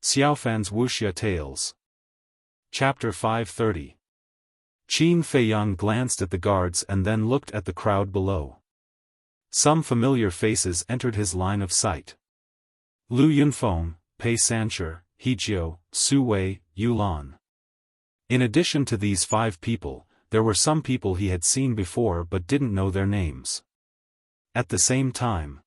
Xiaofan's Wuxia Tales. Chapter 530. Qin Feiyang glanced at the guards and then looked at the crowd below. Some familiar faces entered his line of sight. Lu Yunfeng, Pei Sancher, Hejiao, Su Wei, Yulan. In addition to these 5 people, there were some people he had seen before but didn't know their names. At the same time,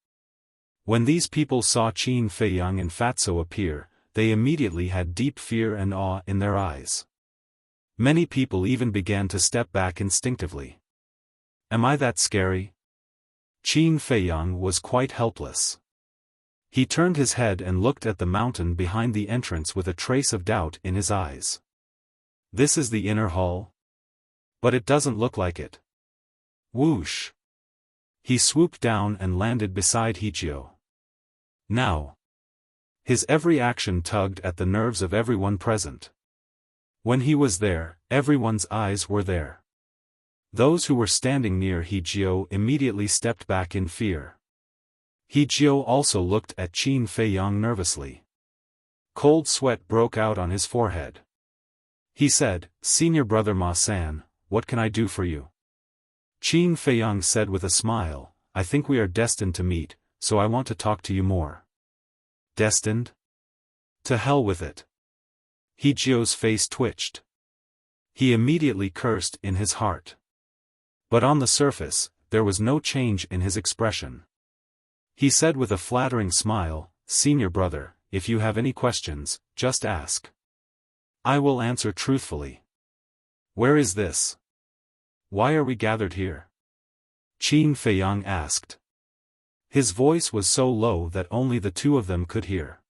when these people saw Qin Feiyang and Fatso appear, they immediately had deep fear and awe in their eyes. Many people even began to step back instinctively. Am I that scary? Qin Feiyang was quite helpless. He turned his head and looked at the mountain behind the entrance with a trace of doubt in his eyes. This is the inner hall? But it doesn't look like it. Whoosh! He swooped down and landed beside Hejiao. Now, his every action tugged at the nerves of everyone present. When he was there, everyone's eyes were there. Those who were standing near Hejiao immediately stepped back in fear. Hejiao also looked at Qin Feiyang nervously. Cold sweat broke out on his forehead. He said, "Senior brother Ma San, what can I do for you?" Qin Feiyang said with a smile, "I think we are destined to meet, so I want to talk to you more." Destined? To hell with it. Hejiao's face twitched. He immediately cursed in his heart. But on the surface, there was no change in his expression. He said with a flattering smile, "Senior brother, if you have any questions, just ask. I will answer truthfully." Where is this? Why are we gathered here? Qin Feiyang asked. His voice was so low that only the 2 of them could hear.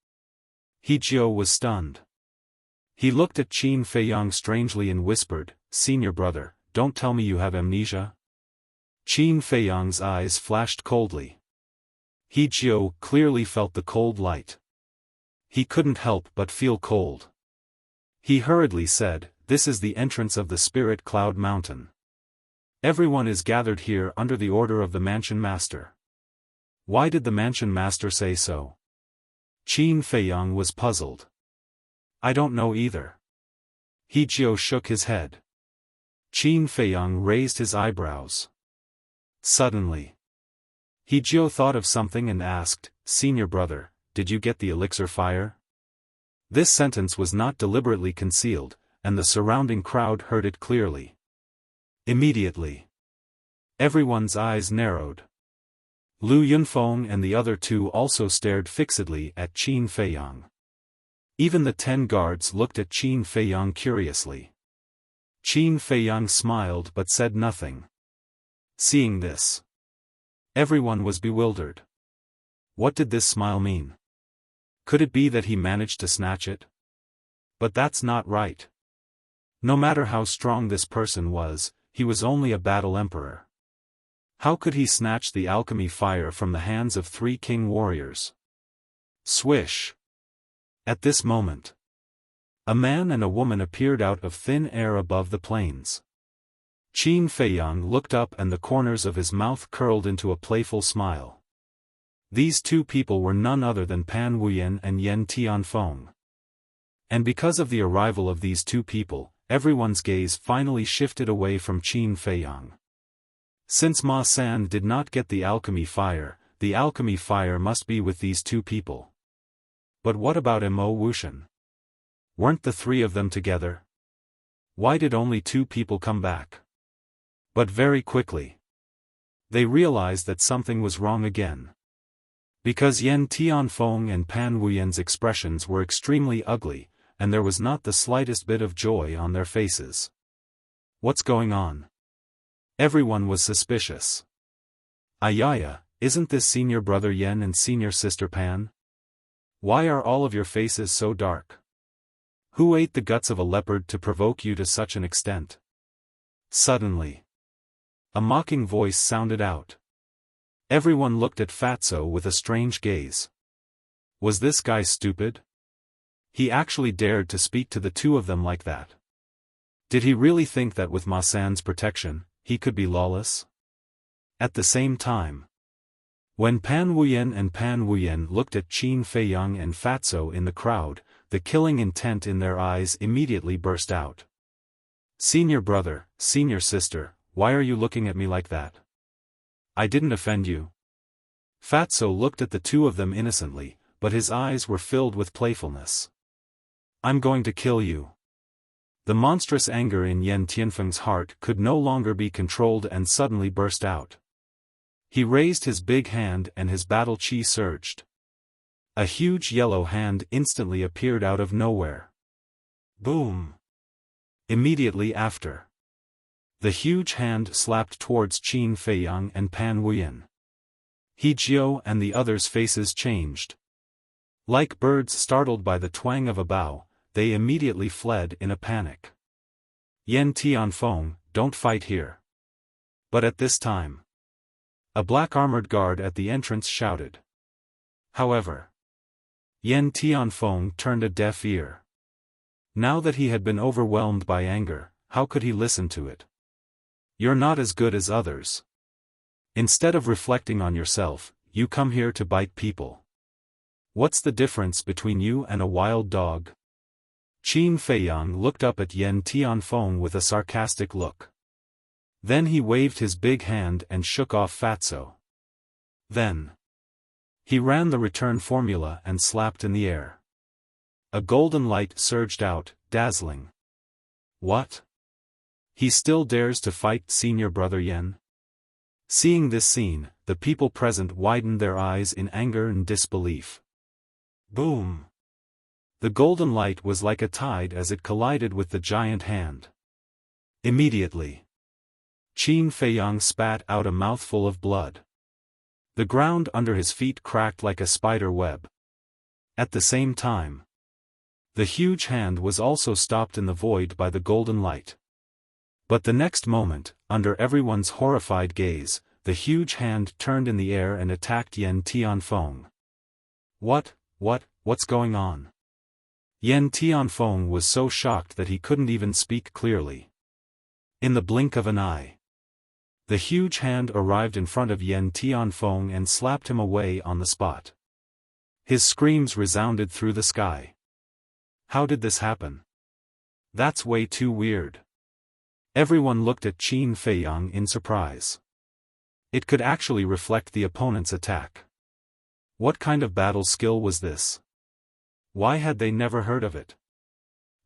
Hejiao was stunned. He looked at Qin Feiyang strangely and whispered, "Senior brother, don't tell me you have amnesia?" Qin Feiyang's eyes flashed coldly. Hejiao clearly felt the cold light. He couldn't help but feel cold. He hurriedly said, "This is the entrance of the Spirit Cloud Mountain. Everyone is gathered here under the order of the Mansion Master." Why did the Mansion Master say so? Qin Feiyang was puzzled. I don't know either. Hejiao shook his head. Qin Feiyang raised his eyebrows. Suddenly, Hejiao thought of something and asked, "Senior brother, did you get the elixir fire?" This sentence was not deliberately concealed, and the surrounding crowd heard it clearly. Immediately, everyone's eyes narrowed. Lu Yunfeng and the other 2 also stared fixedly at Qin Feiyang. Even the 10 guards looked at Qin Feiyang curiously. Qin Feiyang smiled but said nothing. Seeing this, everyone was bewildered. What did this smile mean? Could it be that he managed to snatch it? But that's not right. No matter how strong this person was, he was only a battle emperor. How could he snatch the alchemy fire from the hands of 3 king warriors? Swish! At this moment, a man and a woman appeared out of thin air above the plains. Qin Feiyang looked up and the corners of his mouth curled into a playful smile. These 2 people were none other than Pan Wuyan and Yen Tianfeng. And because of the arrival of these 2 people, everyone's gaze finally shifted away from Qin Feiyang. Since Ma San did not get the alchemy fire must be with these 2 people. But what about Mo Wuxian? Weren't the 3 of them together? Why did only 2 people come back? But very quickly, they realized that something was wrong again. Because Yen Tianfeng and Pan Wuyan's expressions were extremely ugly, and there was not the slightest bit of joy on their faces. What's going on? Everyone was suspicious. Ayaya, isn't this senior brother Yen and senior sister Pan? Why are all of your faces so dark? Who ate the guts of a leopard to provoke you to such an extent? Suddenly, a mocking voice sounded out. Everyone looked at Fatso with a strange gaze. Was this guy stupid? He actually dared to speak to the 2 of them like that. Did he really think that with Ma San's protection, he could be lawless? At the same time, when Pan Wuyan and Pan Wuyan looked at Qin Feiyang and Fatso in the crowd, the killing intent in their eyes immediately burst out. "Senior brother, senior sister, why are you looking at me like that? I didn't offend you." Fatso looked at the two of them innocently, but his eyes were filled with playfulness. "I'm going to kill you." The monstrous anger in Yan Tianfeng's heart could no longer be controlled and suddenly burst out. He raised his big hand and his battle chi surged. A huge yellow hand instantly appeared out of nowhere. Boom! Immediately after, the huge hand slapped towards Qin Feiyang and Pan Wuyan. He Jiao and the others' faces changed. Like birds startled by the twang of a bow, they immediately fled in a panic. "Yan Tianfeng, don't fight here." But at this time, a black armored guard at the entrance shouted. However, Yan Tianfeng turned a deaf ear. Now that he had been overwhelmed by anger, how could he listen to it? "You're not as good as others. Instead of reflecting on yourself, you come here to bite people. What's the difference between you and a wild dog?" Qin Feiyang looked up at Yan Tianfeng with a sarcastic look. Then he waved his big hand and shook off Fatso. Then he ran the return formula and slapped in the air. A golden light surged out, dazzling. "What? He still dares to fight senior brother Yan?" Seeing this scene, the people present widened their eyes in anger and disbelief. Boom! The golden light was like a tide as it collided with the giant hand. Immediately, Qin Feiyang spat out a mouthful of blood. The ground under his feet cracked like a spider web. At the same time, the huge hand was also stopped in the void by the golden light. But the next moment, under everyone's horrified gaze, the huge hand turned in the air and attacked Yan Tianfeng. What's going on?" Yan Tianfeng was so shocked that he couldn't even speak clearly. In the blink of an eye, the huge hand arrived in front of Yan Tianfeng and slapped him away on the spot. His screams resounded through the sky. "How did this happen? That's way too weird." Everyone looked at Qin Feiyang in surprise. It could actually reflect the opponent's attack. What kind of battle skill was this? Why had they never heard of it?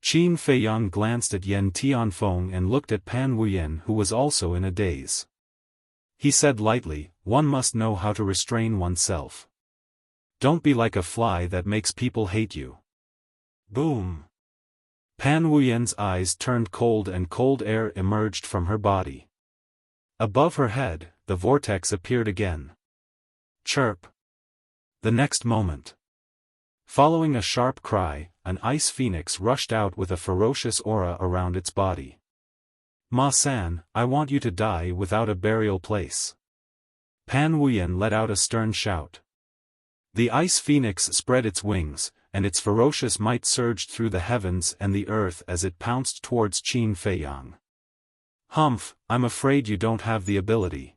Qin Feiyang glanced at Yan Tianfeng and looked at Pan Wuyan, who was also in a daze. He said lightly, "One must know how to restrain oneself. Don't be like a fly that makes people hate you." Boom! Pan Wuyan's eyes turned cold and cold air emerged from her body. Above her head, the vortex appeared again. Chirp! The next moment, following a sharp cry, an ice phoenix rushed out with a ferocious aura around its body. "Ma-san, I want you to die without a burial place." Pan Wuyan let out a stern shout. The ice phoenix spread its wings, and its ferocious might surged through the heavens and the earth as it pounced towards Qin Feiyang. "Humph, I'm afraid you don't have the ability."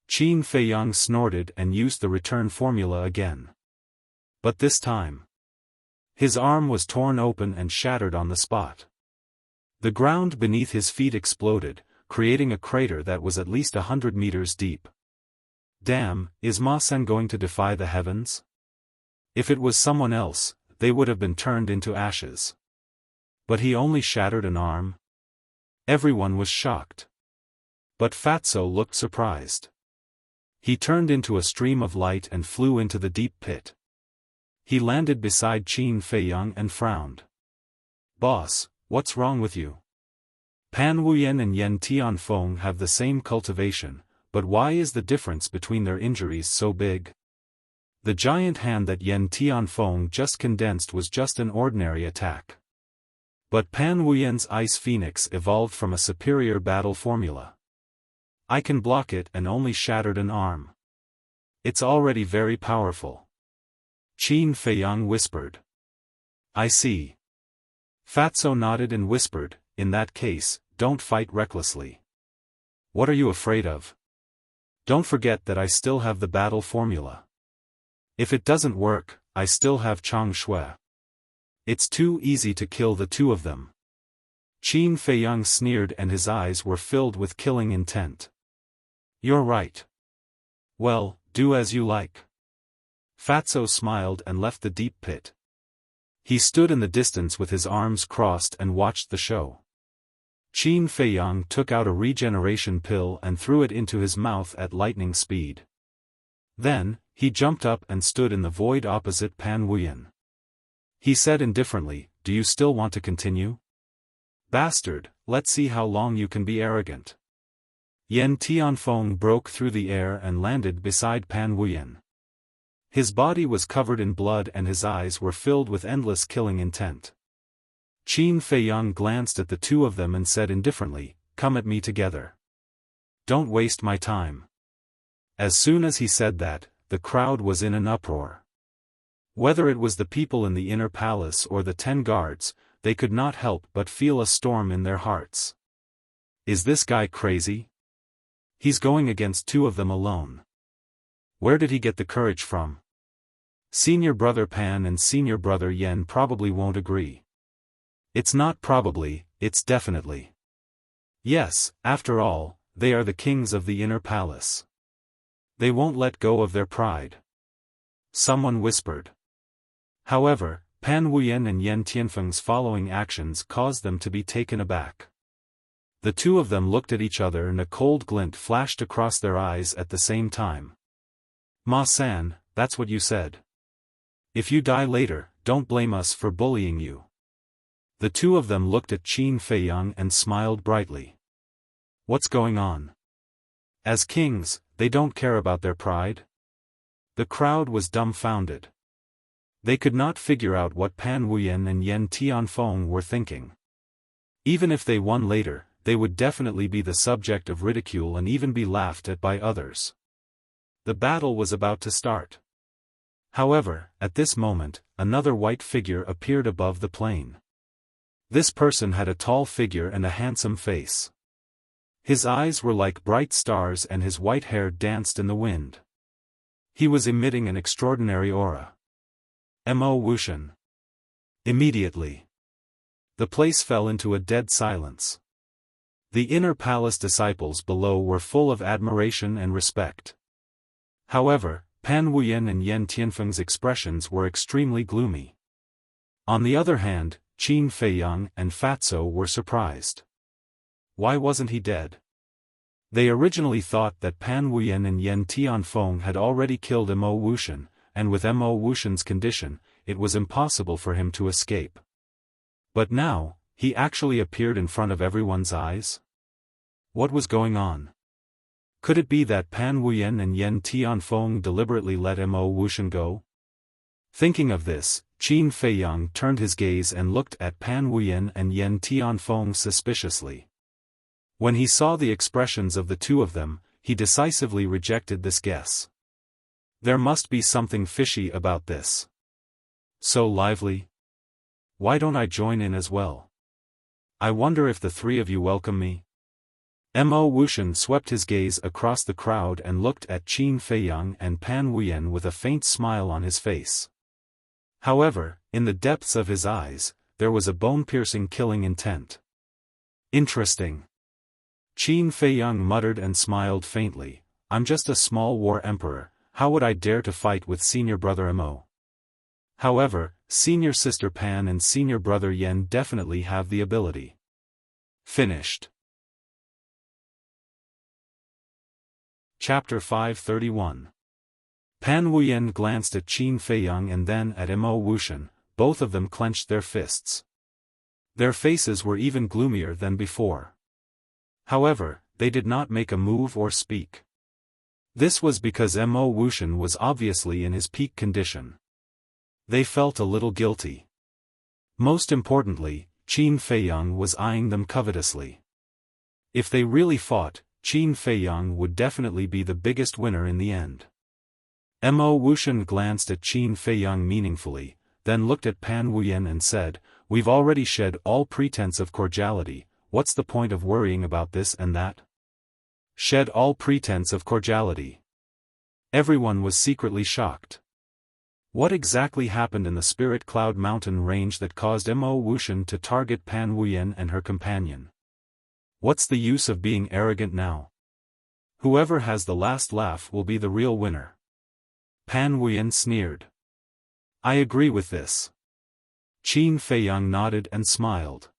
Qin Feiyang snorted and used the return formula again. But this time, his arm was torn open and shattered on the spot. The ground beneath his feet exploded, creating a crater that was at least 100 meters deep. Damn, is Ma-san going to defy the heavens? If it was someone else, they would have been turned into ashes. But he only shattered an arm? Everyone was shocked. But Fatso looked surprised. He turned into a stream of light and flew into the deep pit. He landed beside Qin Feiyang and frowned. "Boss, what's wrong with you? Pan Wuyan and Yan Tianfeng have the same cultivation, but why is the difference between their injuries so big?" The giant hand that Yan Tianfeng just condensed was just an ordinary attack. But Pan Wuyan's Ice Phoenix evolved from a superior battle formula. "I can block it and only shattered an arm. It's already very powerful." Qin Feiyang whispered. "I see." Fatso nodded and whispered, "In that case, don't fight recklessly. What are you afraid of? Don't forget that I still have the battle formula. If it doesn't work, I still have Chang Shui. It's too easy to kill the two of them. Qin Feiyang sneered and his eyes were filled with killing intent. You're right. Well, do as you like. Fatso smiled and left the deep pit. He stood in the distance with his arms crossed and watched the show. Qin Feiyang took out a regeneration pill and threw it into his mouth at lightning speed. Then, he jumped up and stood in the void opposite Pan Wuyan. He said indifferently, "Do you still want to continue? Bastard, let's see how long you can be arrogant." Yen Tianfeng broke through the air and landed beside Pan Wuyan. His body was covered in blood and his eyes were filled with endless killing intent. Qin Feiyang glanced at the two of them and said indifferently, "Come at me together. Don't waste my time." As soon as he said that, the crowd was in an uproar. Whether it was the people in the inner palace or the 10 guards, they could not help but feel a storm in their hearts. Is this guy crazy? He's going against two of them alone. Where did he get the courage from? Senior brother Pan and senior brother Yen probably won't agree. It's not probably, it's definitely. Yes, after all, they are the kings of the inner palace. They won't let go of their pride. Someone whispered. However, Pan Wuyan and Yen Tianfeng's following actions caused them to be taken aback. The two of them looked at each other and a cold glint flashed across their eyes at the same time. "Ma-san, that's what you said. If you die later, don't blame us for bullying you." The two of them looked at Qin Feiyang and smiled brightly. What's going on? As kings, they don't care about their pride? The crowd was dumbfounded. They could not figure out what Pan Wuyan and Yen Tianfeng were thinking. Even if they won later, they would definitely be the subject of ridicule and even be laughed at by others. The battle was about to start. However, at this moment, another white figure appeared above the plain. This person had a tall figure and a handsome face. His eyes were like bright stars and his white hair danced in the wind. He was emitting an extraordinary aura. Mo Wuxian. Immediately, the place fell into a dead silence. The inner palace disciples below were full of admiration and respect. However, Pan Wuyan and Yen Tianfeng's expressions were extremely gloomy. On the other hand, Qin Feiyang and Fatso were surprised. Why wasn't he dead? They originally thought that Pan Wuyan and Yen Tianfeng had already killed Mo Wuxian, and with Mo Wuxian's condition, it was impossible for him to escape. But now, he actually appeared in front of everyone's eyes? What was going on? Could it be that Pan Wuyan and Yen Tianfeng deliberately let Mo Wuxian go? Thinking of this, Qin Feiyang turned his gaze and looked at Pan Wuyan and Yen Tianfeng suspiciously. When he saw the expressions of the two of them, he decisively rejected this guess. There must be something fishy about this. So lively? Why don't I join in as well? I wonder if the three of you welcome me? Mo Wuxian swept his gaze across the crowd and looked at Qin Feiyang and Pan Wuyan with a faint smile on his face. However, in the depths of his eyes, there was a bone-piercing killing intent. Interesting. Qin Feiyang muttered and smiled faintly, "I'm just a small war emperor, how would I dare to fight with senior brother Mo? However, senior sister Pan and senior brother Yen definitely have the ability." Finished. Chapter 531. Pan Wuyan glanced at Qin Feiyang and then at Mo Wuxian, both of them clenched their fists. Their faces were even gloomier than before. However, they did not make a move or speak. This was because Mo Wuxian was obviously in his peak condition. They felt a little guilty. Most importantly, Qin Feiyang was eyeing them covetously. If they really fought, Qin Feiyang would definitely be the biggest winner in the end. Mo Wuxian glanced at Qin Feiyang meaningfully, then looked at Pan Wuyan and said, "We've already shed all pretense of cordiality, what's the point of worrying about this and that?" Shed all pretense of cordiality. Everyone was secretly shocked. What exactly happened in the Spirit Cloud Mountain range that caused Mo Wuxian to target Pan Wuyan and her companion? What's the use of being arrogant now? Whoever has the last laugh will be the real winner. Pan Wuyan sneered. I agree with this. Qin Feiyang nodded and smiled.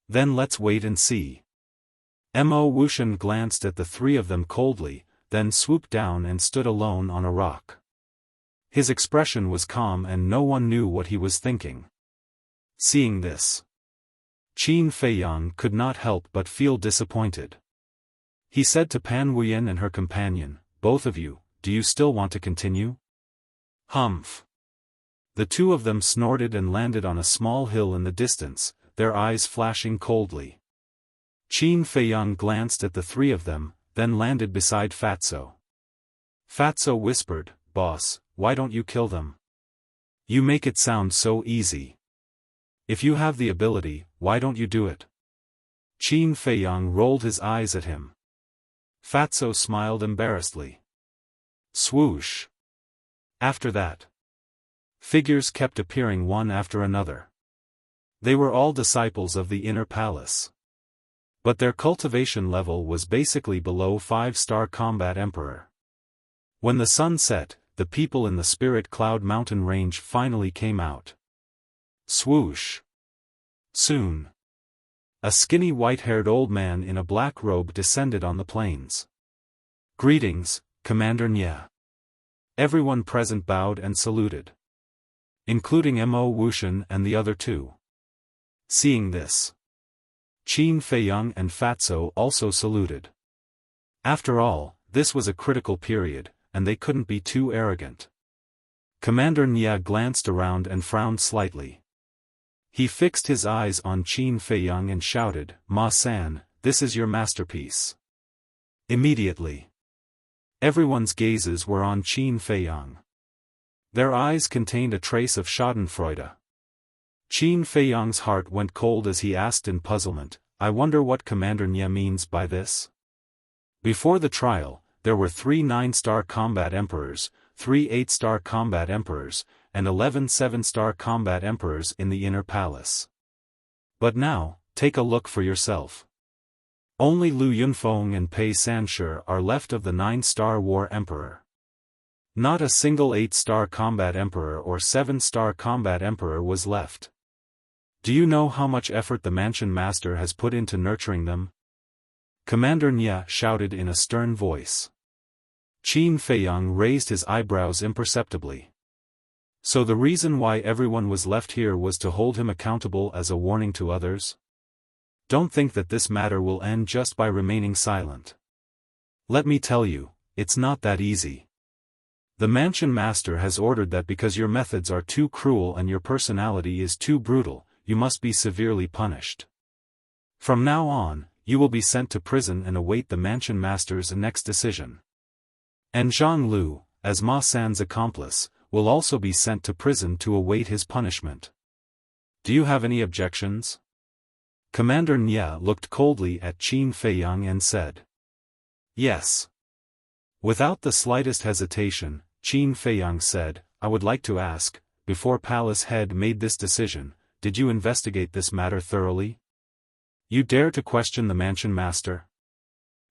Then let's wait and see. Mo Wuxian glanced at the three of them coldly, then swooped down and stood alone on a rock. His expression was calm and no one knew what he was thinking. Seeing this, Qin Feiyang could not help but feel disappointed. He said to Pan Wuyan and her companion, both of you, do you still want to continue? Humph. The two of them snorted and landed on a small hill in the distance, their eyes flashing coldly. Qin Feiyang glanced at the three of them, then landed beside Fatso. Fatso whispered, Boss, why don't you kill them? You make it sound so easy. If you have the ability, why don't you do it? Qin Feiyang rolled his eyes at him. Fatso smiled embarrassedly. Swoosh. After that, figures kept appearing one after another. They were all disciples of the inner palace. But their cultivation level was basically below 5-star combat emperor. When the sun set, the people in the Spirit Cloud Mountain range finally came out. Swoosh. Soon, a skinny white-haired old man in a black robe descended on the plains. Greetings, Commander Nye. Everyone present bowed and saluted, including Mo Wuxian and the other two. Seeing this, Qin Feiyang and Fatso also saluted. After all, this was a critical period, and they couldn't be too arrogant. Commander Nye glanced around and frowned slightly. He fixed his eyes on Qin Feiyang and shouted, Ma-san, this is your masterpiece. Immediately, everyone's gazes were on Qin Feiyang. Their eyes contained a trace of schadenfreude. Qin Feiyang's heart went cold as he asked in puzzlement, I wonder what Commander Nye means by this? Before the trial, there were 3 9-star combat emperors, 3 8-star combat emperors, and 11 7-star combat emperors in the inner palace. But now, take a look for yourself. Only Lu Yunfeng and Pei Sanshi are left of the 9-star war emperor. Not a single 8-star combat emperor or 7-star combat emperor was left. Do you know how much effort the Mansion Master has put into nurturing them? Commander Nye shouted in a stern voice. Qin Feiyang raised his eyebrows imperceptibly. So the reason why everyone was left here was to hold him accountable as a warning to others? Don't think that this matter will end just by remaining silent. Let me tell you, it's not that easy. The Mansion Master has ordered that because your methods are too cruel and your personality is too brutal, you must be severely punished. From now on, you will be sent to prison and await the Mansion Master's next decision. And Zhang Lu, as Ma San's accomplice, will also be sent to prison to await his punishment. Do you have any objections? Commander Nye looked coldly at Qin Feiyang and said, Yes. Without the slightest hesitation, Qin Feiyang said, I would like to ask, before Palace Head made this decision, did you investigate this matter thoroughly? You dare to question the Mansion Master?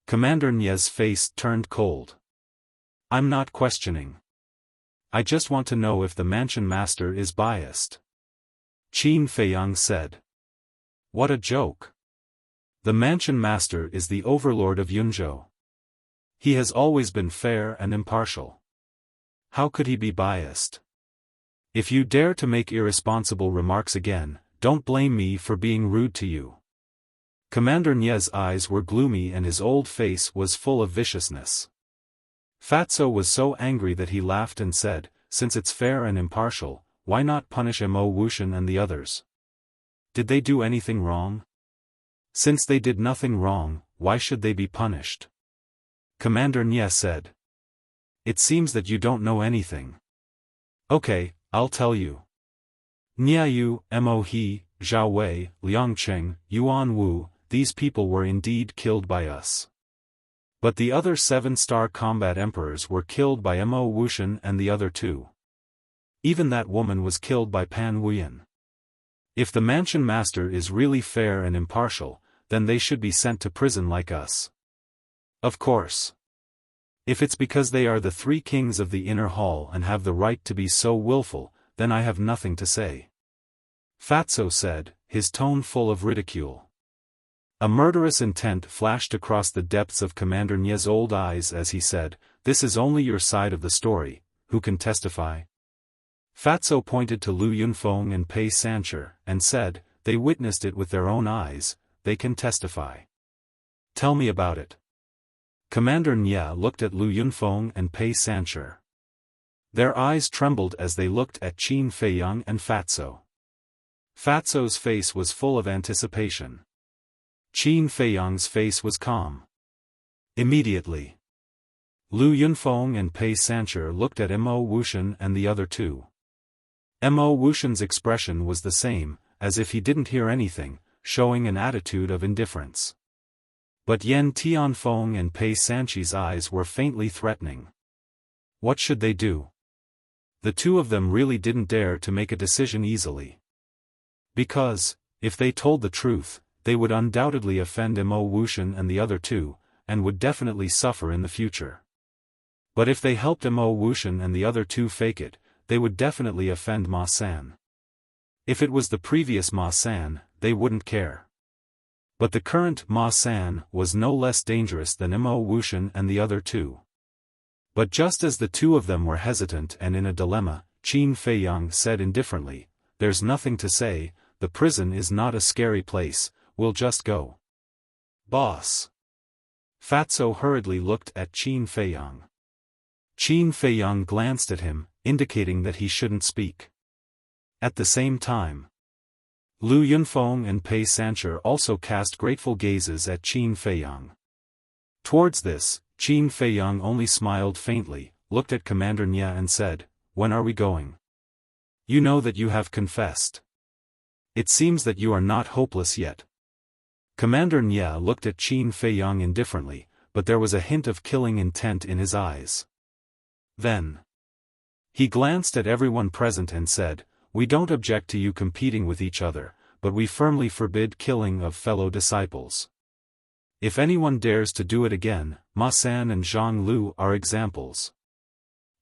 Commander Nye's face turned cold. I'm not questioning. I just want to know if the Mansion Master is biased. Qin Feiyang said. What a joke. The Mansion Master is the overlord of Yunzhou. He has always been fair and impartial. How could he be biased? If you dare to make irresponsible remarks again, don't blame me for being rude to you. Commander Nye's eyes were gloomy and his old face was full of viciousness. Fatso was so angry that he laughed and said, since it's fair and impartial, why not punish Mo Wuxian and the others? Did they do anything wrong? Since they did nothing wrong, why should they be punished? Commander Nye said. It seems that you don't know anything. Okay, I'll tell you. Niayu, Mo He, Zhao Wei, Liangcheng, Yuan Wu, these people were indeed killed by us. But the other 7-star combat emperors were killed by Mo Wuxian and the other 2. Even that woman was killed by Pan Wuyan. If the mansion master is really fair and impartial, then they should be sent to prison like us. Of course. If it's because they are the three kings of the inner hall and have the right to be so willful, then I have nothing to say. Fatso said, his tone full of ridicule. A murderous intent flashed across the depths of Commander Nie's old eyes as he said, "This is only your side of the story, who can testify?" Fatso pointed to Lu Yunfeng and Pei Sancher, and said, "They witnessed it with their own eyes, they can testify." "Tell me about it." Commander Nie looked at Lu Yunfeng and Pei Sancher. Their eyes trembled as they looked at Qin Feiyang and Fatso. Fatso's face was full of anticipation. Qin Feiyang's face was calm. Immediately, Lu Yunfeng and Pei Sancher looked at Mo Wuxian and the other two. Mo Wuxian's expression was the same, as if he didn't hear anything, showing an attitude of indifference. But Yan Tianfeng and Pei Sanchi's eyes were faintly threatening. What should they do? The two of them really didn't dare to make a decision easily. Because, if they told the truth, they would undoubtedly offend Mo Wuxian and the other two, and would definitely suffer in the future. But if they helped Mo Wuxian and the other two fake it, they would definitely offend Ma San. If it was the previous Ma San, they wouldn't care. But the current Ma San was no less dangerous than Mo Wuxian and the other two. But just as the two of them were hesitant and in a dilemma, Qin Feiyang said indifferently, "There's nothing to say, the prison is not a scary place, we'll just go." "Boss." Fatso hurriedly looked at Qin Feiyang. Qin Feiyang glanced at him, indicating that he shouldn't speak. At the same time, Lu Yunfeng and Pei Sancher also cast grateful gazes at Qin Feiyang. Towards this, Qin Feiyang only smiled faintly, looked at Commander Nie and said, "When are we going? You know that you have confessed. It seems that you are not hopeless yet." Commander Nie looked at Qin Feiyang indifferently, but there was a hint of killing intent in his eyes. Then, he glanced at everyone present and said, "We don't object to you competing with each other, but we firmly forbid killing of fellow disciples. If anyone dares to do it again, Ma San and Zhang Lu are examples.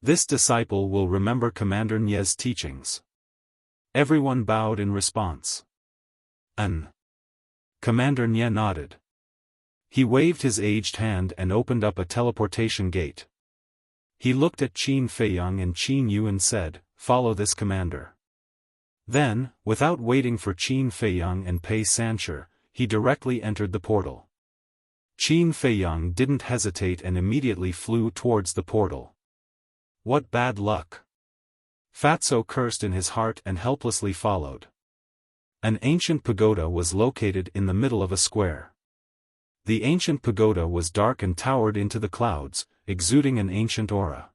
This disciple will remember Commander Nie's teachings." Everyone bowed in response. Commander Nie nodded. He waved his aged hand and opened up a teleportation gate. He looked at Qin Feiyang and Qin Yu and said, "Follow this commander." Then, without waiting for Qin Feiyang and Pei Sancher, he directly entered the portal. Qin Feiyang didn't hesitate and immediately flew towards the portal. What bad luck! Fatso cursed in his heart and helplessly followed. An ancient pagoda was located in the middle of a square. The ancient pagoda was dark and towered into the clouds, exuding an ancient aura.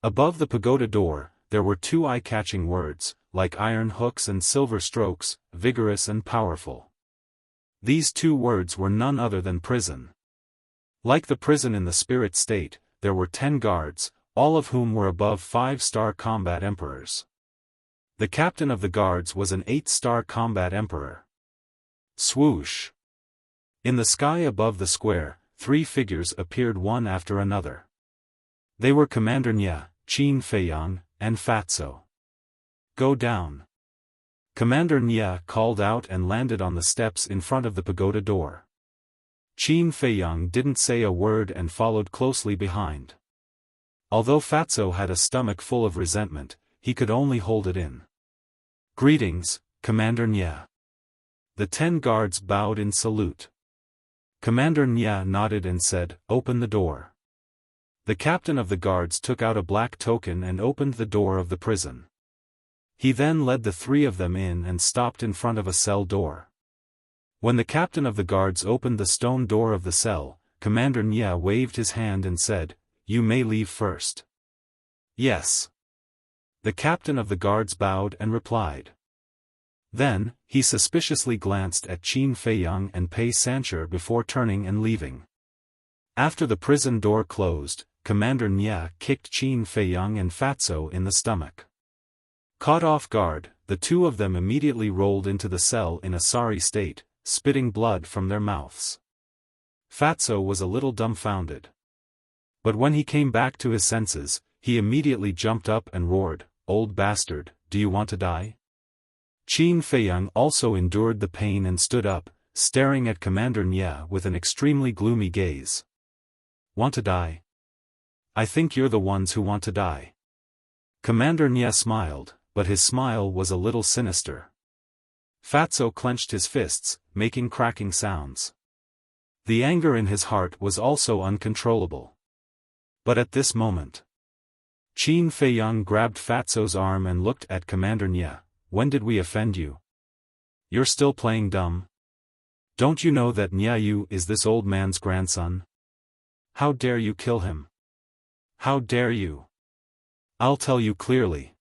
Above the pagoda door, there were two eye-catching words, like iron hooks and silver strokes, vigorous and powerful. These two words were none other than prison. Like the prison in the spirit state, there were 10 guards, all of whom were above 5-star combat emperors. The captain of the guards was an 8-star combat emperor. Swoosh! In the sky above the square, 3 figures appeared one after another. They were Commander Nie, Qin Feiyang, and Fatso. "Go down." Commander Nie called out and landed on the steps in front of the pagoda door. Qin Feiyang didn't say a word and followed closely behind. Although Fatso had a stomach full of resentment, he could only hold it in. "Greetings, Commander Nie." The 10 guards bowed in salute. Commander Nie nodded and said, "Open the door." The captain of the guards took out a black token and opened the door of the prison. He then led the 3 of them in and stopped in front of a cell door. When the captain of the guards opened the stone door of the cell, Commander Nie waved his hand and said, "You may leave first." "Yes." The captain of the guards bowed and replied. Then, he suspiciously glanced at Qin Feiyang and Pei Sancher before turning and leaving. After the prison door closed, Commander Nie kicked Qin Feiyang and Fatso in the stomach. Caught off guard, the two of them immediately rolled into the cell in a sorry state, spitting blood from their mouths. Fatso was a little dumbfounded. But when he came back to his senses, he immediately jumped up and roared, "Old bastard, do you want to die?" Qin Feiyang also endured the pain and stood up, staring at Commander Nya with an extremely gloomy gaze. "Want to die? I think you're the ones who want to die." Commander Nya smiled, but his smile was a little sinister. Fatso clenched his fists, making cracking sounds. The anger in his heart was also uncontrollable. But at this moment, Qin Feiyang grabbed Fatso's arm and looked at Commander Nya. "When did we offend you? You're still playing dumb? Don't you know that Nya Yu is this old man's grandson? How dare you kill him? How dare you? I'll tell you clearly.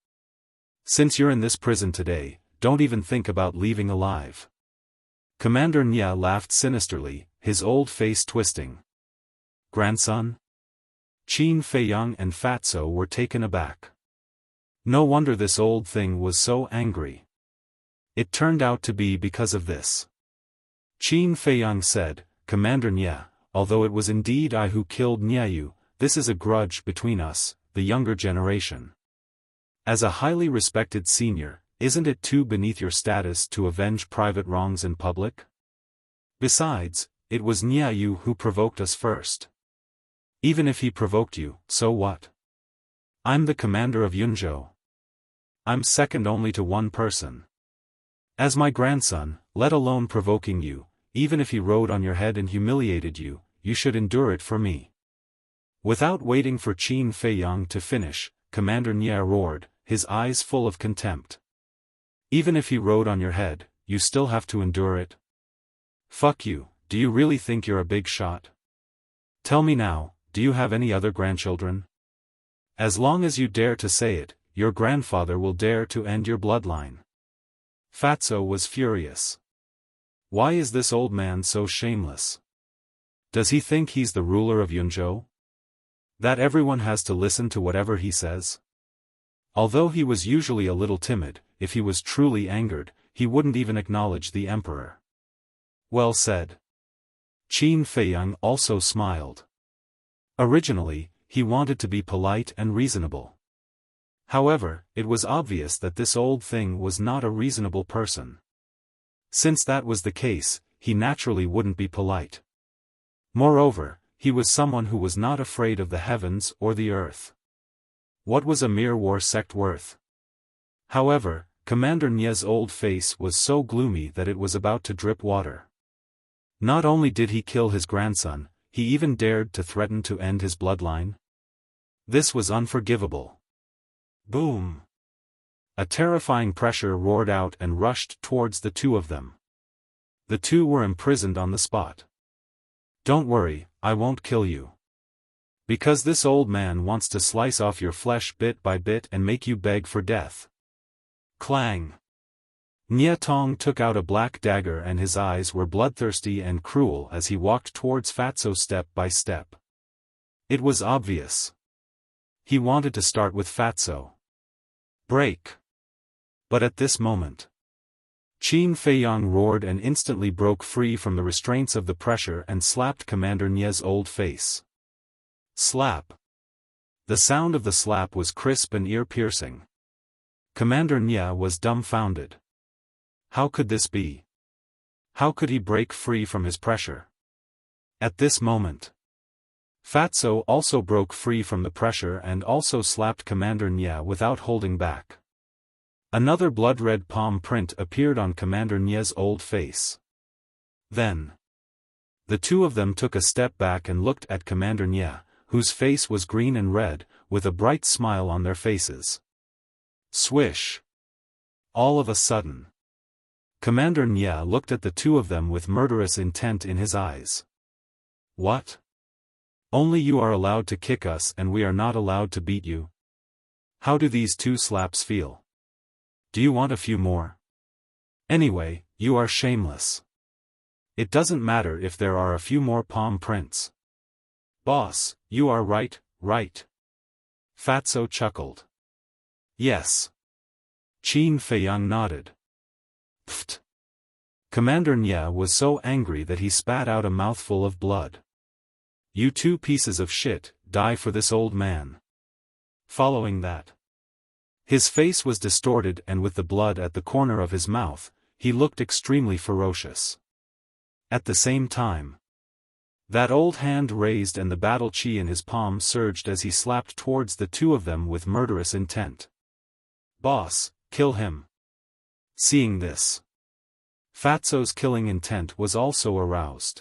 Since you're in this prison today, don't even think about leaving alive." Commander Nya laughed sinisterly, his old face twisting. "Grandson?" Qin Feiyang and Fatso were taken aback. No wonder this old thing was so angry. It turned out to be because of this. Qin Feiyang said, "Commander Nya, although it was indeed I who killed Nya Yu, this is a grudge between us, the younger generation. As a highly respected senior, isn't it too beneath your status to avenge private wrongs in public? Besides, it was Nya Yu who provoked us first. Even if he provoked you, so what? I'm the commander of Yunzhou. I'm second only to one person. As my grandson, let alone provoking you, even if he rode on your head and humiliated you, you should endure it for me." Without waiting for Qin Feiyang to finish, Commander Nya roared, his eyes full of contempt. "Even if he rode on your head, you still have to endure it? Fuck you, do you really think you're a big shot? Tell me now, do you have any other grandchildren? As long as you dare to say it, your grandfather will dare to end your bloodline." Fatso was furious. Why is this old man so shameless? Does he think he's the ruler of Yunzhou? That everyone has to listen to whatever he says? Although he was usually a little timid, if he was truly angered, he wouldn't even acknowledge the emperor. Well said. Qin Feiyang also smiled. Originally, he wanted to be polite and reasonable. However, it was obvious that this old thing was not a reasonable person. Since that was the case, he naturally wouldn't be polite. Moreover, he was someone who was not afraid of the heavens or the earth. What was a mere war sect worth? However, Commander Nya's old face was so gloomy that it was about to drip water. Not only did he kill his grandson, he even dared to threaten to end his bloodline. This was unforgivable. Boom! A terrifying pressure roared out and rushed towards the two of them. The two were imprisoned on the spot. "Don't worry, I won't kill you. Because this old man wants to slice off your flesh bit by bit and make you beg for death." Clang! Nya Tong took out a black dagger and his eyes were bloodthirsty and cruel as he walked towards Fatso step by step. It was obvious. He wanted to start with Fatso. Break! But at this moment, Qin Feiyang roared and instantly broke free from the restraints of the pressure and slapped Commander Nya's old face. Slap! The sound of the slap was crisp and ear-piercing. Commander Nya was dumbfounded. How could this be? How could he break free from his pressure? At this moment, Fatso also broke free from the pressure and also slapped Commander Nya without holding back. Another blood-red palm print appeared on Commander Nya's old face. Then, the two of them took a step back and looked at Commander Nya, whose face was green and red, with a bright smile on their faces. Swish! All of a sudden, Commander Nya looked at the two of them with murderous intent in his eyes. What? Only you are allowed to kick us and we are not allowed to beat you? How do these two slaps feel? Do you want a few more? Anyway, you are shameless. It doesn't matter if there are a few more palm prints. Boss, you are right, right. Fatso chuckled. Yes. Qin Feiyang nodded. Pfft. Commander Nye was so angry that he spat out a mouthful of blood. You two pieces of shit, die for this old man. Following that, his face was distorted and with the blood at the corner of his mouth, he looked extremely ferocious. At the same time, that old hand raised and the battle chi in his palm surged as he slapped towards the two of them with murderous intent. Boss, kill him. Seeing this, Fatso's killing intent was also aroused.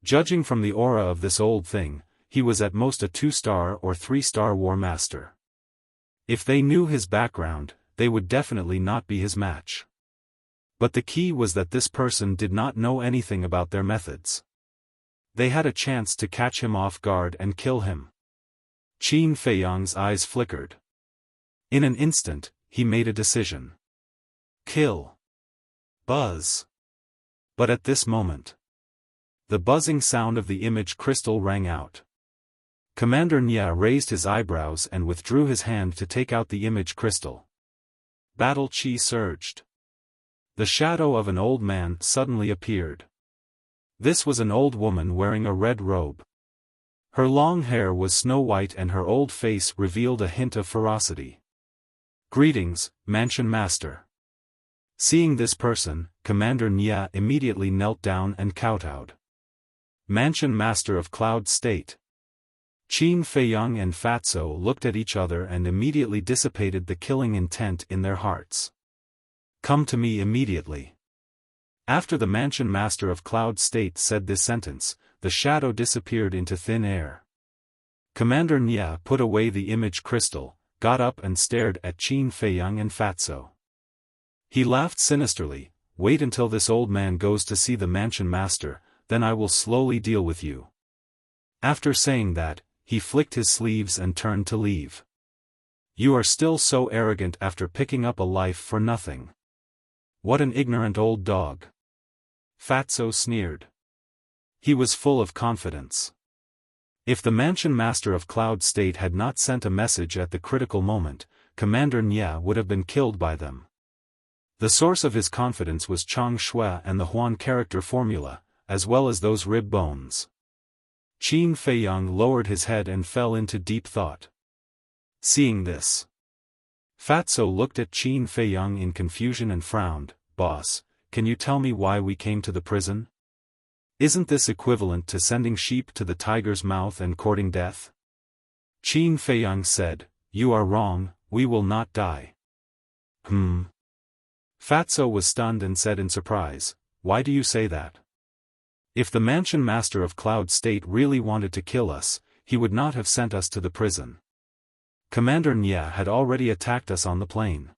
Judging from the aura of this old thing, he was at most a 2-star or 3-star war master. If they knew his background, they would definitely not be his match. But the key was that this person did not know anything about their methods. They had a chance to catch him off guard and kill him. Qin Feiyang's eyes flickered. In an instant, he made a decision. Kill. Buzz. But at this moment, the buzzing sound of the image crystal rang out. Commander Nye raised his eyebrows and withdrew his hand to take out the image crystal. Battle chi surged. The shadow of an old man suddenly appeared. This was an old woman wearing a red robe. Her long hair was snow white and her old face revealed a hint of ferocity. Greetings, Mansion Master. Seeing this person, Commander Nye immediately knelt down and kowtowed. Mansion Master of Cloud State. Qin Feiyang and Fatso looked at each other and immediately dissipated the killing intent in their hearts. Come to me immediately. After the Mansion Master of Cloud State said this sentence, the shadow disappeared into thin air. Commander Nye put away the image crystal, got up and stared at Qin Feiyang and Fatso. He laughed sinisterly. Wait until this old man goes to see the Mansion Master, then I will slowly deal with you. After saying that, he flicked his sleeves and turned to leave. You are still so arrogant after picking up a life for nothing. What an ignorant old dog. Fatso sneered. He was full of confidence. If the Mansion Master of Cloud State had not sent a message at the critical moment, Commander Nye would have been killed by them. The source of his confidence was Chang Shui and the Huan character formula, as well as those rib bones. Qin Feiyang lowered his head and fell into deep thought. Seeing this, Fatso looked at Qin Feiyang in confusion and frowned. Boss, can you tell me why we came to the prison? Isn't this equivalent to sending sheep to the tiger's mouth and courting death? Qin Feiyang said, You are wrong, we will not die. Fatso was stunned and said in surprise, Why do you say that? If the Mansion Master of Cloud State really wanted to kill us, he would not have sent us to the prison. Commander Nye had already attacked us on the plane.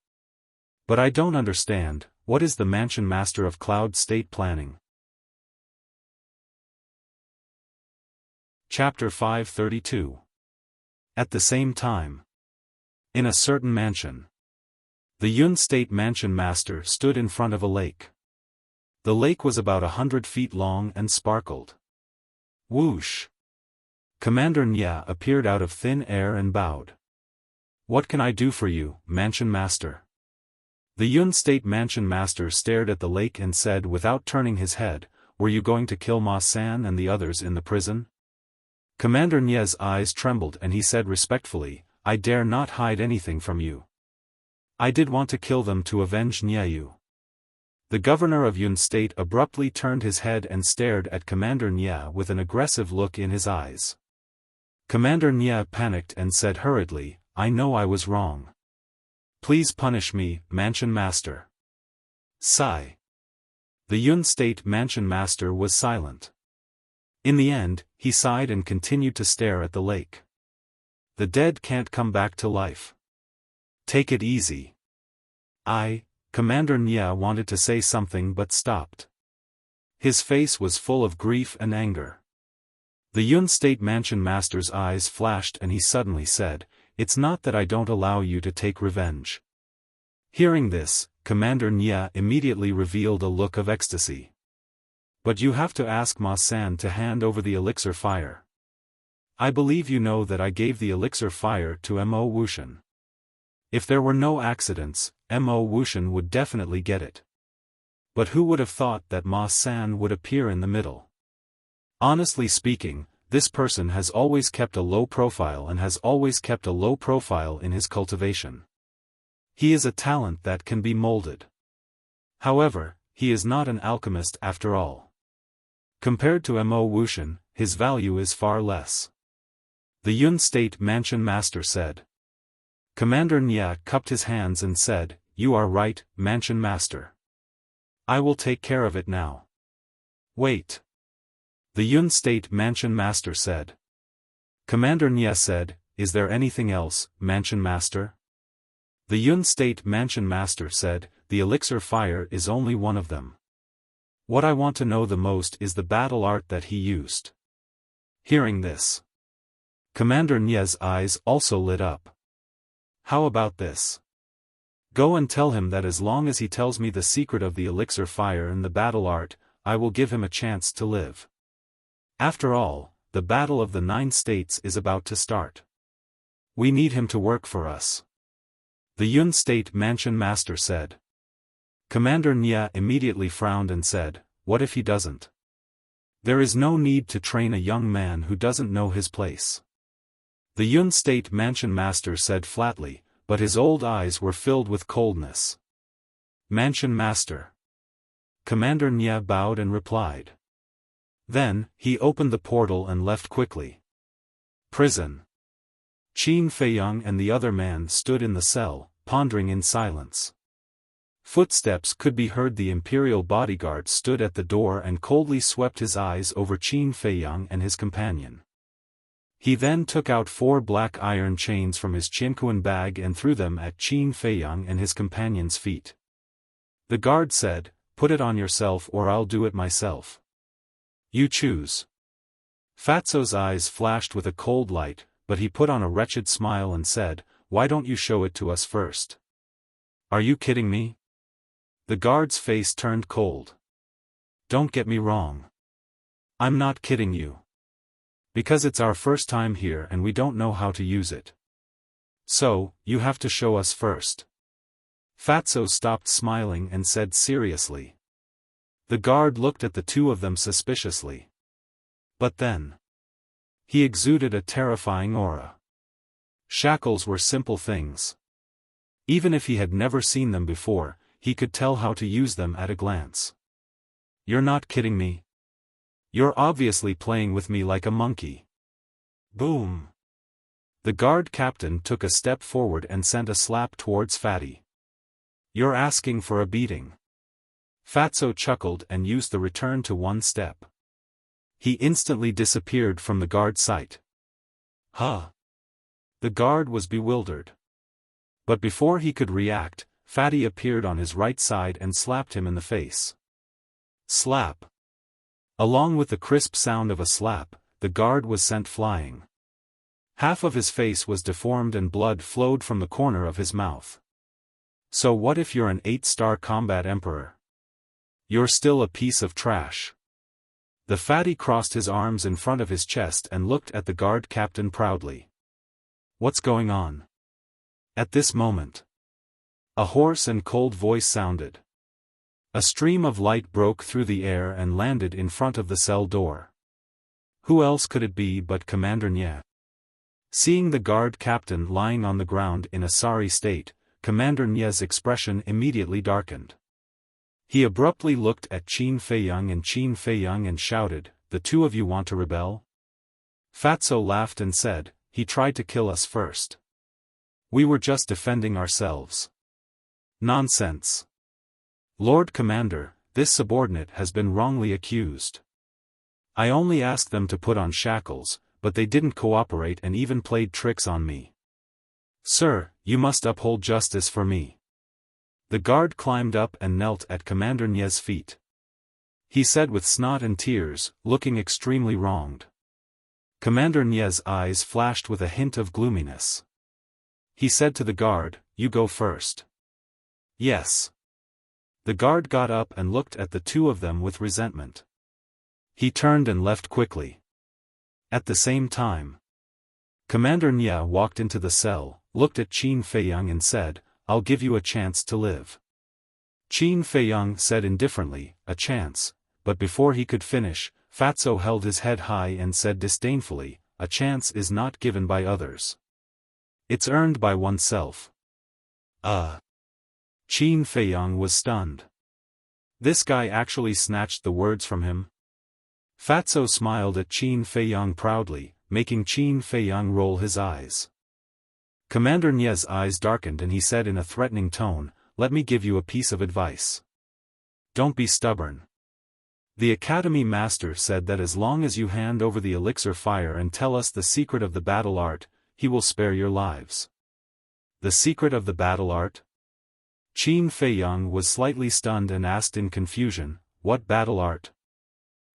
But I don't understand, what is the Mansion Master of Cloud State planning? Chapter 532. At the same time, in a certain mansion, the Yun State Mansion Master stood in front of a lake. The lake was about 100 feet long and sparkled. Whoosh! Commander Nye appeared out of thin air and bowed. What can I do for you, Mansion Master? The Yun State Mansion Master stared at the lake and said without turning his head, Were you going to kill Ma San and the others in the prison? Commander Nye's eyes trembled and he said respectfully, I dare not hide anything from you. I did want to kill them to avenge Nyeyu. The governor of Yun State abruptly turned his head and stared at Commander Nye with an aggressive look in his eyes. Commander Nye panicked and said hurriedly, I know I was wrong. Please punish me, Mansion Master. Sigh. The Yun State Mansion Master was silent. In the end, he sighed and continued to stare at the lake. The dead can't come back to life. Take it easy. Commander Nye wanted to say something but stopped. His face was full of grief and anger. The Yun State Mansion Master's eyes flashed and he suddenly said, It's not that I don't allow you to take revenge. Hearing this, Commander Nye immediately revealed a look of ecstasy. But you have to ask Ma San to hand over the elixir fire. I believe you know that I gave the elixir fire to Mo Wuxian. If there were no accidents, Mo Wuxian would definitely get it. But who would have thought that Ma San would appear in the middle? Honestly speaking, this person has always kept a low profile and has always kept a low profile in his cultivation. He is a talent that can be molded. However, he is not an alchemist after all. Compared to Mo Wuxian, his value is far less. The Yun State Mansion Master said. Commander Nya cupped his hands and said, "You are right, Mansion Master. I will take care of it now." "Wait." The Yun State Mansion Master said. Commander Nya said, "Is there anything else, Mansion Master?" The Yun State Mansion Master said, "The elixir fire is only one of them. What I want to know the most is the battle art that he used." Hearing this, Commander Nya's eyes also lit up. "How about this? Go and tell him that as long as he tells me the secret of the elixir fire and the battle art, I will give him a chance to live. After all, the battle of the 9 states is about to start. We need him to work for us." The Yun State Mansion Master said. Commander Nya immediately frowned and said, "What if he doesn't? There is no need to train a young man who doesn't know his place." The Yun State Mansion Master said flatly, but his old eyes were filled with coldness. "Mansion Master." Commander Nya bowed and replied. Then, he opened the portal and left quickly. Prison. Qin Feiyang and the other man stood in the cell, pondering in silence. Footsteps could be heard. The imperial bodyguard stood at the door and coldly swept his eyes over Qin Feiyang and his companion. He then took out 4 black iron chains from his Qianquan bag and threw them at Qin Feiyang and his companion's feet. The guard said, "Put it on yourself or I'll do it myself. You choose." Fatso's eyes flashed with a cold light, but he put on a wretched smile and said, "Why don't you show it to us first?" "Are you kidding me?" The guard's face turned cold. "Don't get me wrong. I'm not kidding you. Because it's our first time here and we don't know how to use it. So, you have to show us first." Fatso stopped smiling and said seriously. The guard looked at the two of them suspiciously. But then, he exuded a terrifying aura. Shackles were simple things. Even if he had never seen them before, he could tell how to use them at a glance. "You're not kidding me? You're obviously playing with me like a monkey." Boom! The guard captain took a step forward and sent a slap towards Fatty. "You're asking for a beating." Fatso chuckled and used the return to 1 step. He instantly disappeared from the guard's sight. Huh! The guard was bewildered. But before he could react, Fatty appeared on his right side and slapped him in the face. Slap! Along with the crisp sound of a slap, the guard was sent flying. Half of his face was deformed and blood flowed from the corner of his mouth. So what if you're an 8-star combat emperor? You're still a piece of trash. The Fatty crossed his arms in front of his chest and looked at the guard captain proudly. What's going on? At this moment, a hoarse and cold voice sounded. A stream of light broke through the air and landed in front of the cell door. Who else could it be but Commander Nya? Seeing the guard captain lying on the ground in a sorry state, Commander Nya's expression immediately darkened. He abruptly looked at Qin Feiyang and shouted, "The two of you want to rebel?" Fatso laughed and said, "He tried to kill us first. We were just defending ourselves." Nonsense. Lord Commander, this subordinate has been wrongly accused. I only asked them to put on shackles, but they didn't cooperate and even played tricks on me. Sir, you must uphold justice for me. The guard climbed up and knelt at Commander Nya's feet. He said with snot and tears, looking extremely wronged. Commander Nya's eyes flashed with a hint of gloominess. He said to the guard, "You go first." Yes. The guard got up and looked at the two of them with resentment. He turned and left quickly. At the same time, Commander Nya walked into the cell, looked at Qin Feiyang and said, "I'll give you a chance to live." Qin Feiyang said indifferently, "A chance," but before he could finish, Fatso held his head high and said disdainfully, "A chance is not given by others. It's earned by oneself." Qin Feiyang was stunned. This guy actually snatched the words from him? Fatso smiled at Qin Feiyang proudly, making Qin Feiyang roll his eyes. Commander Nie's eyes darkened and he said in a threatening tone, "Let me give you a piece of advice. Don't be stubborn. The Academy Master said that as long as you hand over the elixir fire and tell us the secret of the battle art, he will spare your lives." The secret of the battle art? Qin Feiyang was slightly stunned and asked in confusion, "What battle art?"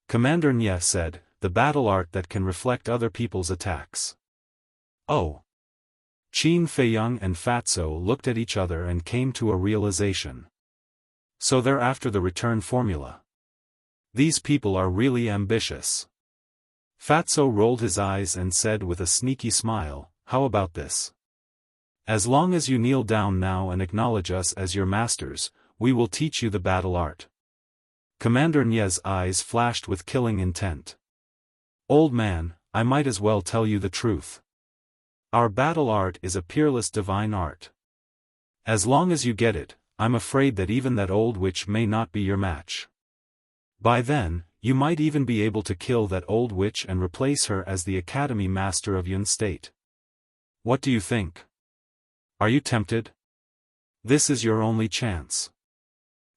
Commander Nie said, "The battle art that can reflect other people's attacks." Oh. Qin Feiyang and Fatso looked at each other and came to a realization. So they're after the return formula. These people are really ambitious. Fatso rolled his eyes and said with a sneaky smile, "How about this? As long as you kneel down now and acknowledge us as your masters, we will teach you the battle art." Commander Nie's eyes flashed with killing intent. "Old man, I might as well tell you the truth. Our battle art is a peerless divine art. As long as you get it, I'm afraid that even that old witch may not be your match. By then, you might even be able to kill that old witch and replace her as the Academy Master of Yun State. What do you think? Are you tempted? This is your only chance.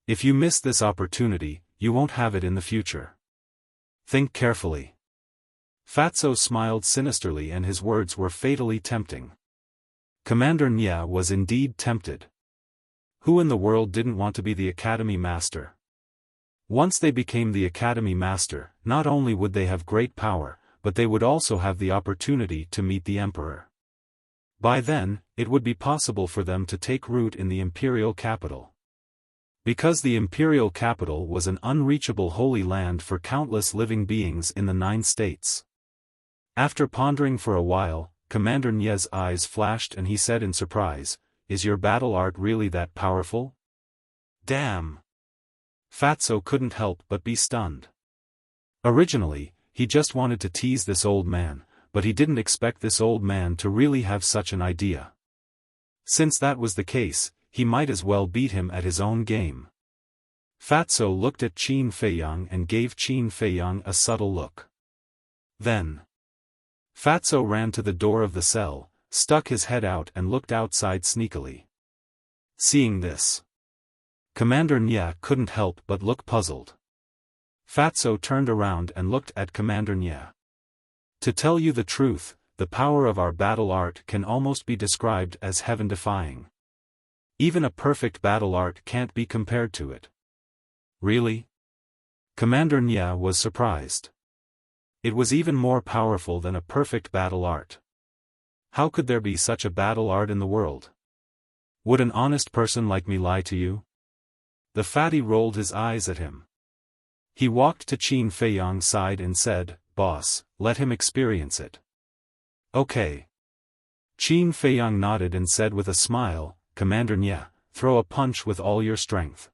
If you miss this opportunity, you won't have it in the future. Think carefully." Fatso smiled sinisterly and his words were fatally tempting. Commander Nie was indeed tempted. Who in the world didn't want to be the Academy Master? Once they became the Academy Master, not only would they have great power, but they would also have the opportunity to meet the Emperor. By then, it would be possible for them to take root in the imperial capital. Because the imperial capital was an unreachable holy land for countless living beings in the 9 states. After pondering for a while, Commander Nie's eyes flashed and he said in surprise, "Is your battle art really that powerful?" Damn! Fatso couldn't help but be stunned. Originally, he just wanted to tease this old man, but he didn't expect this old man to really have such an idea. Since that was the case, he might as well beat him at his own game. Fatso looked at Qin Feiyang and gave Qin Feiyang a subtle look. Then, Fatso ran to the door of the cell, stuck his head out and looked outside sneakily. Seeing this, Commander Nie couldn't help but look puzzled. Fatso turned around and looked at Commander Nie. "To tell you the truth, the power of our battle art can almost be described as heaven-defying. Even a perfect battle art can't be compared to it." Really? Commander Nie was surprised. It was even more powerful than a perfect battle art. How could there be such a battle art in the world? Would an honest person like me lie to you? The fatty rolled his eyes at him. He walked to Qin Feiyang's side and said, "Boss, let him experience it." "Okay." Qin Feiyang nodded and said with a smile, "Commander Nie, throw a punch with all your strength."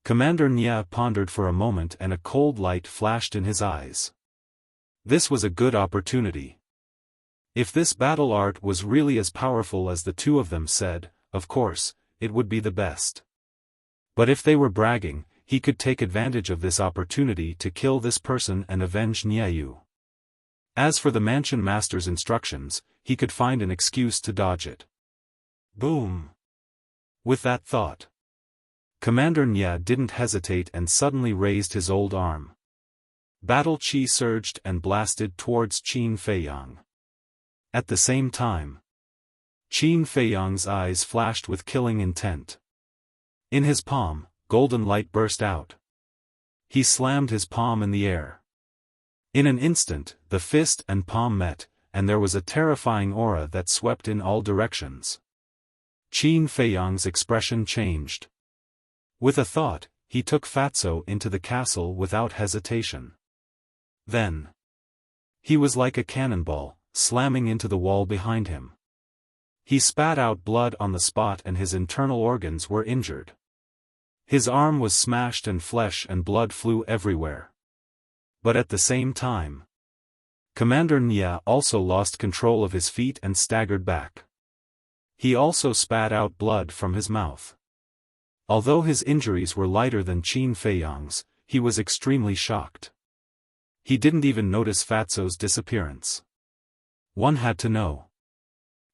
Commander Nie pondered for a moment and a cold light flashed in his eyes. This was a good opportunity. If this battle art was really as powerful as the two of them said, of course, it would be the best. But if they were bragging, he could take advantage of this opportunity to kill this person and avenge Niayu. As for the Mansion Master's instructions, he could find an excuse to dodge it. Boom! With that thought, Commander Nie didn't hesitate and suddenly raised his old arm. Battle chi surged and blasted towards Qin Feiyang. At the same time, Qin Feiyang's eyes flashed with killing intent. In his palm, golden light burst out. He slammed his palm in the air. In an instant, the fist and palm met, and there was a terrifying aura that swept in all directions. Qin Feiyang's expression changed. With a thought, he took Fatso into the castle without hesitation. Then, he was like a cannonball, slamming into the wall behind him. He spat out blood on the spot and his internal organs were injured. His arm was smashed and flesh and blood flew everywhere. But at the same time, Commander Nya also lost control of his feet and staggered back. He also spat out blood from his mouth. Although his injuries were lighter than Qin Feiyang's, he was extremely shocked. He didn't even notice Fatso's disappearance. One had to know.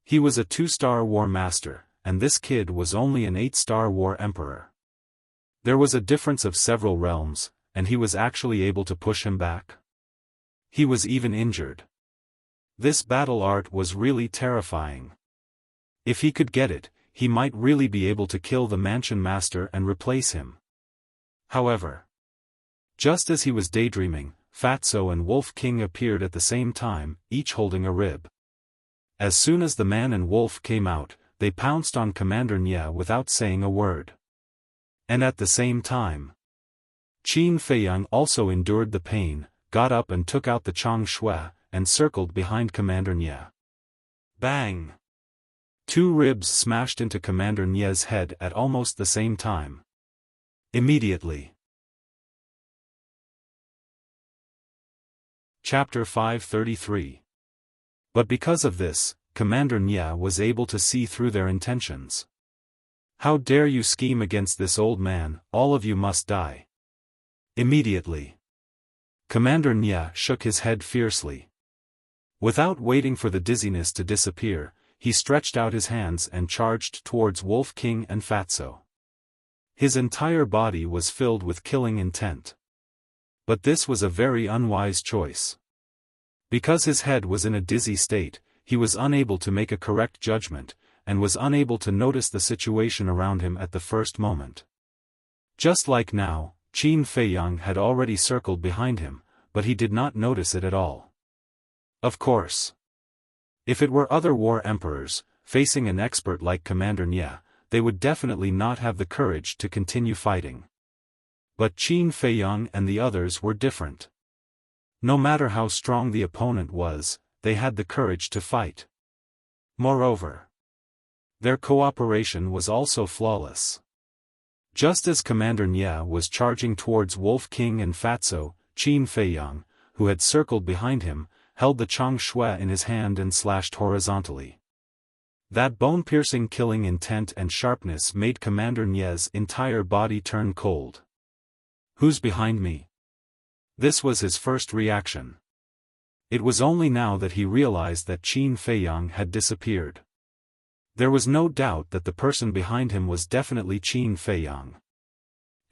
He was a 2-star war master, and this kid was only an 8-star war emperor. There was a difference of several realms, and he was actually able to push him back. He was even injured. This battle art was really terrifying. If he could get it, he might really be able to kill the mansion master and replace him. However, just as he was daydreaming, Fatso and Wolf King appeared at the same time, each holding a rib. As soon as the man and wolf came out, they pounced on Commander Nya without saying a word. And at the same time, Qin Feiyang also endured the pain, got up and took out the Chang Shui, and circled behind Commander Nya. Bang! 2 ribs smashed into Commander Nya's head at almost the same time. Immediately. Chapter 533. But because of this, Commander Nya was able to see through their intentions. How dare you scheme against this old man, all of you must die. Immediately. Commander Nya shook his head fiercely. Without waiting for the dizziness to disappear, he stretched out his hands and charged towards Wolf King and Fatso. His entire body was filled with killing intent. But this was a very unwise choice. Because his head was in a dizzy state, he was unable to make a correct judgment, and was unable to notice the situation around him at the first moment. Just like now, Qin Feiyang had already circled behind him, but he did not notice it at all. Of course. If it were other war emperors, facing an expert like Commander Nya, they would definitely not have the courage to continue fighting. But Qin Feiyang and the others were different. No matter how strong the opponent was, they had the courage to fight. Moreover, their cooperation was also flawless. Just as Commander Nya was charging towards Wolf King and Fatso, Qin Feiyang, who had circled behind him, held the Chang Shui in his hand and slashed horizontally. That bone-piercing killing intent and sharpness made Commander Nya's entire body turn cold. Who's behind me? This was his first reaction. It was only now that he realized that Qin Feiyang had disappeared. There was no doubt that the person behind him was definitely Qin Feiyang.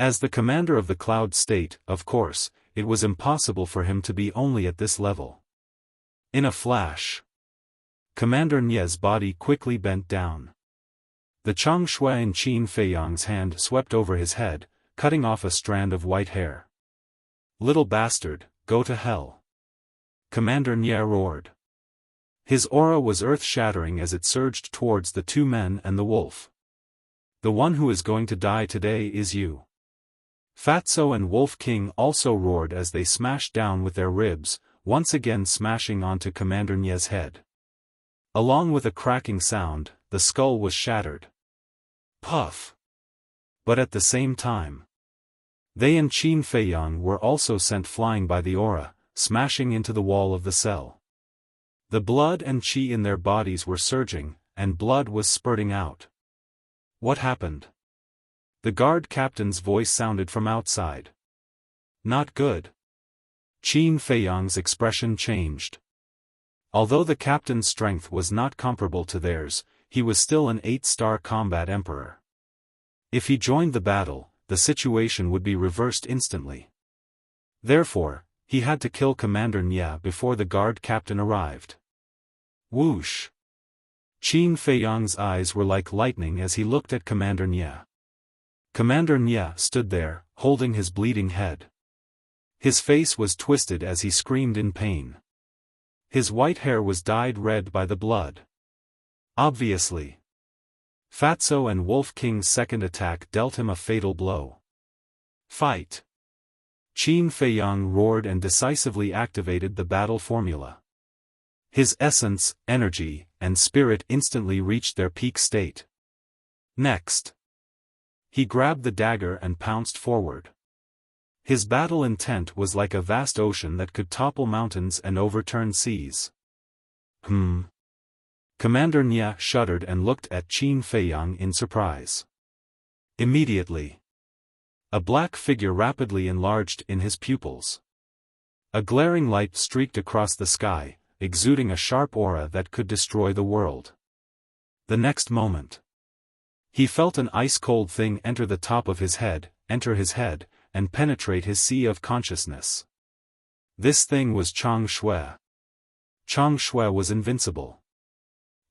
As the commander of the Cloud State, of course, it was impossible for him to be only at this level. In a flash, Commander Nya's body quickly bent down. The Chang Shui in Qin Feiyang's hand swept over his head, cutting off a strand of white hair. Little bastard, go to hell. Commander Nya roared. His aura was earth-shattering as it surged towards the 2 men and the wolf. The one who is going to die today is you. Fatso and Wolf King also roared as they smashed down with their ribs, once again smashing onto Commander Nya's head. Along with a cracking sound, the skull was shattered. Puff! But at the same time, they and Qin Feiyang were also sent flying by the aura, smashing into the wall of the cell. The blood and qi in their bodies were surging, and blood was spurting out. What happened? The guard captain's voice sounded from outside. Not good. Qin Feiyang's expression changed. Although the captain's strength was not comparable to theirs, he was still an 8-star combat emperor. If he joined the battle, the situation would be reversed instantly. Therefore, he had to kill Commander Nya before the guard captain arrived. Whoosh! Qin Feiyang's eyes were like lightning as he looked at Commander Nya. Commander Nya stood there, holding his bleeding head. His face was twisted as he screamed in pain. His white hair was dyed red by the blood. Obviously. Fatso and Wolf King's second attack dealt him a fatal blow. Fight! Qin Feiyang roared and decisively activated the battle formula. His essence, energy, and spirit instantly reached their peak state. Next, he grabbed the dagger and pounced forward. His battle intent was like a vast ocean that could topple mountains and overturn seas. Commander Nya shuddered and looked at Qin Feiyang in surprise. Immediately, a black figure rapidly enlarged in his pupils. A glaring light streaked across the sky, exuding a sharp aura that could destroy the world. The next moment, he felt an ice-cold thing enter his head, and penetrate his sea of consciousness. This thing was Chang Shui. Chang Shui was invincible.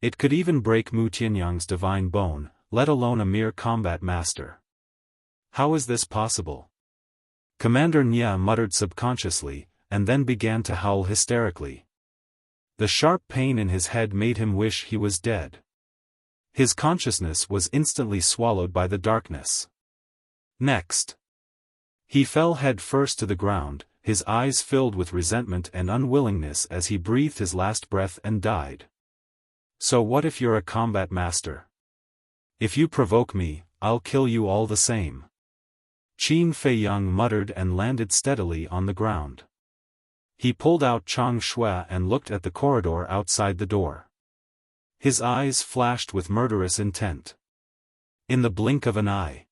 It could even break Mu Tianyang's divine bone, let alone a mere combat master. How is this possible? Commander Nya muttered subconsciously, and then began to howl hysterically. The sharp pain in his head made him wish he was dead. His consciousness was instantly swallowed by the darkness. Next, he fell head first to the ground, his eyes filled with resentment and unwillingness as he breathed his last breath and died. So what if you're a combat master? If you provoke me, I'll kill you all the same. Qin Feiyang muttered and landed steadily on the ground. He pulled out Chang Shui and looked at the corridor outside the door. His eyes flashed with murderous intent. In the blink of an eye.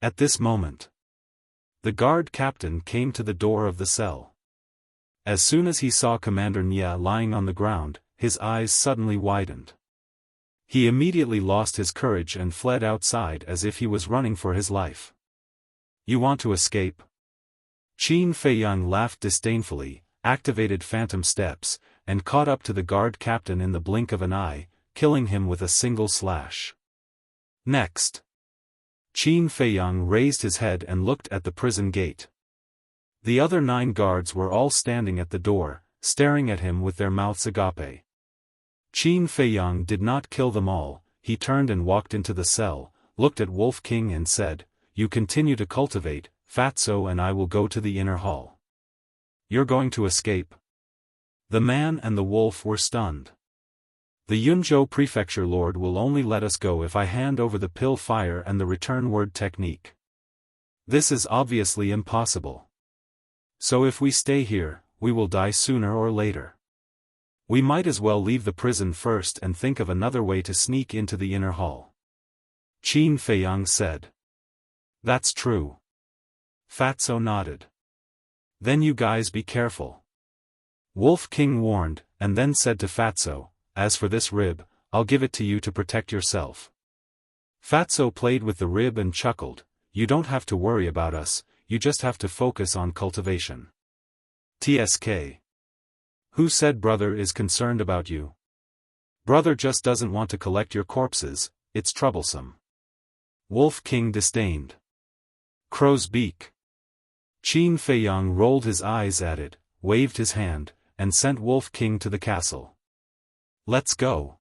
At this moment, the guard captain came to the door of the cell. As soon as he saw Commander Nya lying on the ground, his eyes suddenly widened. He immediately lost his courage and fled outside as if he was running for his life. You want to escape? Qin Feiyang laughed disdainfully, activated phantom steps, and caught up to the guard captain in the blink of an eye, killing him with a single slash. Next, Qin Feiyang raised his head and looked at the prison gate. The other 9 guards were all standing at the door, staring at him with their mouths agape. Qin Feiyang did not kill them all. He turned and walked into the cell, looked at Wolf King and said, "You continue to cultivate, Fatso, and I will go to the inner hall." "You're going to escape?" The man and the wolf were stunned. "The Yunzhou Prefecture Lord will only let us go if I hand over the pill fire and the return word technique. This is obviously impossible. So if we stay here, we will die sooner or later. We might as well leave the prison first and think of another way to sneak into the inner hall." Qin Feiyang said. "That's true." Fatso nodded. "Then you guys be careful," Wolf King warned, and then said to Fatso, "As for this rib, I'll give it to you to protect yourself." Fatso played with the rib and chuckled, "You don't have to worry about us, you just have to focus on cultivation." TSK. Who said brother is concerned about you? Brother just doesn't want to collect your corpses, it's troublesome. Wolf King disdained. Crow's beak. Qin Feiyang rolled his eyes at it, waved his hand, and sent Wolf King to the castle. "Let's go,"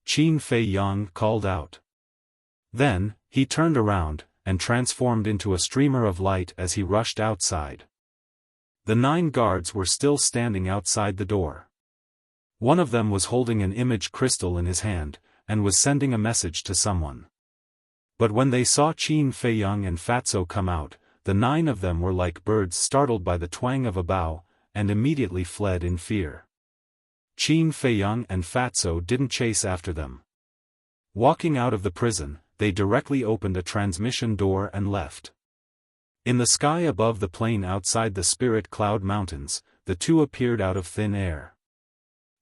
Qin Feiyang called out. Then, he turned around, and transformed into a streamer of light as he rushed outside. The 9 guards were still standing outside the door. One of them was holding an image crystal in his hand, and was sending a message to someone. But when they saw Qin Feiyang and Fatso come out, the 9 of them were like birds startled by the twang of a bow, and immediately fled in fear. Qin Feiyang and Fatso didn't chase after them. Walking out of the prison, they directly opened a transmission door and left. In the sky above the plain outside the Spirit Cloud Mountains, the 2 appeared out of thin air.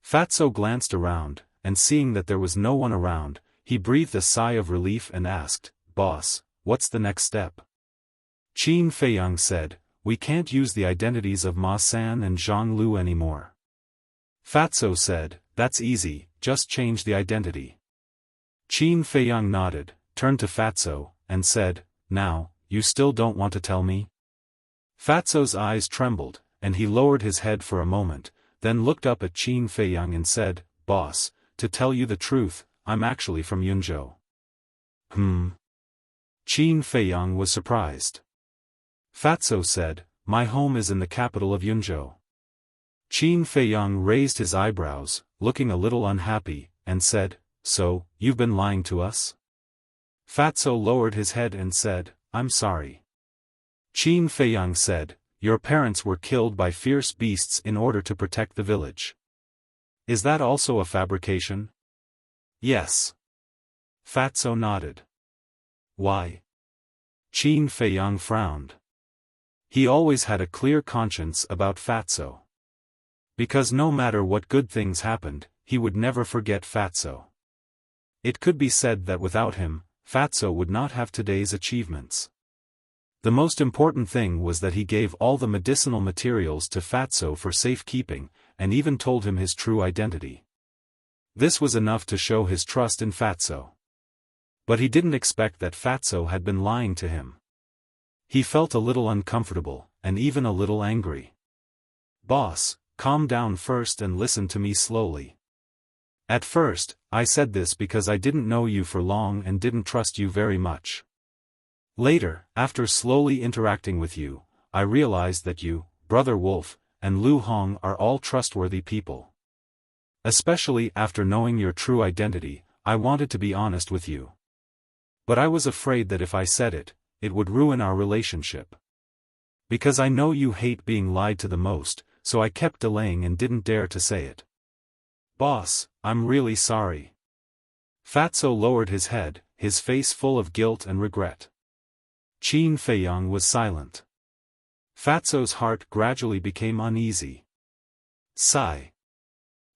Fatso glanced around, and seeing that there was no one around, he breathed a sigh of relief and asked, "Boss, what's the next step?" Qin Feiyang said, "We can't use the identities of Ma San and Zhang Lu anymore." Fatso said, "That's easy, just change the identity." Qin Feiyang nodded, turned to Fatso, and said, "Now, you still don't want to tell me?" Fatso's eyes trembled, and he lowered his head for a moment, then looked up at Qin Feiyang and said, "Boss, to tell you the truth, I'm actually from Yunzhou." Qin Feiyang was surprised. Fatso said, "My home is in the capital of Yunzhou." Qin Feiyang raised his eyebrows, looking a little unhappy, and said, "So, you've been lying to us?" Fatso lowered his head and said, "I'm sorry." Qin Feiyang said, "Your parents were killed by fierce beasts in order to protect the village. Is that also a fabrication?" "Yes." Fatso nodded. "Why?" Qin Feiyang frowned. He always had a clear conscience about Fatso. Because no matter what good things happened, he would never forget Fatso. It could be said that without him, Fatso would not have today's achievements. The most important thing was that he gave all the medicinal materials to Fatso for safekeeping, and even told him his true identity. This was enough to show his trust in Fatso. But he didn't expect that Fatso had been lying to him. He felt a little uncomfortable, and even a little angry. "Boss, calm down first and listen to me slowly. At first, I said this because I didn't know you for long and didn't trust you very much. Later, after slowly interacting with you, I realized that you, Brother Wolf, and Lu Hong are all trustworthy people. Especially after knowing your true identity, I wanted to be honest with you. But I was afraid that if I said it, it would ruin our relationship. Because I know you hate being lied to the most, so I kept delaying and didn't dare to say it. Boss, I'm really sorry." Fatso lowered his head, his face full of guilt and regret. Qin Feiyang was silent. Fatso's heart gradually became uneasy. Sigh.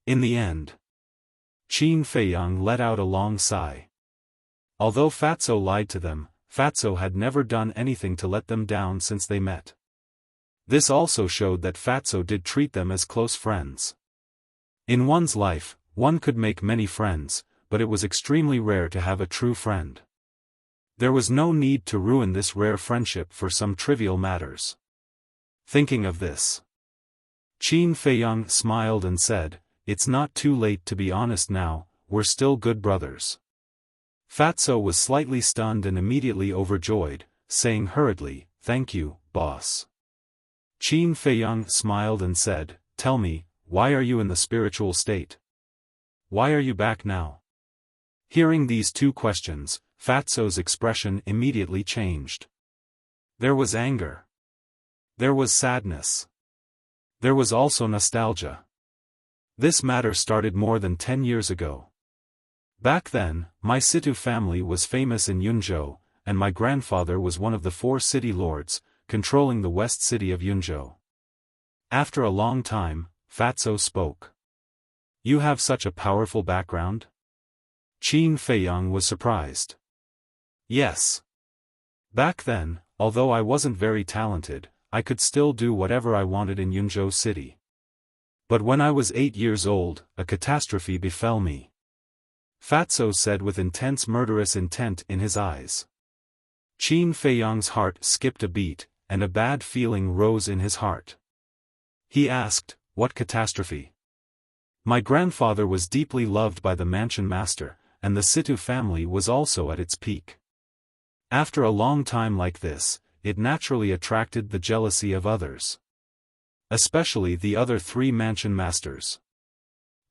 In the end, Qin Feiyang let out a long sigh. Although Fatso lied to them, Fatso had never done anything to let them down since they met. This also showed that Fatso did treat them as close friends. In one's life, one could make many friends, but it was extremely rare to have a true friend. There was no need to ruin this rare friendship for some trivial matters. Thinking of this, Qin Feiyang smiled and said, "It's not too late to be honest now, we're still good brothers." Fatso was slightly stunned and immediately overjoyed, saying hurriedly, "Thank you, boss." Qin Feiyang smiled and said, "Tell me, why are you in the spiritual state? Why are you back now?" Hearing these two questions, Fatso's expression immediately changed. There was anger. There was sadness. There was also nostalgia. This matter started more than 10 years ago. Back then, my Situ family was famous in Yunzhou, and my grandfather was one of the 4 city lords, controlling the west city of Yunzhou. After a long time, Fatso spoke. "You have such a powerful background?" Qin Feiyang was surprised. "Yes. Back then, although I wasn't very talented, I could still do whatever I wanted in Yunzhou city. But when I was 8 years old, a catastrophe befell me," Fatso said with intense murderous intent in his eyes. Qin Feiyang's heart skipped a beat, and a bad feeling rose in his heart. He asked, "What catastrophe?" "My grandfather was deeply loved by the mansion master, and the Situ family was also at its peak. After a long time like this, it naturally attracted the jealousy of others. Especially the other 3 mansion masters.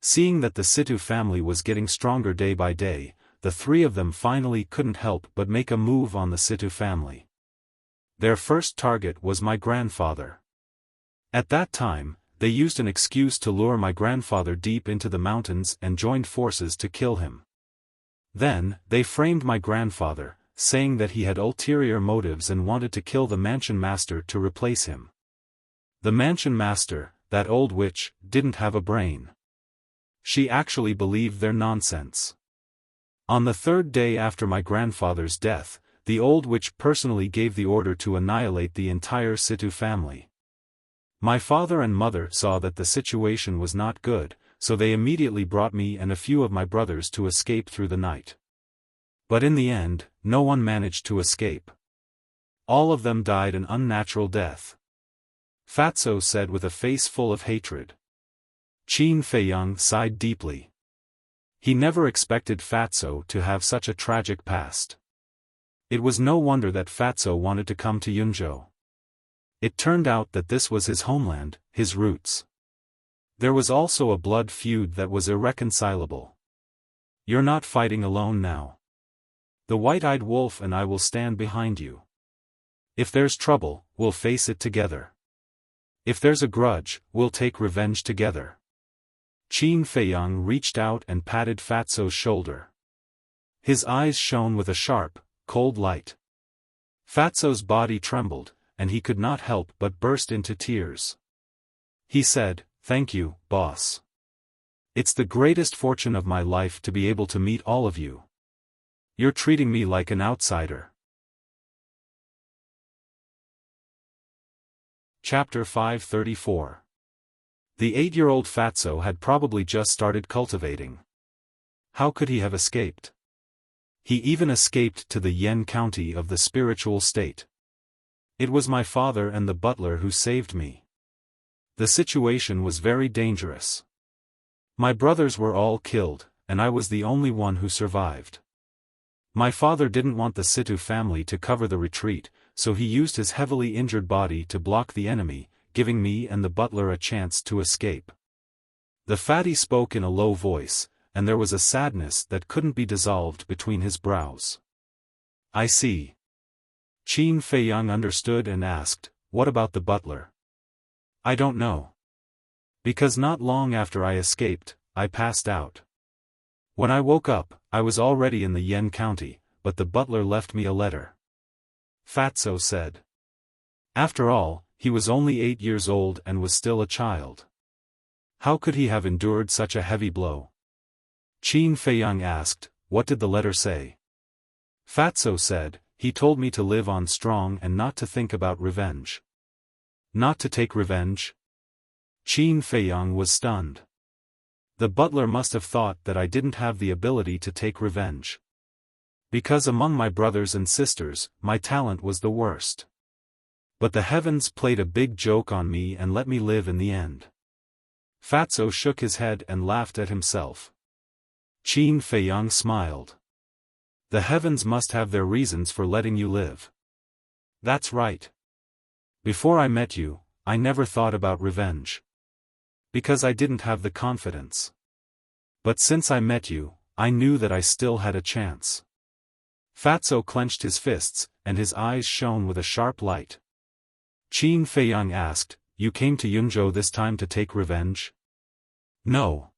Seeing that the Situ family was getting stronger day by day, the 3 of them finally couldn't help but make a move on the Situ family. Their first target was my grandfather. At that time, they used an excuse to lure my grandfather deep into the mountains and joined forces to kill him. Then, they framed my grandfather, saying that he had ulterior motives and wanted to kill the mansion master to replace him. The mansion master, that old witch, didn't have a brain. She actually believed their nonsense. On the 3rd day after my grandfather's death, the old witch personally gave the order to annihilate the entire Situ family. My father and mother saw that the situation was not good, so they immediately brought me and a few of my brothers to escape through the night. But in the end, no one managed to escape. All of them died an unnatural death," Fatso said with a face full of hatred. Qin Feiyang sighed deeply. He never expected Fatso to have such a tragic past. It was no wonder that Fatso wanted to come to Yunzhou. It turned out that this was his homeland, his roots. There was also a blood feud that was irreconcilable. You're not fighting alone now. The white-eyed wolf and I will stand behind you. If there's trouble, we'll face it together. If there's a grudge, we'll take revenge together. Qin Feiyang reached out and patted Fatso's shoulder. His eyes shone with a sharp, cold light. Fatso's body trembled, and he could not help but burst into tears. He said, "Thank you, boss. It's the greatest fortune of my life to be able to meet all of you. You're treating me like an outsider." Chapter 534. The 8-year-old Fatso had probably just started cultivating. How could he have escaped? He even escaped to the Yen County of the spiritual state. It was my father and the butler who saved me. The situation was very dangerous. My brothers were all killed, and I was the only one who survived. My father didn't want the Situ family to cover the retreat, so he used his heavily injured body to block the enemy, giving me and the butler a chance to escape. The fatty spoke in a low voice, and there was a sadness that couldn't be dissolved between his brows. "I see." Qin Feiyang understood and asked, "What about the butler?" "I don't know. Because not long after I escaped, I passed out. When I woke up, I was already in the Yen County, but the butler left me a letter," Fatso said. After all, he was only 8 years old and was still a child. How could he have endured such a heavy blow? Qin Feiyang asked, "What did the letter say?" Fatso said, "He told me to live on strong and not to think about revenge." "Not to take revenge?" Qin Feiyang was stunned. The butler must have thought that I didn't have the ability to take revenge. Because among my brothers and sisters, my talent was the worst. But the heavens played a big joke on me and let me live in the end. Fatso shook his head and laughed at himself. Qin Feiyang smiled. The heavens must have their reasons for letting you live. That's right. Before I met you, I never thought about revenge. Because I didn't have the confidence. But since I met you, I knew that I still had a chance. Fatso clenched his fists, and his eyes shone with a sharp light. Qin Feiyang asked, "You came to Yunzhou this time to take revenge?" "No."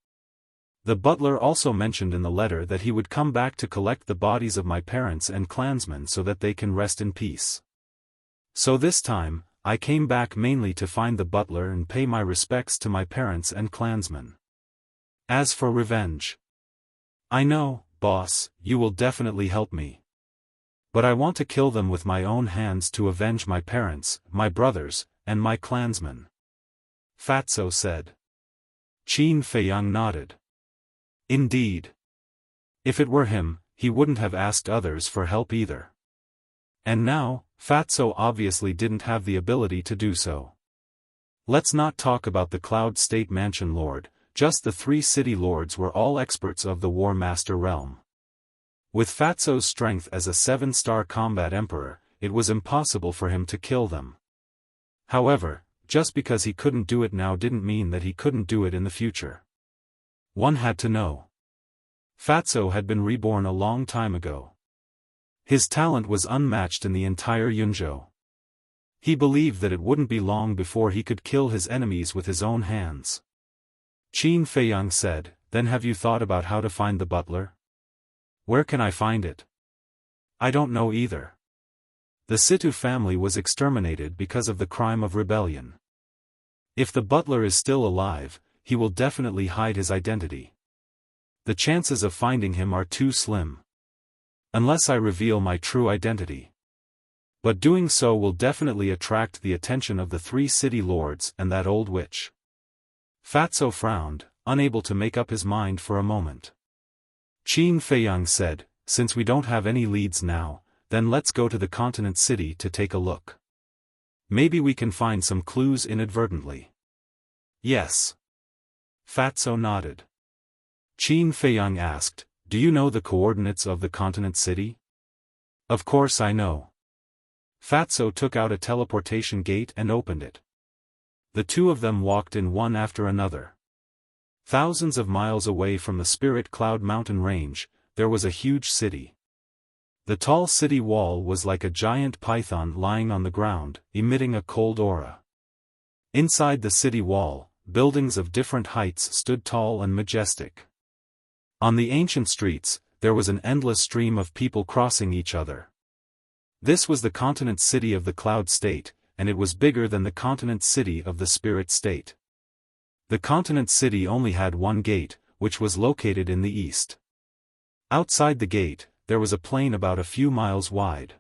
The butler also mentioned in the letter that he would come back to collect the bodies of my parents and clansmen so that they can rest in peace. So this time, I came back mainly to find the butler and pay my respects to my parents and clansmen. As for revenge, I know, boss, you will definitely help me. But I want to kill them with my own hands to avenge my parents, my brothers, and my clansmen," Fatso said. Qin Feiyang nodded. Indeed. If it were him, he wouldn't have asked others for help either. And now, Fatso obviously didn't have the ability to do so. Let's not talk about the Cloud State Mansion Lord, just the 3 city lords were all experts of the War Master realm. With Fatso's strength as a 7-star combat emperor, it was impossible for him to kill them. However, just because he couldn't do it now didn't mean that he couldn't do it in the future. One had to know. Fatso had been reborn a long time ago. His talent was unmatched in the entire Yunzhou. He believed that it wouldn't be long before he could kill his enemies with his own hands. Qin Feiyang said, "Then have you thought about how to find the butler?" "Where can I find it?" "I don't know either. The Situ family was exterminated because of the crime of rebellion. If the butler is still alive, he will definitely hide his identity. The chances of finding him are too slim. Unless I reveal my true identity. But doing so will definitely attract the attention of the 3 city lords and that old witch." Fatso frowned, unable to make up his mind for a moment. Qin Feiyang said, "Since we don't have any leads now, then let's go to the continent city to take a look. Maybe we can find some clues inadvertently." "Yes." Fatso nodded. Qin Feiyang asked, "Do you know the coordinates of the continent city?" "Of course I know." Fatso took out a teleportation gate and opened it. The two of them walked in one after another. Thousands of miles away from the Spirit Cloud mountain range, there was a huge city. The tall city wall was like a giant python lying on the ground, emitting a cold aura. Inside the city wall, buildings of different heights stood tall and majestic. On the ancient streets, there was an endless stream of people crossing each other. This was the continent city of the Cloud State, and it was bigger than the continent city of the Spirit State. The continent city only had one gate, which was located in the east. Outside the gate, there was a plain about a few miles wide.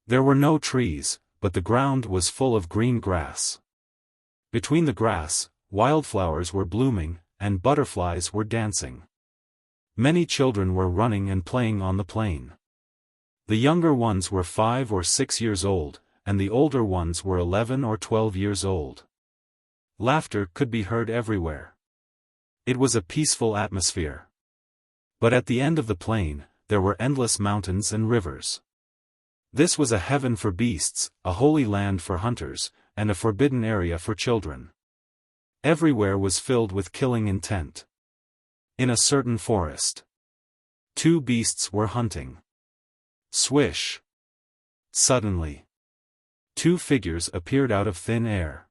There were no trees, but the ground was full of green grass. Between the grass, wildflowers were blooming, and butterflies were dancing. Many children were running and playing on the plain. The younger ones were 5 or 6 years old, and the older ones were 11 or 12 years old. Laughter could be heard everywhere. It was a peaceful atmosphere. But at the end of the plain, there were endless mountains and rivers. This was a heaven for beasts, a holy land for hunters, and a forbidden area for children. Everywhere was filled with killing intent. In a certain forest, 2 beasts were hunting. Swish! Suddenly, 2 figures appeared out of thin air.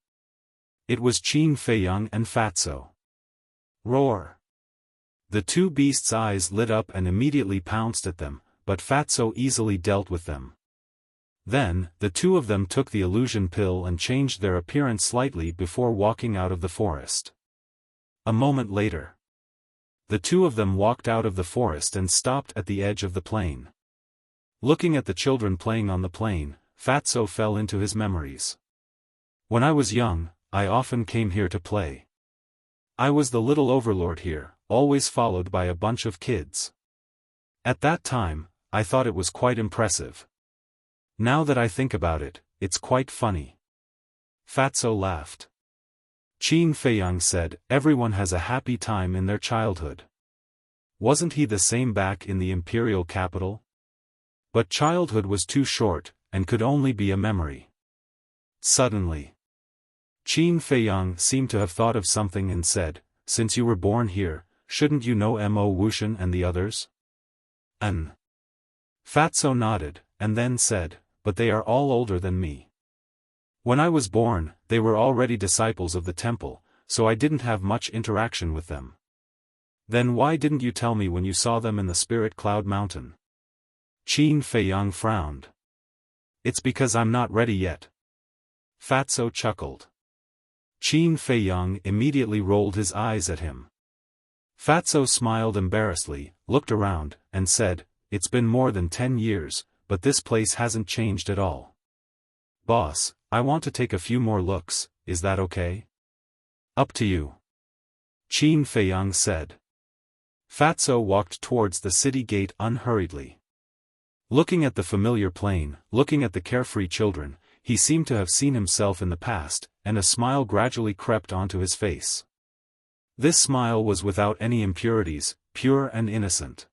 It was Qin Feiyang and Fatso. Roar! The 2 beasts' eyes lit up and immediately pounced at them, but Fatso easily dealt with them. Then, the 2 of them took the illusion pill and changed their appearance slightly before walking out of the forest. A moment later, the 2 of them walked out of the forest and stopped at the edge of the plain. Looking at the children playing on the plain, Fatso fell into his memories. When I was young, I often came here to play. I was the little overlord here, always followed by a bunch of kids. At that time, I thought it was quite impressive. Now that I think about it, it's quite funny. Fatso laughed. Qin Feiyang said, everyone has a happy time in their childhood. Wasn't he the same back in the imperial capital? But childhood was too short, and could only be a memory. Suddenly, Qin Feiyang seemed to have thought of something and said, since you were born here, shouldn't you know Wuxia and the others? Fatso nodded, and then said, but they are all older than me. When I was born, they were already disciples of the temple, so I didn't have much interaction with them. Then why didn't you tell me when you saw them in the Spirit Cloud Mountain? Qin Feiyang frowned. It's because I'm not ready yet. Fatso chuckled. Qin Feiyang immediately rolled his eyes at him. Fatso smiled embarrassedly, looked around, and said, it's been more than 10 years, but this place hasn't changed at all. Boss, I want to take a few more looks, is that okay? Up to you. Qin Feiyang said. Fatso walked towards the city gate unhurriedly. Looking at the familiar plain, looking at the carefree children, he seemed to have seen himself in the past, and a smile gradually crept onto his face. This smile was without any impurities, pure and innocent.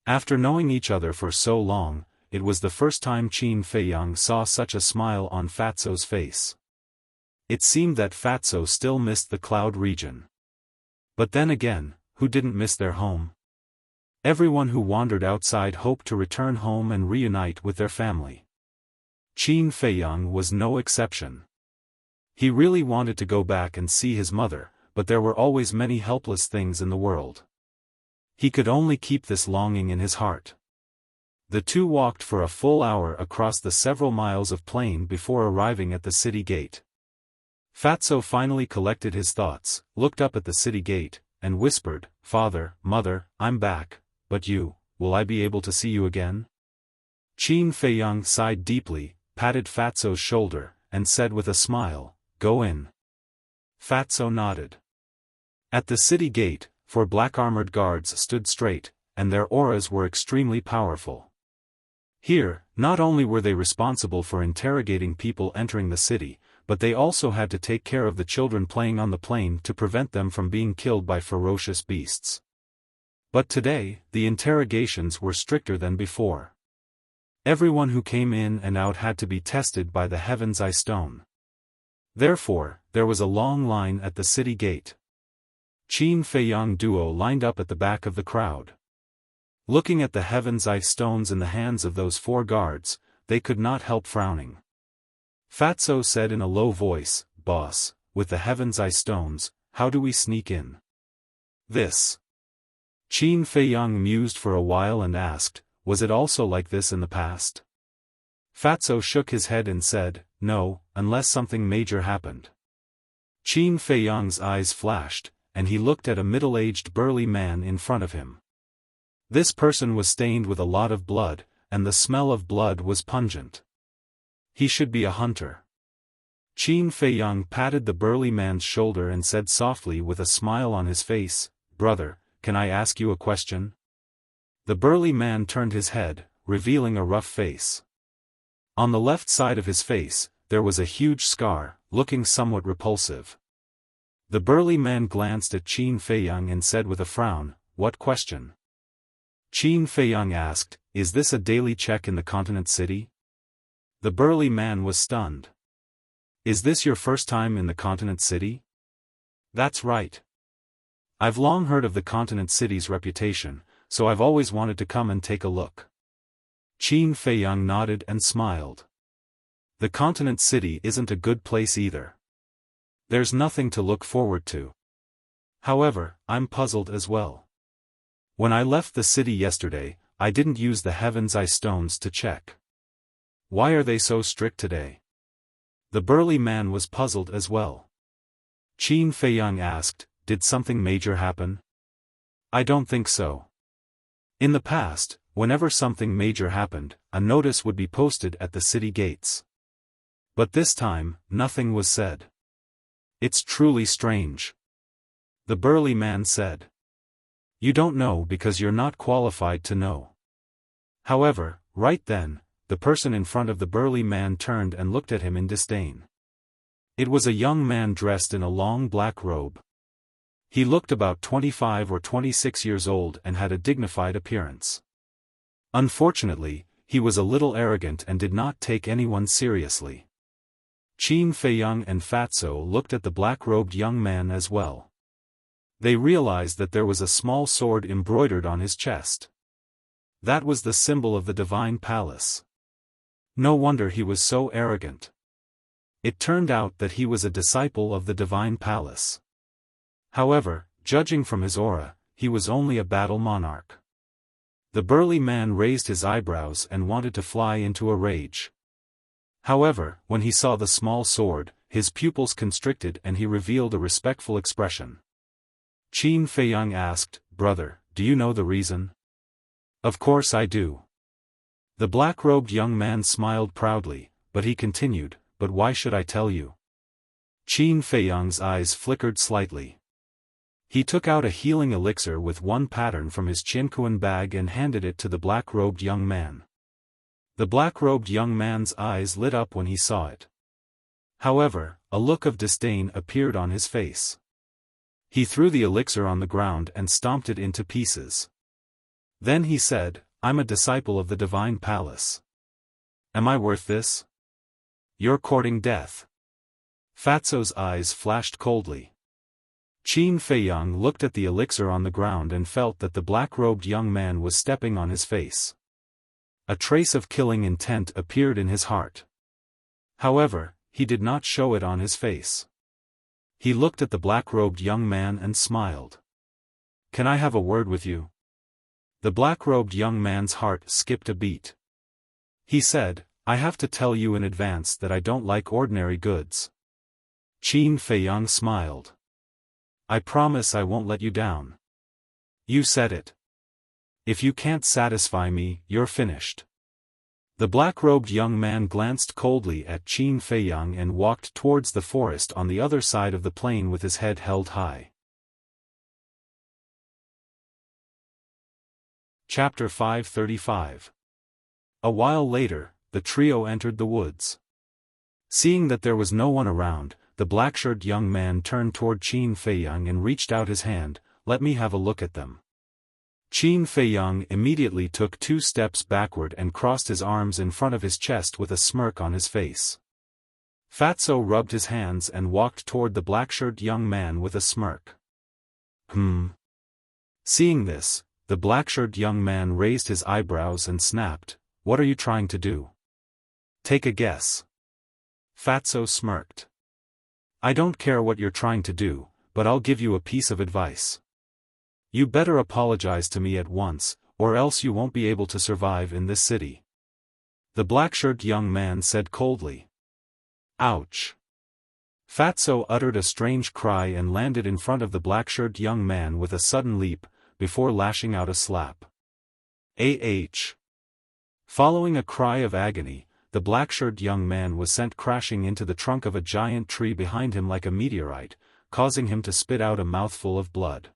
After knowing each other for so long, it was the first time Qin Feiyang saw such a smile on Fatso's face. It seemed that Fatso still missed the cloud region. But then again, who didn't miss their home? Everyone who wandered outside hoped to return home and reunite with their family. Qin Feiyang was no exception. He really wanted to go back and see his mother, but there were always many helpless things in the world. He could only keep this longing in his heart. The 2 walked for a full hour across the several miles of plain before arriving at the city gate. Fatso finally collected his thoughts, looked up at the city gate, and whispered, Father, Mother, I'm back, but you, will I be able to see you again? Qin Feiyang sighed deeply, patted Fatso's shoulder, and said with a smile, go in. Fatso nodded. At the city gate, 4 black-armored guards stood straight, and their auras were extremely powerful. Here, not only were they responsible for interrogating people entering the city, but they also had to take care of the children playing on the plain to prevent them from being killed by ferocious beasts. But today, the interrogations were stricter than before. Everyone who came in and out had to be tested by the Heaven's Eye Stone. Therefore, there was a long line at the city gate. Qin Feiyang duo lined up at the back of the crowd. Looking at the heaven's eye stones in the hands of those 4 guards, they could not help frowning. Fatso said in a low voice, "Boss, with the heaven's eye stones, how do we sneak in?" This. Qin Feiyang mused for a while and asked, "Was it also like this in the past?" Fatso shook his head and said, "No, unless something major happened." Qin Feiyang's eyes flashed, and he looked at a middle-aged burly man in front of him. This person was stained with a lot of blood, and the smell of blood was pungent. He should be a hunter. Qin Feiyang patted the burly man's shoulder and said softly with a smile on his face, "Brother, can I ask you a question?" The burly man turned his head, revealing a rough face. On the left side of his face, there was a huge scar, looking somewhat repulsive. The burly man glanced at Qin Feiyang and said with a frown, "What question?" Qin Feiyang asked, "Is this a daily check in the continent city?" The burly man was stunned. "Is this your first time in the continent city?" "That's right. I've long heard of the continent city's reputation, so I've always wanted to come and take a look." Qin Feiyang nodded and smiled. "The continent city isn't a good place either. There's nothing to look forward to. However, I'm puzzled as well. When I left the city yesterday, I didn't use the heaven's eye stones to check. Why are they so strict today?" The burly man was puzzled as well. Qin Feiyang asked, "Did something major happen?" "I don't think so. In the past, whenever something major happened, a notice would be posted at the city gates. But this time, nothing was said. It's truly strange." The burly man said. "You don't know because you're not qualified to know." However, right then, the person in front of the burly man turned and looked at him in disdain. It was a young man dressed in a long black robe. He looked about 25 or 26 years old and had a dignified appearance. Unfortunately, he was a little arrogant and did not take anyone seriously. Qin Feiyang and Fatso looked at the black-robed young man as well. They realized that there was a small sword embroidered on his chest. That was the symbol of the divine palace. No wonder he was so arrogant. It turned out that he was a disciple of the divine palace. However, judging from his aura, he was only a battle monarch. The burly man raised his eyebrows and wanted to fly into a rage. However, when he saw the small sword, his pupils constricted and he revealed a respectful expression. Qin Feiyang asked, "Brother, do you know the reason?" "Of course I do." The black-robed young man smiled proudly, but he continued, "But why should I tell you?" Qin Feiyang's eyes flickered slightly. He took out a healing elixir with one pattern from his Qinkuan bag and handed it to the black-robed young man. The black-robed young man's eyes lit up when he saw it. However, a look of disdain appeared on his face. He threw the elixir on the ground and stomped it into pieces. Then he said, "I'm a disciple of the divine palace. Am I worth this? You're courting death." Fatso's eyes flashed coldly. Qin Feiyang looked at the elixir on the ground and felt that the black-robed young man was stepping on his face. A trace of killing intent appeared in his heart. However, he did not show it on his face. He looked at the black-robed young man and smiled. "Can I have a word with you?" The black-robed young man's heart skipped a beat. He said, "I have to tell you in advance that I don't like ordinary goods." Qin Feiyang smiled. "I promise I won't let you down." "You said it. If you can't satisfy me, you're finished." The black-robed young man glanced coldly at Qin Feiyang and walked towards the forest on the other side of the plain with his head held high. Chapter 535. A while later, the trio entered the woods. Seeing that there was no one around, the black-shirted young man turned toward Qin Feiyang and reached out his hand, "Let me have a look at them." Qin Feiyang immediately took 2 steps backward and crossed his arms in front of his chest with a smirk on his face. Fatso rubbed his hands and walked toward the black-shirted young man with a smirk. Seeing this, the black-shirted young man raised his eyebrows and snapped, "What are you trying to do? Take a guess." Fatso smirked. "I don't care what you're trying to do, but I'll give you a piece of advice. You better apologize to me at once, or else you won't be able to survive in this city." The black-shirted young man said coldly. "Ouch." Fatso uttered a strange cry and landed in front of the black-shirted young man with a sudden leap, before lashing out a slap. Ah! Following a cry of agony, the black-shirted young man was sent crashing into the trunk of a giant tree behind him like a meteorite, causing him to spit out a mouthful of blood.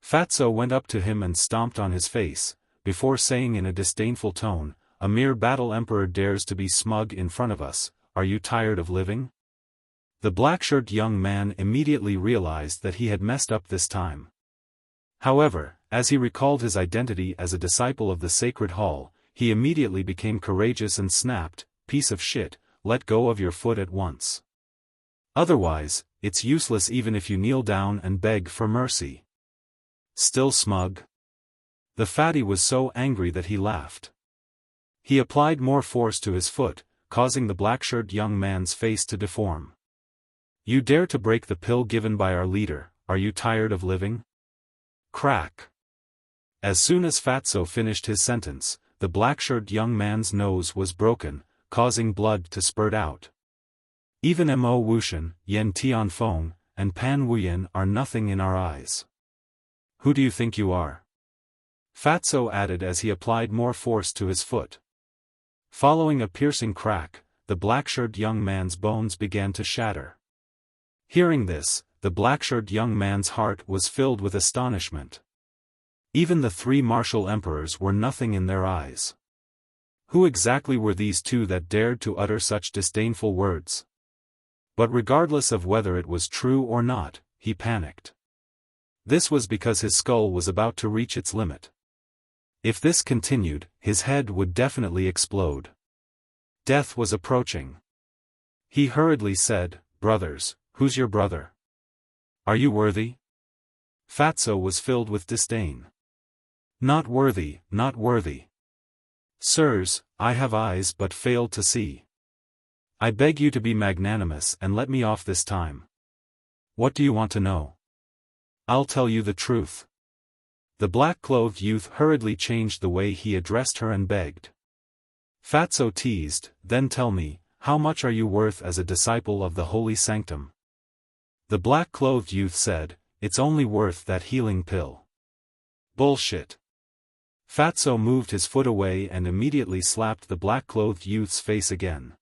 Fatso went up to him and stomped on his face, before saying in a disdainful tone, "A mere battle emperor dares to be smug in front of us, are you tired of living?" The black-shirted young man immediately realized that he had messed up this time. However, as he recalled his identity as a disciple of the Sacred Hall, he immediately became courageous and snapped, "Piece of shit, let go of your foot at once. Otherwise, it's useless even if you kneel down and beg for mercy." Still smug? The fatty was so angry that he laughed. He applied more force to his foot, causing the black-shirted young man's face to deform. "You dare to break the pill given by our leader, are you tired of living?" Crack! As soon as Fatso finished his sentence, the black-shirted young man's nose was broken, causing blood to spurt out. "Even Mo Wuxian, Yen Tianfeng, and Pan Wuyan are nothing in our eyes. Who do you think you are?" Fatso added as he applied more force to his foot. Following a piercing crack, the black-shirted young man's bones began to shatter. Hearing this, the black-shirted young man's heart was filled with astonishment. Even the three martial emperors were nothing in their eyes. Who exactly were these two that dared to utter such disdainful words? But regardless of whether it was true or not, he panicked. This was because his skull was about to reach its limit. If this continued, his head would definitely explode. Death was approaching. He hurriedly said, "Brothers, who's your brother? Are you worthy?" Fatso was filled with disdain. "Not worthy, not worthy. Sirs, I have eyes but fail to see. I beg you to be magnanimous and let me off this time. What do you want to know? I'll tell you the truth." The black-clothed youth hurriedly changed the way he addressed her and begged. Fatso teased, "Then tell me, how much are you worth as a disciple of the holy sanctum?" The black-clothed youth said, "It's only worth that healing pill." "Bullshit." Fatso moved his foot away and immediately slapped the black-clothed youth's face again.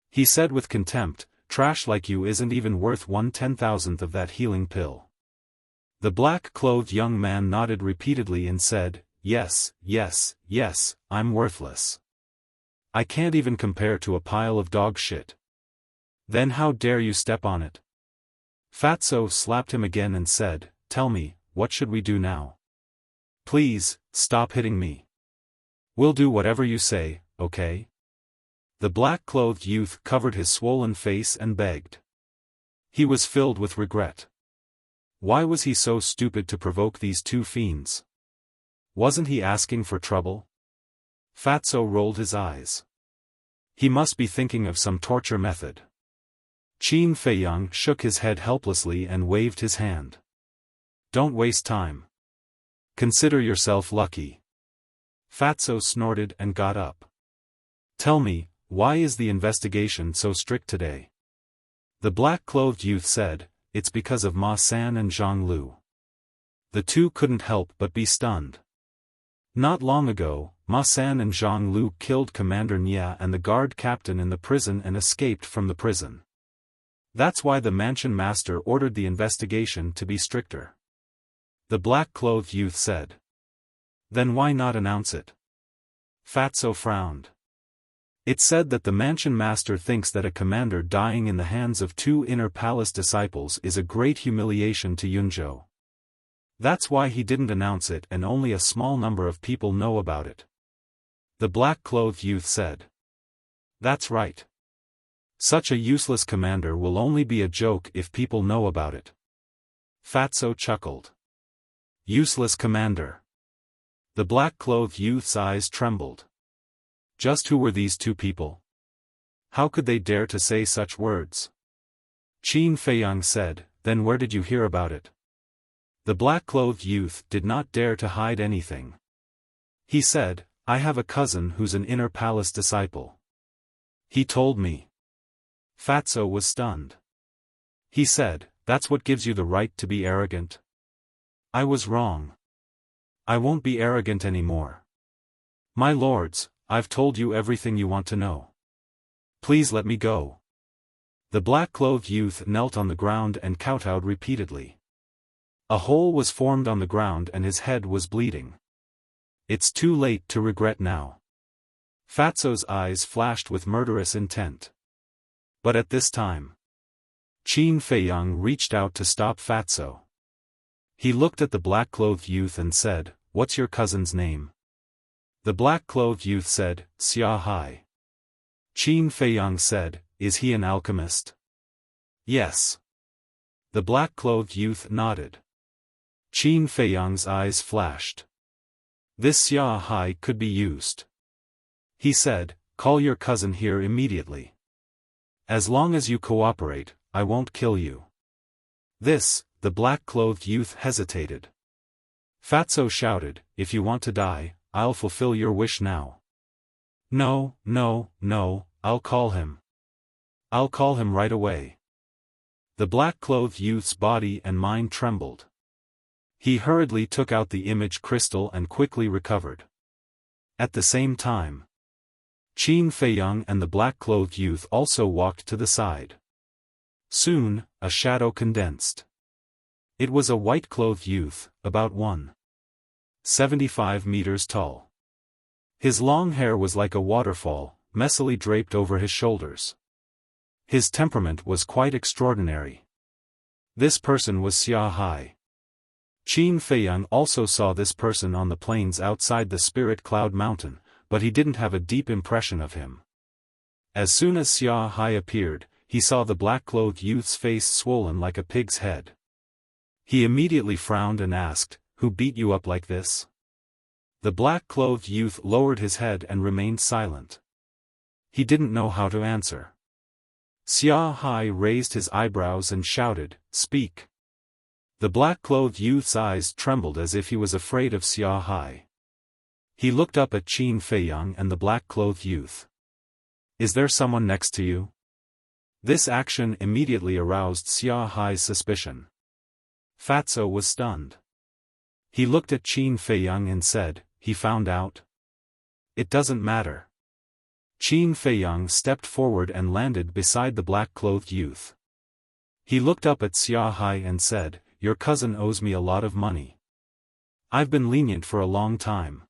He said with contempt, "Trash like you isn't even worth 1/10,000th of that healing pill." The black-clothed young man nodded repeatedly and said, "Yes, yes, yes, I'm worthless. I can't even compare to a pile of dog shit. Then how dare you step on it?" Fatso slapped him again and said, "Tell me, what should we do now? Please, stop hitting me. We'll do whatever you say, okay?" The black-clothed youth covered his swollen face and begged. He was filled with regret. Why was he so stupid to provoke these two fiends? Wasn't he asking for trouble? Fatso rolled his eyes. He must be thinking of some torture method. Qin Feiyang shook his head helplessly and waved his hand. "Don't waste time. Consider yourself lucky." Fatso snorted and got up. "Tell me, why is the investigation so strict today?" The black-clothed youth said, "It's because of Ma San and Zhang Lu." The two couldn't help but be stunned. Not long ago, Ma San and Zhang Lu killed Commander Nia and the guard captain in the prison and escaped from the prison. That's why the mansion master ordered the investigation to be stricter. The black-clothed youth said. "Then why not announce it?" Fatso frowned. It's said that the mansion master thinks that a commander dying in the hands of two inner palace disciples is a great humiliation to Yunzhou. That's why he didn't announce it and only a small number of people know about it. The black-clothed youth said. "That's right. Such a useless commander will only be a joke if people know about it. Fatso chuckled. Useless commander. The black-clothed youth's eyes trembled. Just who were these two people? How could they dare to say such words? Qin Feiyang said, then where did you hear about it? The black-clothed youth did not dare to hide anything. He said, I have a cousin who's an inner palace disciple. He told me. Fatso was stunned. He said, that's what gives you the right to be arrogant? I was wrong. I won't be arrogant anymore. My lords, I've told you everything you want to know. Please let me go. The black-clothed youth knelt on the ground and kowtowed repeatedly. A hole was formed on the ground and his head was bleeding. It's too late to regret now. Fatso's eyes flashed with murderous intent. But at this time, Qin Feiyang reached out to stop Fatso. He looked at the black-clothed youth and said, what's your cousin's name? The black-clothed youth said, Xiaofan. Qin Feiyang said, is he an alchemist? Yes. The black-clothed youth nodded. Qin Feiyang's eyes flashed. This Xiaofan could be used. He said, call your cousin here immediately. As long as you cooperate, I won't kill you. The black-clothed youth hesitated. Fatso shouted, if you want to die, I'll fulfill your wish now. No, I'll call him. I'll call him right away. The black-clothed youth's body and mind trembled. He hurriedly took out the image crystal and quickly recovered. At the same time, Qin Feiyang and the black-clothed youth also walked to the side. Soon, a shadow condensed. It was a white-clothed youth, about 1.75 meters tall. His long hair was like a waterfall, messily draped over his shoulders. His temperament was quite extraordinary. This person was Xiaofan. Qin Feiyang also saw this person on the plains outside the Spirit Cloud Mountain, but he didn't have a deep impression of him. As soon as Xiaofan appeared, he saw the black-clothed youth's face swollen like a pig's head. He immediately frowned and asked, who beat you up like this? The black-clothed youth lowered his head and remained silent. He didn't know how to answer. Xiaofan raised his eyebrows and shouted, speak. The black-clothed youth's eyes trembled as if he was afraid of Xiaofan. He looked up at Qin Feiyang and the black-clothed youth. Is there someone next to you? This action immediately aroused Xiaofan's suspicion. Fatso was stunned. He looked at Qin Feiyang and said, he found out? It doesn't matter. Qin Feiyang stepped forward and landed beside the black-clothed youth. He looked up at Xiaofan and said, your cousin owes me a lot of money. I've been lenient for a long time.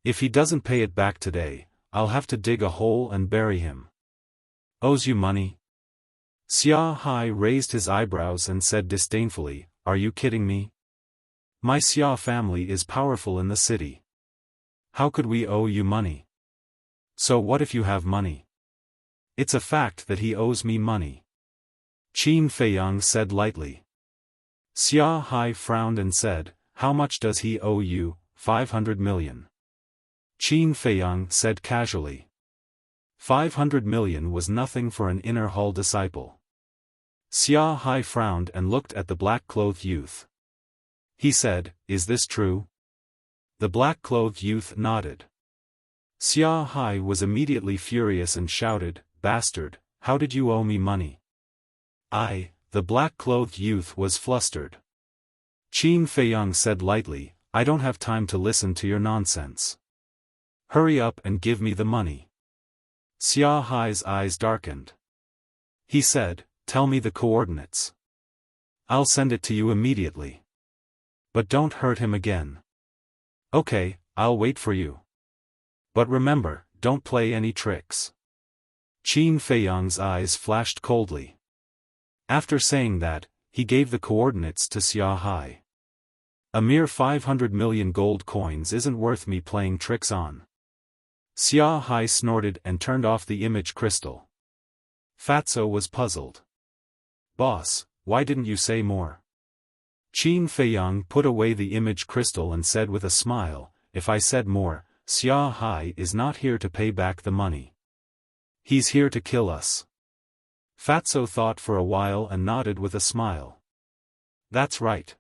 If he doesn't pay it back today, I'll have to dig a hole and bury him. Owes you money? Xiaofan raised his eyebrows and said disdainfully, are you kidding me? My Xia family is powerful in the city. How could we owe you money? So what if you have money? It's a fact that he owes me money. Qin Feiyang said lightly. Xiaofan frowned and said, how much does he owe you? 500 million. Qin Feiyang said casually. 500 million was nothing for an inner hall disciple. Xiaofan frowned and looked at the black-clothed youth. He said, is this true? The black-clothed youth nodded. Xiaofan was immediately furious and shouted, bastard, how did you owe me money? The black-clothed youth was flustered. Qin Feiyang said lightly, I don't have time to listen to your nonsense. Hurry up and give me the money. Xiaofan's eyes darkened. He said, tell me the coordinates. I'll send it to you immediately. But don't hurt him again. Okay, I'll wait for you. But remember, don't play any tricks. Qin Feiyang's eyes flashed coldly. After saying that, he gave the coordinates to Xiaofan. A mere 500 million gold coins isn't worth me playing tricks on. Xiaofan snorted and turned off the image crystal. Fatso was puzzled. Boss, why didn't you say more? Qin Feiyang put away the image crystal and said with a smile, if I said more, Xia Hai is not here to pay back the money. He's here to kill us. Fatso thought for a while and nodded with a smile. That's right.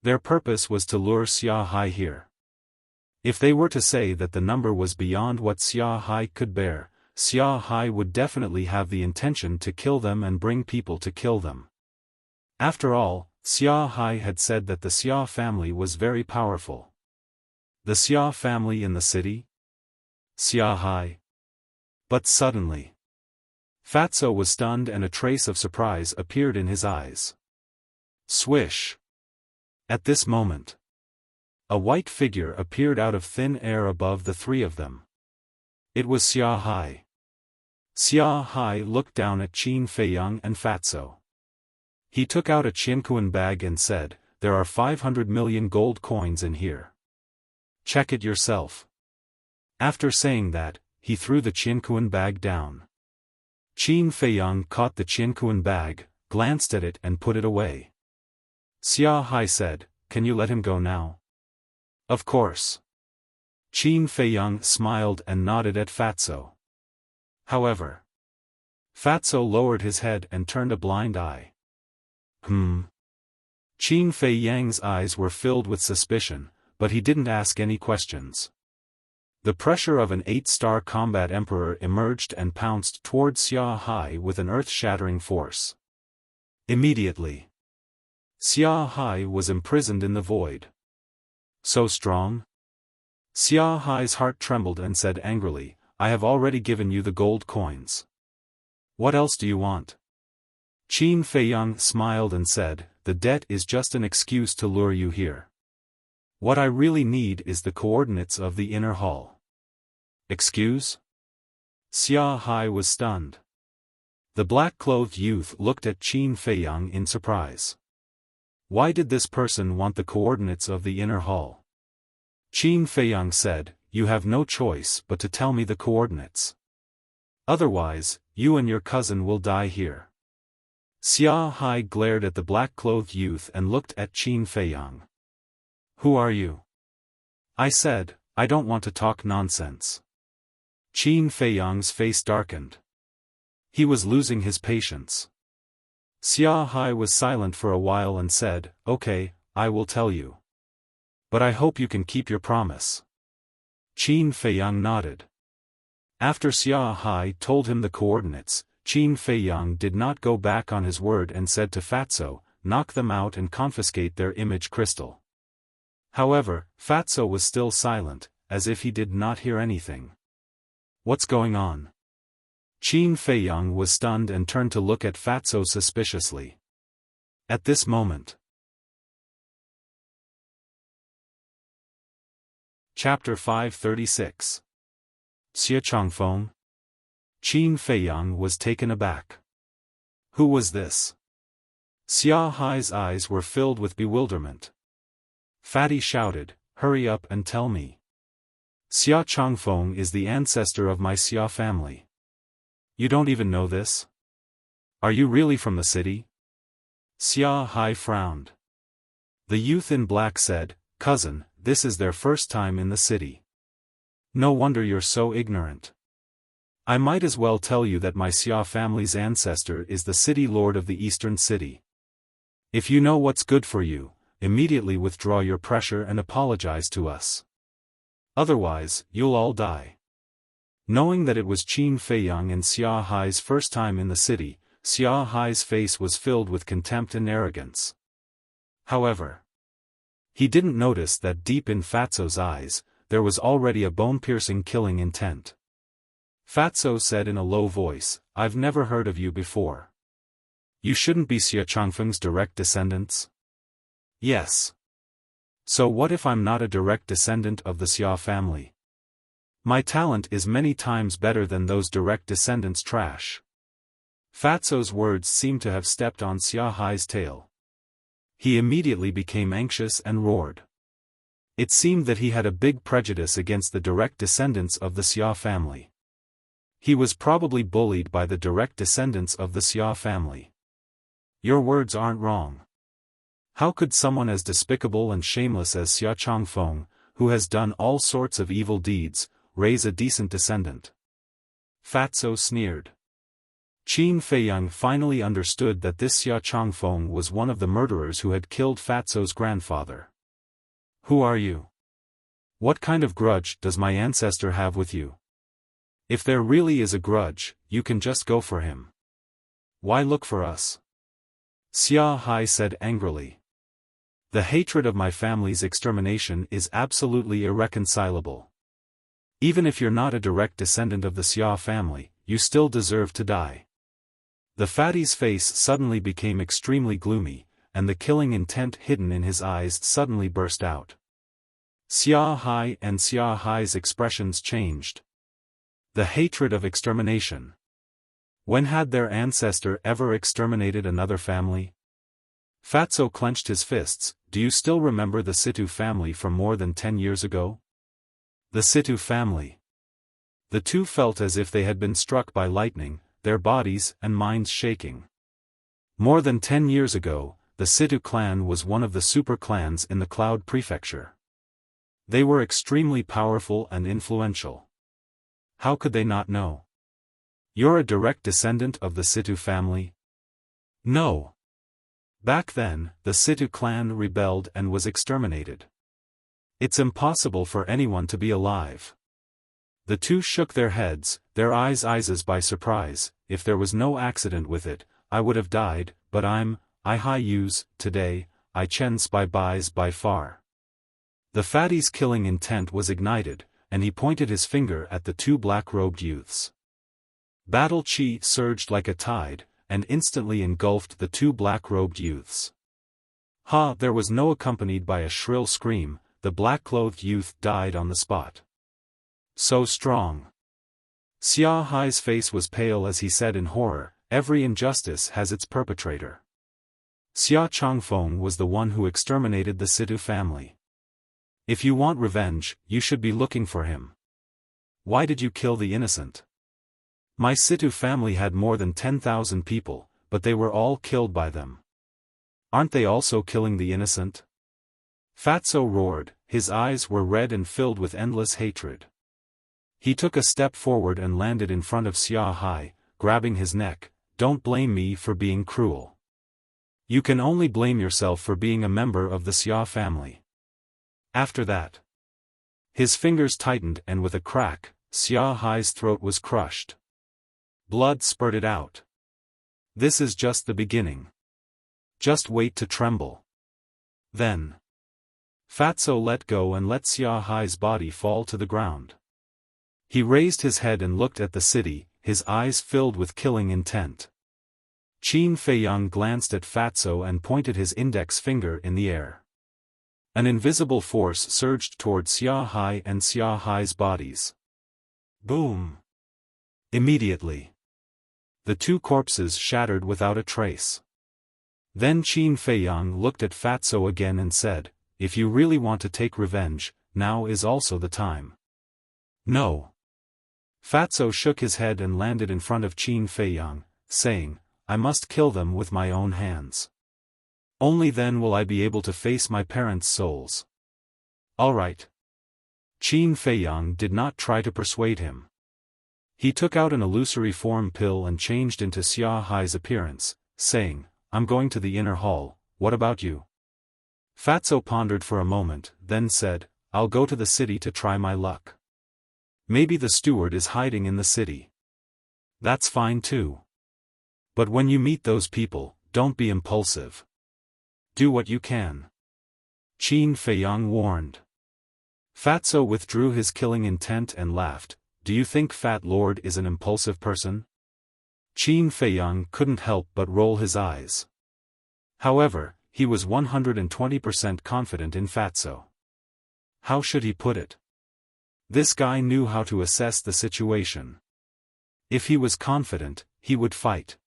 Their purpose was to lure Xia Hai here. If they were to say that the number was beyond what Xia Hai could bear, Xia Hai would definitely have the intention to kill them and bring people to kill them. After all, Xia Hai had said that the Xia family was very powerful. The Xia family in the city? Xia Hai. But suddenly, Fatso was stunned and a trace of surprise appeared in his eyes. Swish! At this moment, a white figure appeared out of thin air above the three of them. It was Xia Hai. Xia Hai looked down at Qin Feiyang and Fatso. He took out a Qianquan bag and said, there are 500 million gold coins in here. Check it yourself. After saying that, he threw the Qianquan bag down. Qin Feiyang caught the Qianquan bag, glanced at it and put it away. Xia Hai said, can you let him go now? Of course. Qin Feiyang smiled and nodded at Fatso. However, Fatso lowered his head and turned a blind eye. Qin Feiyang's eyes were filled with suspicion, but he didn't ask any questions. The pressure of an 8-star combat emperor emerged and pounced towards Xia Hai with an earth-shattering force. Immediately, Xia Hai was imprisoned in the void. So strong? Xia Hai's heart trembled and said angrily, I have already given you the gold coins. What else do you want? Qin Feiyang smiled and said, the debt is just an excuse to lure you here. What I really need is the coordinates of the inner hall. Excuse? Xia Hai was stunned. The black-clothed youth looked at Qin Feiyang in surprise. Why did this person want the coordinates of the inner hall? Qin Feiyang said, you have no choice but to tell me the coordinates. Otherwise, you and your cousin will die here. Xia Hai glared at the black-clothed youth and looked at Qin Feiyang. Who are you? I said, I don't want to talk nonsense. Qin Feiyang's face darkened. He was losing his patience. Xia Hai was silent for a while and said, okay, I will tell you. But I hope you can keep your promise. Qin Feiyang nodded. After Xia Hai told him the coordinates, Qin Feiyang did not go back on his word and said to Fatso, knock them out and confiscate their image crystal. However, Fatso was still silent, as if he did not hear anything. What's going on? Qin Feiyang was stunned and turned to look at Fatso suspiciously. At this moment. Chapter 536. Xie Changfeng. Qin Feiyang was taken aback. Who was this? Xia Hai's eyes were filled with bewilderment. Fatty shouted, hurry up and tell me. Xia Changfeng is the ancestor of my Xia family. You don't even know this? Are you really from the city? Xia Hai frowned. The youth in black said, cousin, this is their first time in the city. No wonder you're so ignorant. I might as well tell you that my Xia family's ancestor is the city lord of the eastern city. If you know what's good for you, immediately withdraw your pressure and apologize to us. Otherwise, you'll all die. Knowing that it was Qin Feiyang and Xia Hai's first time in the city, Xia Hai's face was filled with contempt and arrogance. However, he didn't notice that deep in Fatso's eyes, there was already a bone-piercing killing intent. Fatso said in a low voice, I've never heard of you before. You shouldn't be Xie Changfeng's direct descendants? Yes. So what if I'm not a direct descendant of the Xia family? My talent is many times better than those direct descendants' trash. Fatso's words seemed to have stepped on Xia Hai's tail. He immediately became anxious and roared. It seemed that he had a big prejudice against the direct descendants of the Xia family. He was probably bullied by the direct descendants of the Xia family. Your words aren't wrong. How could someone as despicable and shameless as Xiaofan, who has done all sorts of evil deeds, raise a decent descendant? Fatso sneered. Qin Feiyang finally understood that this Xiaofan was one of the murderers who had killed Fatso's grandfather. Who are you? What kind of grudge does my ancestor have with you? If there really is a grudge, you can just go for him. Why look for us? Xia Hai said angrily. The hatred of my family's extermination is absolutely irreconcilable. Even if you're not a direct descendant of the Xia family, you still deserve to die. The fatty's face suddenly became extremely gloomy, and the killing intent hidden in his eyes suddenly burst out. Xia Hai and Xia Hai's expressions changed. The hatred of extermination. When had their ancestor ever exterminated another family? Fatso clenched his fists. Do you still remember the Situ family from more than 10 years ago? The Situ family. The two felt as if they had been struck by lightning, their bodies and minds shaking. More than 10 years ago, the Situ clan was one of the super clans in the Cloud Prefecture. They were extremely powerful and influential. How could they not know? You're a direct descendant of the Situ family? No. Back then, the Situ clan rebelled and was exterminated. It's impossible for anyone to be alive. The two shook their heads, their eyes by surprise. If there was no accident with it, I would have died, but I hi use, today, I chens by far. The fatty's killing intent was ignited, and he pointed his finger at the two black-robed youths. Battle chi surged like a tide, and instantly engulfed the two black-robed youths. There was no accompanied by a shrill scream. The black-clothed youth died on the spot. So strong. Xia Hai's face was pale as he said in horror, every injustice has its perpetrator. Xiaofan was the one who exterminated the Situ family. If you want revenge, you should be looking for him. Why did you kill the innocent? My Situ family had more than 10,000 people, but they were all killed by them. Aren't they also killing the innocent? Fatso roared, his eyes were red and filled with endless hatred. He took a step forward and landed in front of Xia Hai, grabbing his neck. Don't blame me for being cruel. You can only blame yourself for being a member of the Xia family. After that, his fingers tightened and with a crack, Xia Hai's throat was crushed. Blood spurted out. This is just the beginning. Just wait to tremble. Then, Fatso let go and let Xia Hai's body fall to the ground. He raised his head and looked at the city, his eyes filled with killing intent. Qin Feiyang glanced at Fatso and pointed his index finger in the air. An invisible force surged toward Xia Hai and Xia Hai's bodies. Boom! Immediately, the two corpses shattered without a trace. Then Qin Feiyang looked at Fatso again and said, if you really want to take revenge, now is also the time. No. Fatso shook his head and landed in front of Qin Feiyang, saying, I must kill them with my own hands. Only then will I be able to face my parents' souls. All right. Qin Feiyang did not try to persuade him. He took out an illusory form pill and changed into Xia Hai's appearance, saying, I'm going to the inner hall, what about you? Fatso pondered for a moment, then said, I'll go to the city to try my luck. Maybe the steward is hiding in the city. That's fine too. But when you meet those people, don't be impulsive. Do what you can. Qin Feiyang warned. Fatso withdrew his killing intent and laughed. Do you think Fat Lord is an impulsive person? Qin Feiyang couldn't help but roll his eyes. However, he was 120% confident in Fatso. How should he put it? This guy knew how to assess the situation. If he was confident, he would fight.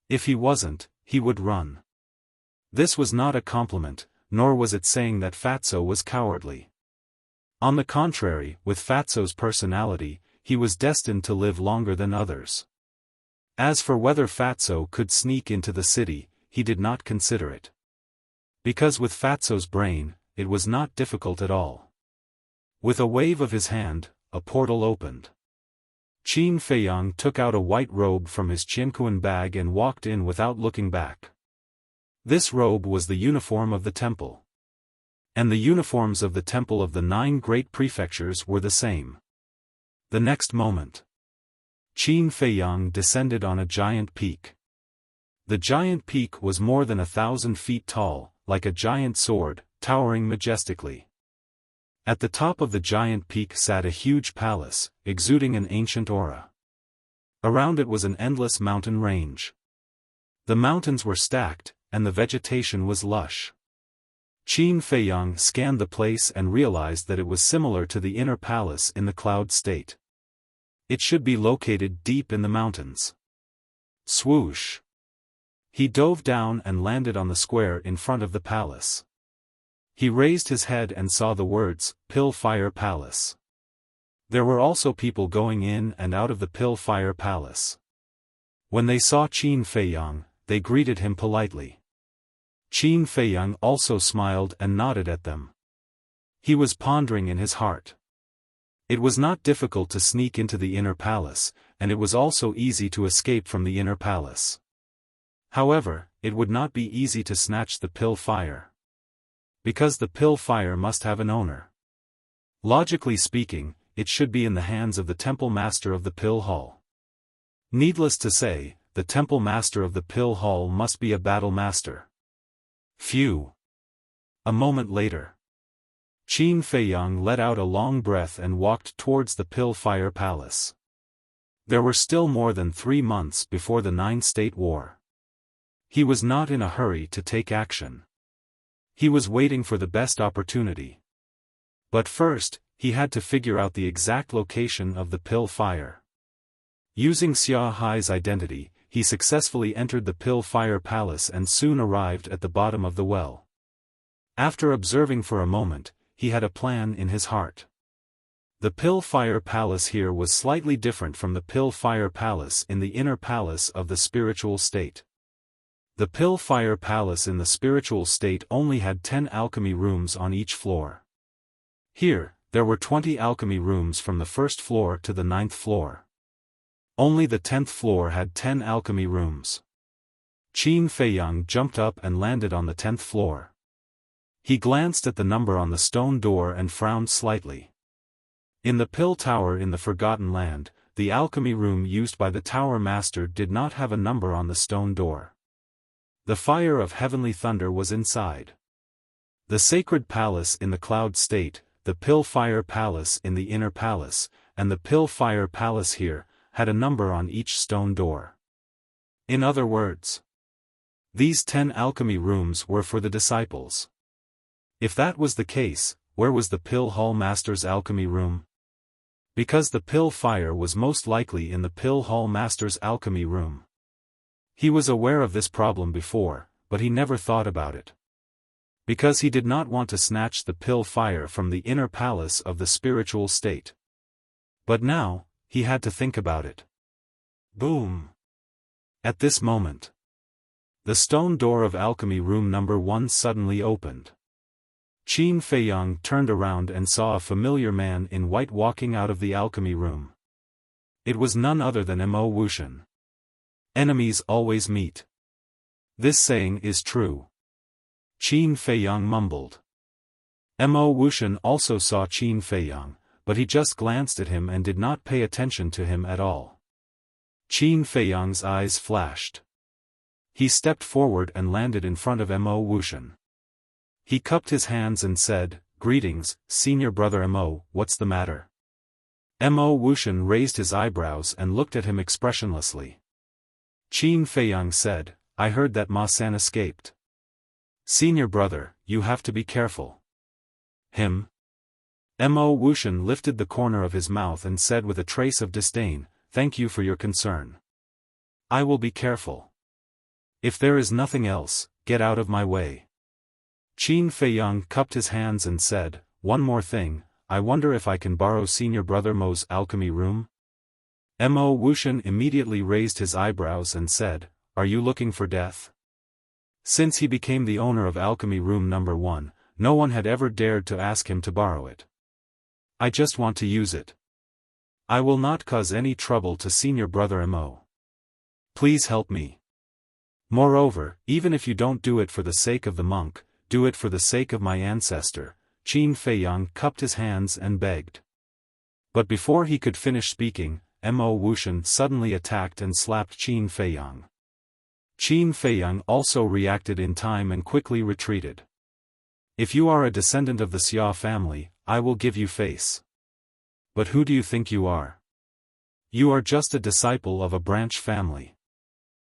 If he wasn't, he would run. This was not a compliment, nor was it saying that Fatso was cowardly. On the contrary, with Fatso's personality, he was destined to live longer than others. As for whether Fatso could sneak into the city, he did not consider it. Because with Fatso's brain, it was not difficult at all. With a wave of his hand, a portal opened. Qin Feiyang took out a white robe from his Qianquan bag and walked in without looking back. This robe was the uniform of the temple. And the uniforms of the temple of the 9 great prefectures were the same. The next moment, Qin Feiyang descended on a giant peak. The giant peak was more than 1,000 feet tall, like a giant sword, towering majestically. At the top of the giant peak sat a huge palace, exuding an ancient aura. Around it was an endless mountain range. The mountains were stacked, and the vegetation was lush. Qin Feiyang scanned the place and realized that it was similar to the inner palace in the cloud state. It should be located deep in the mountains. Swoosh! He dove down and landed on the square in front of the palace. He raised his head and saw the words, Pill Fire Palace. There were also people going in and out of the Pill Fire Palace. When they saw Qin Feiyang, they greeted him politely. Qin Feiyang also smiled and nodded at them. He was pondering in his heart. It was not difficult to sneak into the inner palace, and it was also easy to escape from the inner palace. However, it would not be easy to snatch the Pill Fire. Because the Pill Fire must have an owner. Logically speaking, it should be in the hands of the Temple Master of the Pill Hall. Needless to say, the Temple Master of the Pill Hall must be a battle master. Phew! A moment later, Qin Feiyang let out a long breath and walked towards the Pill Fire Palace. There were still more than 3 months before the 9-state war. He was not in a hurry to take action. He was waiting for the best opportunity. But first, he had to figure out the exact location of the Pill Fire. Using Xia Hai's identity, he successfully entered the Pill Fire Palace and soon arrived at the bottom of the well. After observing for a moment, he had a plan in his heart. The Pill Fire Palace here was slightly different from the Pill Fire Palace in the inner palace of the spiritual state. The Pill Fire Palace in the spiritual state only had 10 alchemy rooms on each floor. Here, there were 20 alchemy rooms from the 1st floor to the 9th floor. Only the 10th floor had 10 alchemy rooms. Qin Feiyang jumped up and landed on the 10th floor. He glanced at the number on the stone door and frowned slightly. In the Pill Tower in the Forgotten Land, the alchemy room used by the Tower Master did not have a number on the stone door. The fire of heavenly thunder was inside. The sacred palace in the cloud state, the Pill Fire Palace in the inner palace, and the Pill Fire Palace here, had a number on each stone door. In other words, these 10 alchemy rooms were for the disciples. If that was the case, where was the Pill Hall Master's alchemy room? Because the Pill Fire was most likely in the Pill Hall Master's alchemy room. He was aware of this problem before, but he never thought about it. Because he did not want to snatch the Pill Fire from the inner palace of the spiritual state. But now, he had to think about it. Boom! At this moment, the stone door of alchemy room number 1 suddenly opened. Qin Feiyang turned around and saw a familiar man in white walking out of the alchemy room. It was none other than Mo Wuxian. Enemies always meet. This saying is true. Qin Feiyang mumbled. Mo Wuxian also saw Qin Feiyang, but he just glanced at him and did not pay attention to him at all. Qin Feiyang's eyes flashed. He stepped forward and landed in front of Mo Wuxian. He cupped his hands and said, "Greetings, senior brother Mo, what's the matter?" Mo Wuxian raised his eyebrows and looked at him expressionlessly. Qin Feiyang said, "I heard that Ma San escaped. Senior brother, you have to be careful." Him? Mo Wuxian lifted the corner of his mouth and said with a trace of disdain, "Thank you for your concern. I will be careful. If there is nothing else, get out of my way." Qin Feiyang cupped his hands and said, "One more thing, I wonder if I can borrow senior brother Mo's alchemy room?" Mo Wuxian immediately raised his eyebrows and said, "Are you looking for death?" Since he became the owner of alchemy room number 1, no one had ever dared to ask him to borrow it. I just want to use it. I will not cause any trouble to senior brother Mo. Please help me. Moreover, even if you don't do it for the sake of the monk, do it for the sake of my ancestor. Qin Feiyang cupped his hands and begged. But before he could finish speaking, Mo Wuxian suddenly attacked and slapped Qin Feiyang. Qin Feiyang also reacted in time and quickly retreated. If you are a descendant of the Xia family, I will give you face. But who do you think you are? You are just a disciple of a branch family.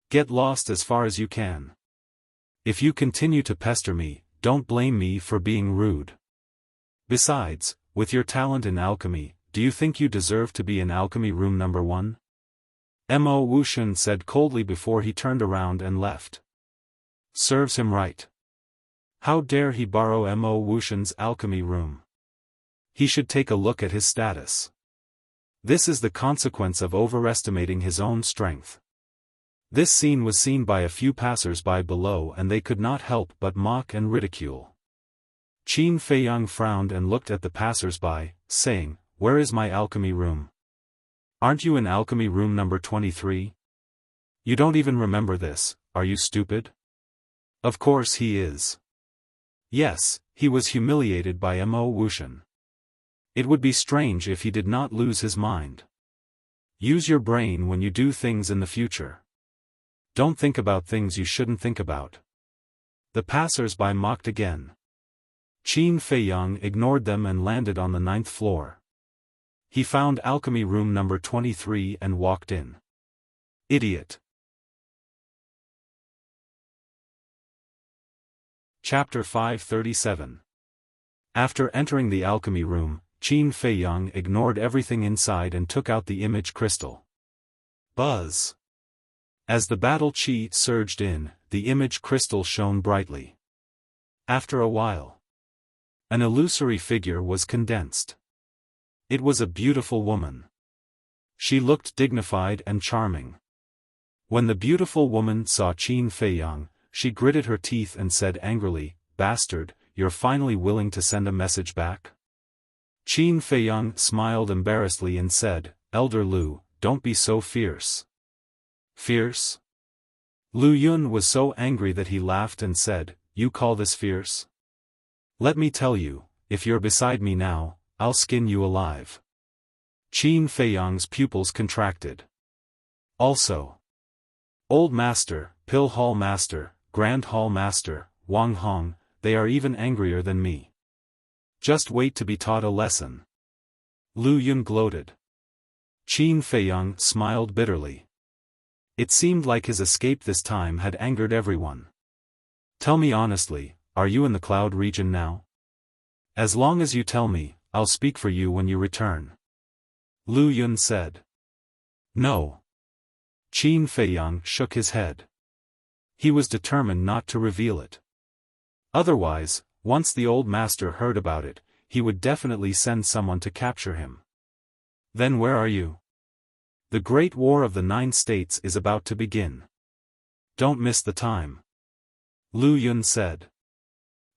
Get lost as far as you can. If you continue to pester me, don't blame me for being rude. Besides, with your talent in alchemy, do you think you deserve to be in alchemy room number 1? Mo Wuxian said coldly before he turned around and left. Serves him right. How dare he borrow Mo Wuxian's alchemy room? He should take a look at his status. This is the consequence of overestimating his own strength. This scene was seen by a few passers-by below and they could not help but mock and ridicule. Qin Feiyang frowned and looked at the passers-by, saying, "Where is my alchemy room? Aren't you in alchemy room number 23? You don't even remember this, are you stupid?" Of course he is. Yes, he was humiliated by Mo Wuxian. It would be strange if he did not lose his mind. Use your brain when you do things in the future. Don't think about things you shouldn't think about. The passers-by mocked again. Qin Feiyang ignored them and landed on the 9th floor. He found alchemy room number 23 and walked in. Idiot. Chapter 537. After entering the alchemy room, Qin Feiyang ignored everything inside and took out the image crystal. Buzz. As the battle chi surged in, the image crystal shone brightly. After a while, an illusory figure was condensed. It was a beautiful woman. She looked dignified and charming. When the beautiful woman saw Qin Feiyang, she gritted her teeth and said angrily, "Bastard, you're finally willing to send a message back?" Qin Feiyang smiled embarrassedly and said, "Elder Lu, don't be so fierce." Fierce? Lu Yun was so angry that he laughed and said, "You call this fierce? Let me tell you, if you're beside me now, I'll skin you alive." Qin Feiyang's pupils contracted. Also, Old Master, Pill Hall Master, Grand Hall Master, Wang Hong, they are even angrier than me. Just wait to be taught a lesson. Lu Yun gloated. Qin Feiyang smiled bitterly. It seemed like his escape this time had angered everyone. Tell me honestly, are you in the cloud region now? As long as you tell me, I'll speak for you when you return. Lu Yun said. No. Qin Feiyang shook his head. He was determined not to reveal it. Otherwise, once the old master heard about it, he would definitely send someone to capture him. Then where are you? The Great War of the 9 States is about to begin. Don't miss the time. Lu Yun said.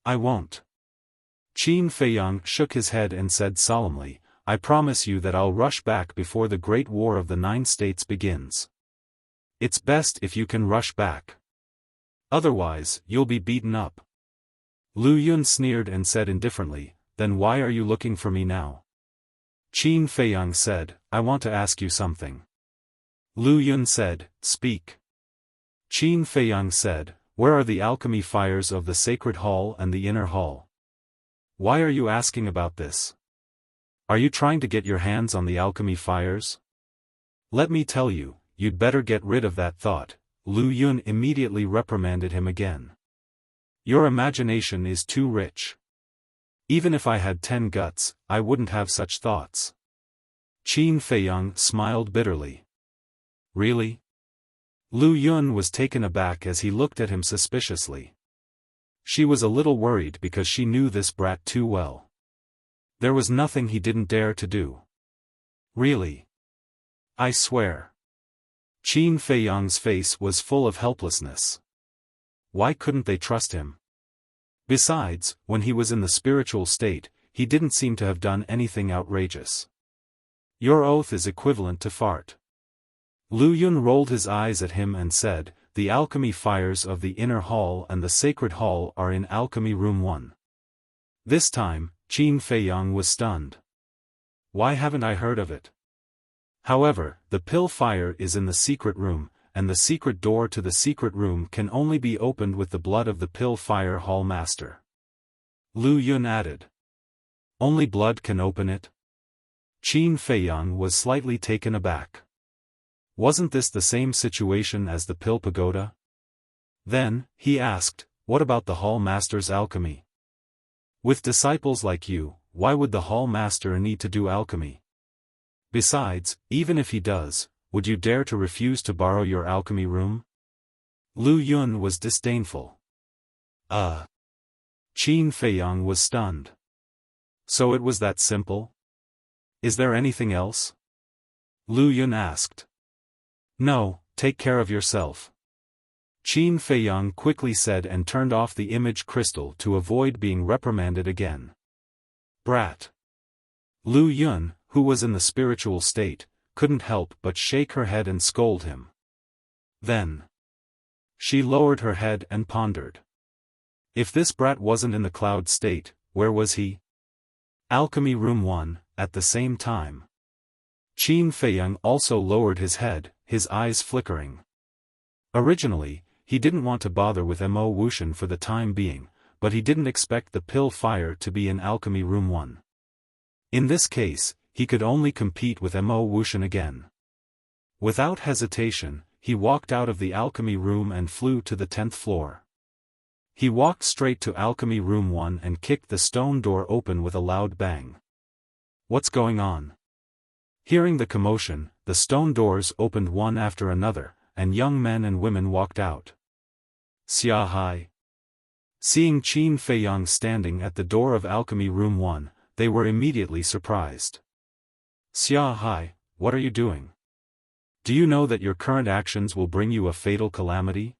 I won't. Qin Feiyang shook his head and said solemnly, I promise you that I'll rush back before the Great War of the 9 States begins. It's best if you can rush back. Otherwise, you'll be beaten up. Lu Yun sneered and said indifferently, Then why are you looking for me now? Qin Feiyang said, I want to ask you something. Lu Yun said, Speak. Qin Feiyang said, Where are the alchemy fires of the Sacred Hall and the Inner Hall? Why are you asking about this? Are you trying to get your hands on the alchemy fires? Let me tell you, you'd better get rid of that thought. Lu Yun immediately reprimanded him again. Your imagination is too rich. Even if I had 10 guts, I wouldn't have such thoughts. Qin Feiyang smiled bitterly. Really? Lu Yun was taken aback as he looked at him suspiciously. She was a little worried because she knew this brat too well. There was nothing he didn't dare to do. Really? I swear. Qin Feiyang's face was full of helplessness. why couldn't they trust him? Besides, when he was in the spiritual state, he didn't seem to have done anything outrageous. Your oath is equivalent to fart. Lu Yun rolled his eyes at him and said, the alchemy fires of the inner hall and the sacred hall are in alchemy room 1. This time, Qin Feiyang was stunned. Why haven't I heard of it? However, the pill fire is in the secret room, and the secret door to the secret room can only be opened with the blood of the pill fire hall master. Lu Yun added. Only blood can open it? Qin Feiyang was slightly taken aback. Wasn't this the same situation as the pill pagoda? Then, he asked, what about the hall master's alchemy? With disciples like you, why would the hall master need to do alchemy? Besides, even if he does, would you dare to refuse to borrow your alchemy room? Lu Yun was disdainful. Qin Feiyang was stunned. So it was that simple? Is there anything else? Lu Yun asked. No, take care of yourself. Qin Feiyang quickly said and turned off the image crystal to avoid being reprimanded again. Brat. Lu Yun, who was in the spiritual state, couldn't help but shake her head and scold him. Then she lowered her head and pondered. If this brat wasn't in the cloud state, where was he? Alchemy room 1, at the same time. Qin Feiyang also lowered his head, his eyes flickering. Originally, he didn't want to bother with Mo Wuxian for the time being, but he didn't expect the pill fire to be in alchemy room 1. In this case, he could only compete with Mo Wuxian again. Without hesitation, he walked out of the alchemy room and flew to the 10th floor. He walked straight to alchemy room 1 and kicked the stone door open with a loud bang. What's going on? Hearing the commotion, the stone doors opened one after another, and young men and women walked out. Xiaofan. Seeing Qin Feiyang standing at the door of alchemy room 1, they were immediately surprised. Xiaofan, what are you doing? Do you know that your current actions will bring you a fatal calamity?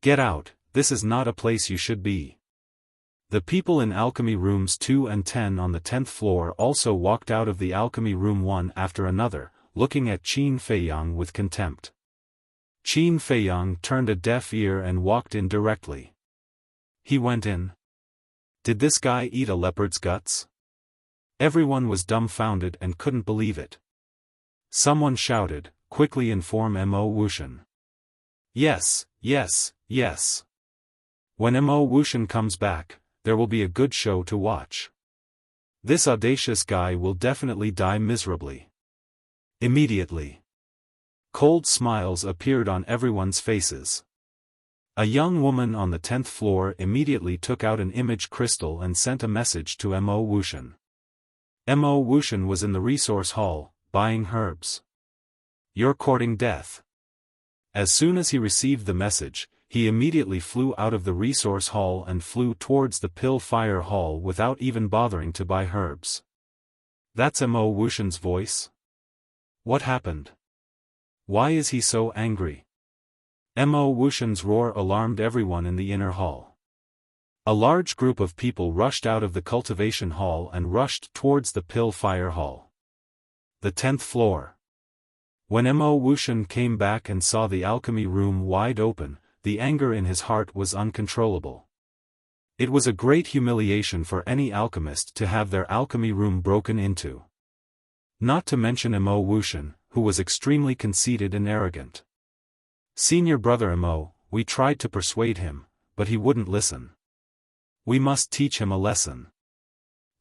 Get out, this is not a place you should be. The people in alchemy rooms 2 and 10 on the 10th floor also walked out of the alchemy room 1 after another, looking at Qin Feiyang with contempt. Qin Feiyang turned a deaf ear and walked in directly. He went in. Did this guy eat a leopard's guts? Everyone was dumbfounded and couldn't believe it. Someone shouted, quickly inform Mo Wuxian. Yes, yes, yes. When Mo Wuxian comes back, there will be a good show to watch. This audacious guy will definitely die miserably. Immediately. Cold smiles appeared on everyone's faces. A young woman on the 10th floor immediately took out an image crystal and sent a message to Mo Wuxian. Mo Wuxian was in the resource hall, buying herbs. You're courting death. As soon as he received the message, he immediately flew out of the resource hall and flew towards the pill fire hall without even bothering to buy herbs. That's Mo Wuxian's voice? What happened? Why is he so angry? Mo Wuxian's roar alarmed everyone in the inner hall. A large group of people rushed out of the cultivation hall and rushed towards the pill fire hall. The 10th floor. When Mo Wuxian came back and saw the alchemy room wide open, the anger in his heart was uncontrollable. It was a great humiliation for any alchemist to have their alchemy room broken into. Not to mention Mo Wuxian, who was extremely conceited and arrogant. Senior brother Mo, we tried to persuade him, but he wouldn't listen. We must teach him a lesson.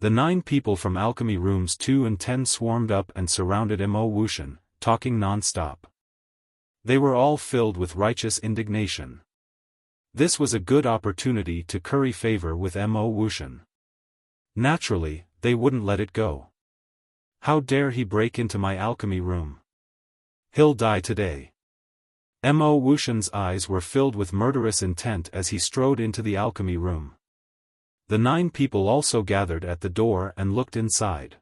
The 9 people from alchemy rooms 2 and 10 swarmed up and surrounded Mo Wuxian, talking non-stop. They were all filled with righteous indignation. This was a good opportunity to curry favor with Mo Wuxian. Naturally, they wouldn't let it go. How dare he break into my alchemy room? He'll die today. Mo Wuxian's eyes were filled with murderous intent as he strode into the alchemy room. The 9 people also gathered at the door and looked inside.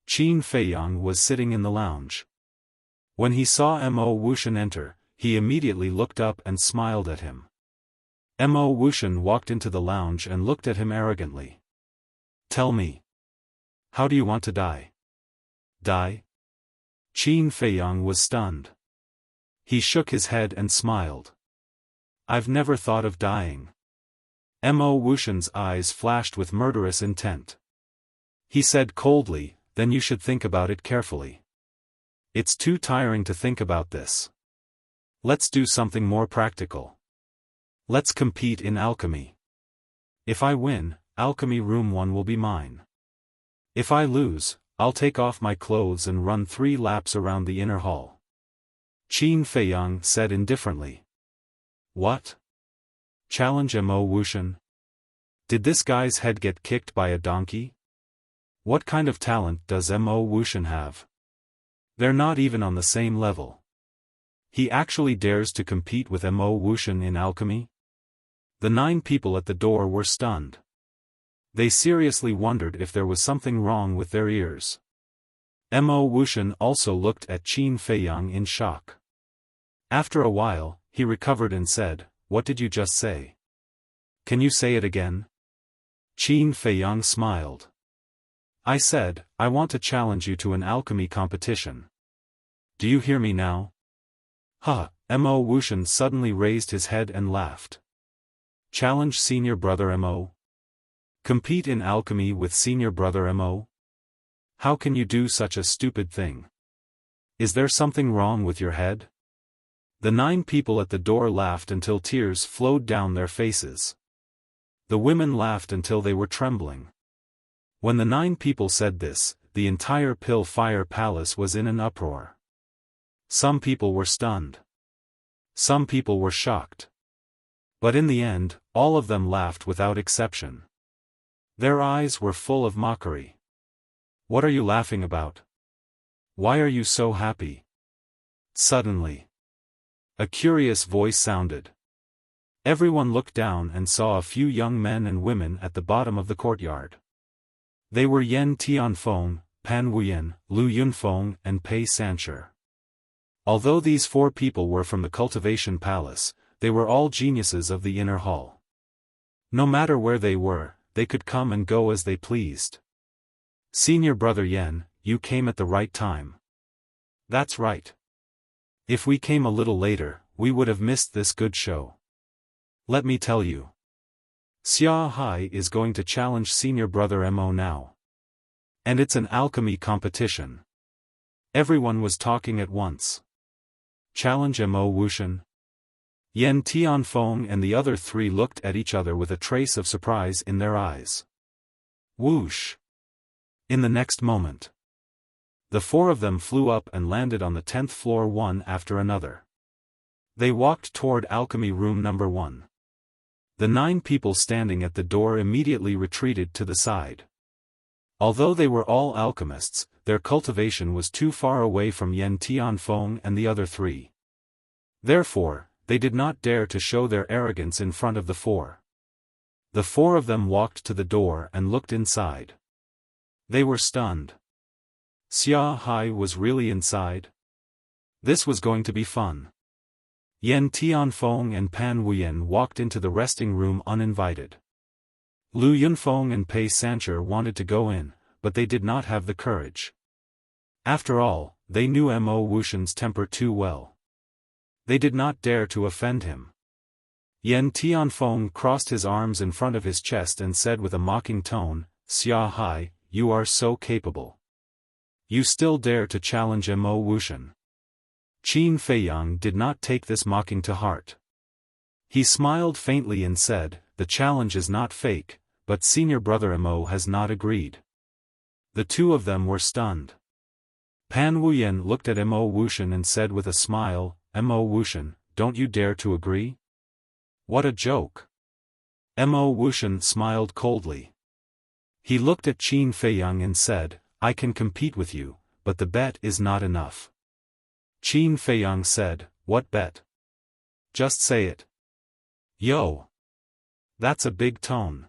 Qin Feiyang was sitting in the lounge. When he saw Mo Wuxian enter, he immediately looked up and smiled at him. Mo Wuxian walked into the lounge and looked at him arrogantly. Tell me. How do you want to die? Die? Qin Feiyang was stunned. He shook his head and smiled. I've never thought of dying. Mo Wuxian's eyes flashed with murderous intent. He said coldly, then you should think about it carefully. It's too tiring to think about this. Let's do something more practical. Let's compete in alchemy. If I win, Alchemy Room 1 will be mine. If I lose, I'll take off my clothes and run 3 laps around the inner hall. Qin Feiyang said indifferently. What? Challenge Mo Wuxian? Did this guy's head get kicked by a donkey? What kind of talent does Mo Wuxian have? They're not even on the same level. He actually dares to compete with Mo Wuxian in alchemy? The 9 people at the door were stunned. They seriously wondered if there was something wrong with their ears. Mo Wuxian also looked at Qin Feiyang in shock. After a while, he recovered and said, What did you just say? Can you say it again? Qin Feiyang smiled. I said, I want to challenge you to an alchemy competition. Do you hear me now? Huh, Mo Wuxian suddenly raised his head and laughed. Challenge senior brother Mo? Compete in alchemy with senior brother Mo? How can you do such a stupid thing? Is there something wrong with your head? The 9 people at the door laughed until tears flowed down their faces. The women laughed until they were trembling. When the 9 people said this, the entire Pill Fire Palace was in an uproar. Some people were stunned. Some people were shocked. But in the end, all of them laughed without exception. Their eyes were full of mockery. What are you laughing about? Why are you so happy? Suddenly, a curious voice sounded. Everyone looked down and saw a few young men and women at the bottom of the courtyard. They were Yen Tianfeng, Pan Wuyan, Lu Yunfeng and Pei Sancher. Although these 4 people were from the Cultivation Palace, they were all geniuses of the inner hall. No matter where they were, they could come and go as they pleased. Senior brother Yen, you came at the right time. That's right. If we came a little later, we would have missed this good show. Let me tell you. Xiaofan is going to challenge senior brother Mo now. And it's an alchemy competition. Everyone was talking at once. Challenge Mo Wuxian? Yen Tianfeng and the other 3 looked at each other with a trace of surprise in their eyes. Whoosh! In the next moment, the 4 of them flew up and landed on the 10th floor one after another. They walked toward Alchemy Room number 1. The 9 people standing at the door immediately retreated to the side. Although they were all alchemists, their cultivation was too far away from Yen Tianfeng and the other 3. Therefore, they did not dare to show their arrogance in front of the 4. The 4 of them walked to the door and looked inside. They were stunned. Xiaofan was really inside? This was going to be fun. Yen Tianfeng and Pan Wuyan walked into the resting room uninvited. Lu Yunfeng and Pei Sancher wanted to go in, but they did not have the courage. After all, they knew Mo Wuxian's temper too well. They did not dare to offend him. Yen Tianfeng crossed his arms in front of his chest and said with a mocking tone, Xiaofan, you are so capable. You still dare to challenge Mo Wuxian. Qin Feiyang did not take this mocking to heart. He smiled faintly and said, the challenge is not fake, but senior brother Mo has not agreed. The 2 of them were stunned. Pan Wuyan looked at Mo Wuxian and said with a smile, Mo Wuxian, don't you dare to agree? What a joke. Mo Wuxian smiled coldly. He looked at Qin Feiyang and said, I can compete with you, but the bet is not enough. Qin Feiyang said, what bet? Just say it. Yo! That's a big tone.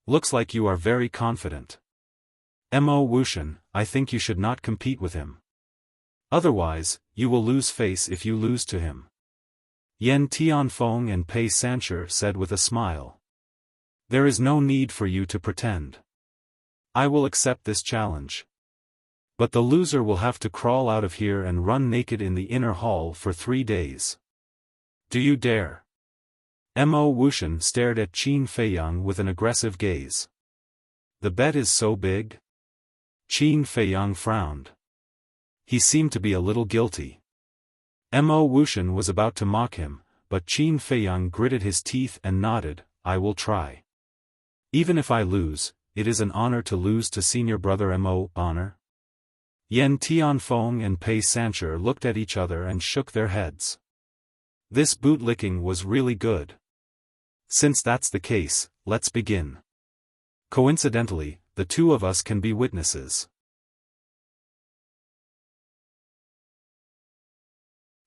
Looks like you are very confident. Mo Wuxian, I think you should not compete with him. Otherwise, you will lose face if you lose to him. Yen Tianfeng and Pei Sancher said with a smile. There is no need for you to pretend. I will accept this challenge. But the loser will have to crawl out of here and run naked in the inner hall for 3 days. Do you dare? Mo Wuxian stared at Qin Feiyang with an aggressive gaze. The bet is so big? Qin Feiyang frowned. He seemed to be a little guilty. Mo Wuxian was about to mock him, but Qin Feiyang gritted his teeth and nodded, I will try. Even if I lose, it is an honor to lose to senior brother Mo. Honor? Yen Tianfeng and Pei Sancher looked at each other and shook their heads. This bootlicking was really good. Since that's the case, let's begin. Coincidentally, the two of us can be witnesses.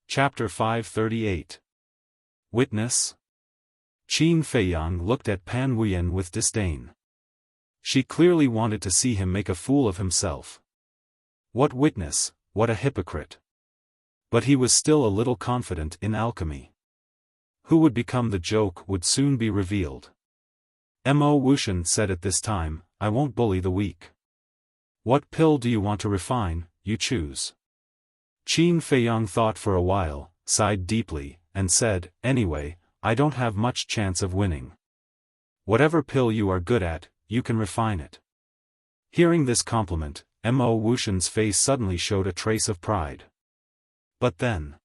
Chapter 538. Witness? Qin Feiyang looked at Pan Wuyan with disdain. She clearly wanted to see him make a fool of himself. What witness, what a hypocrite. But he was still a little confident in alchemy. Who would become the joke would soon be revealed. Mo Wuxian said at this time, I won't bully the weak. What pill do you want to refine, you choose. Qin Feiyang thought for a while, sighed deeply, and said, anyway, I don't have much chance of winning. Whatever pill you are good at, you can refine it. Hearing this compliment, Mo Wuxian's face suddenly showed a trace of pride. But then,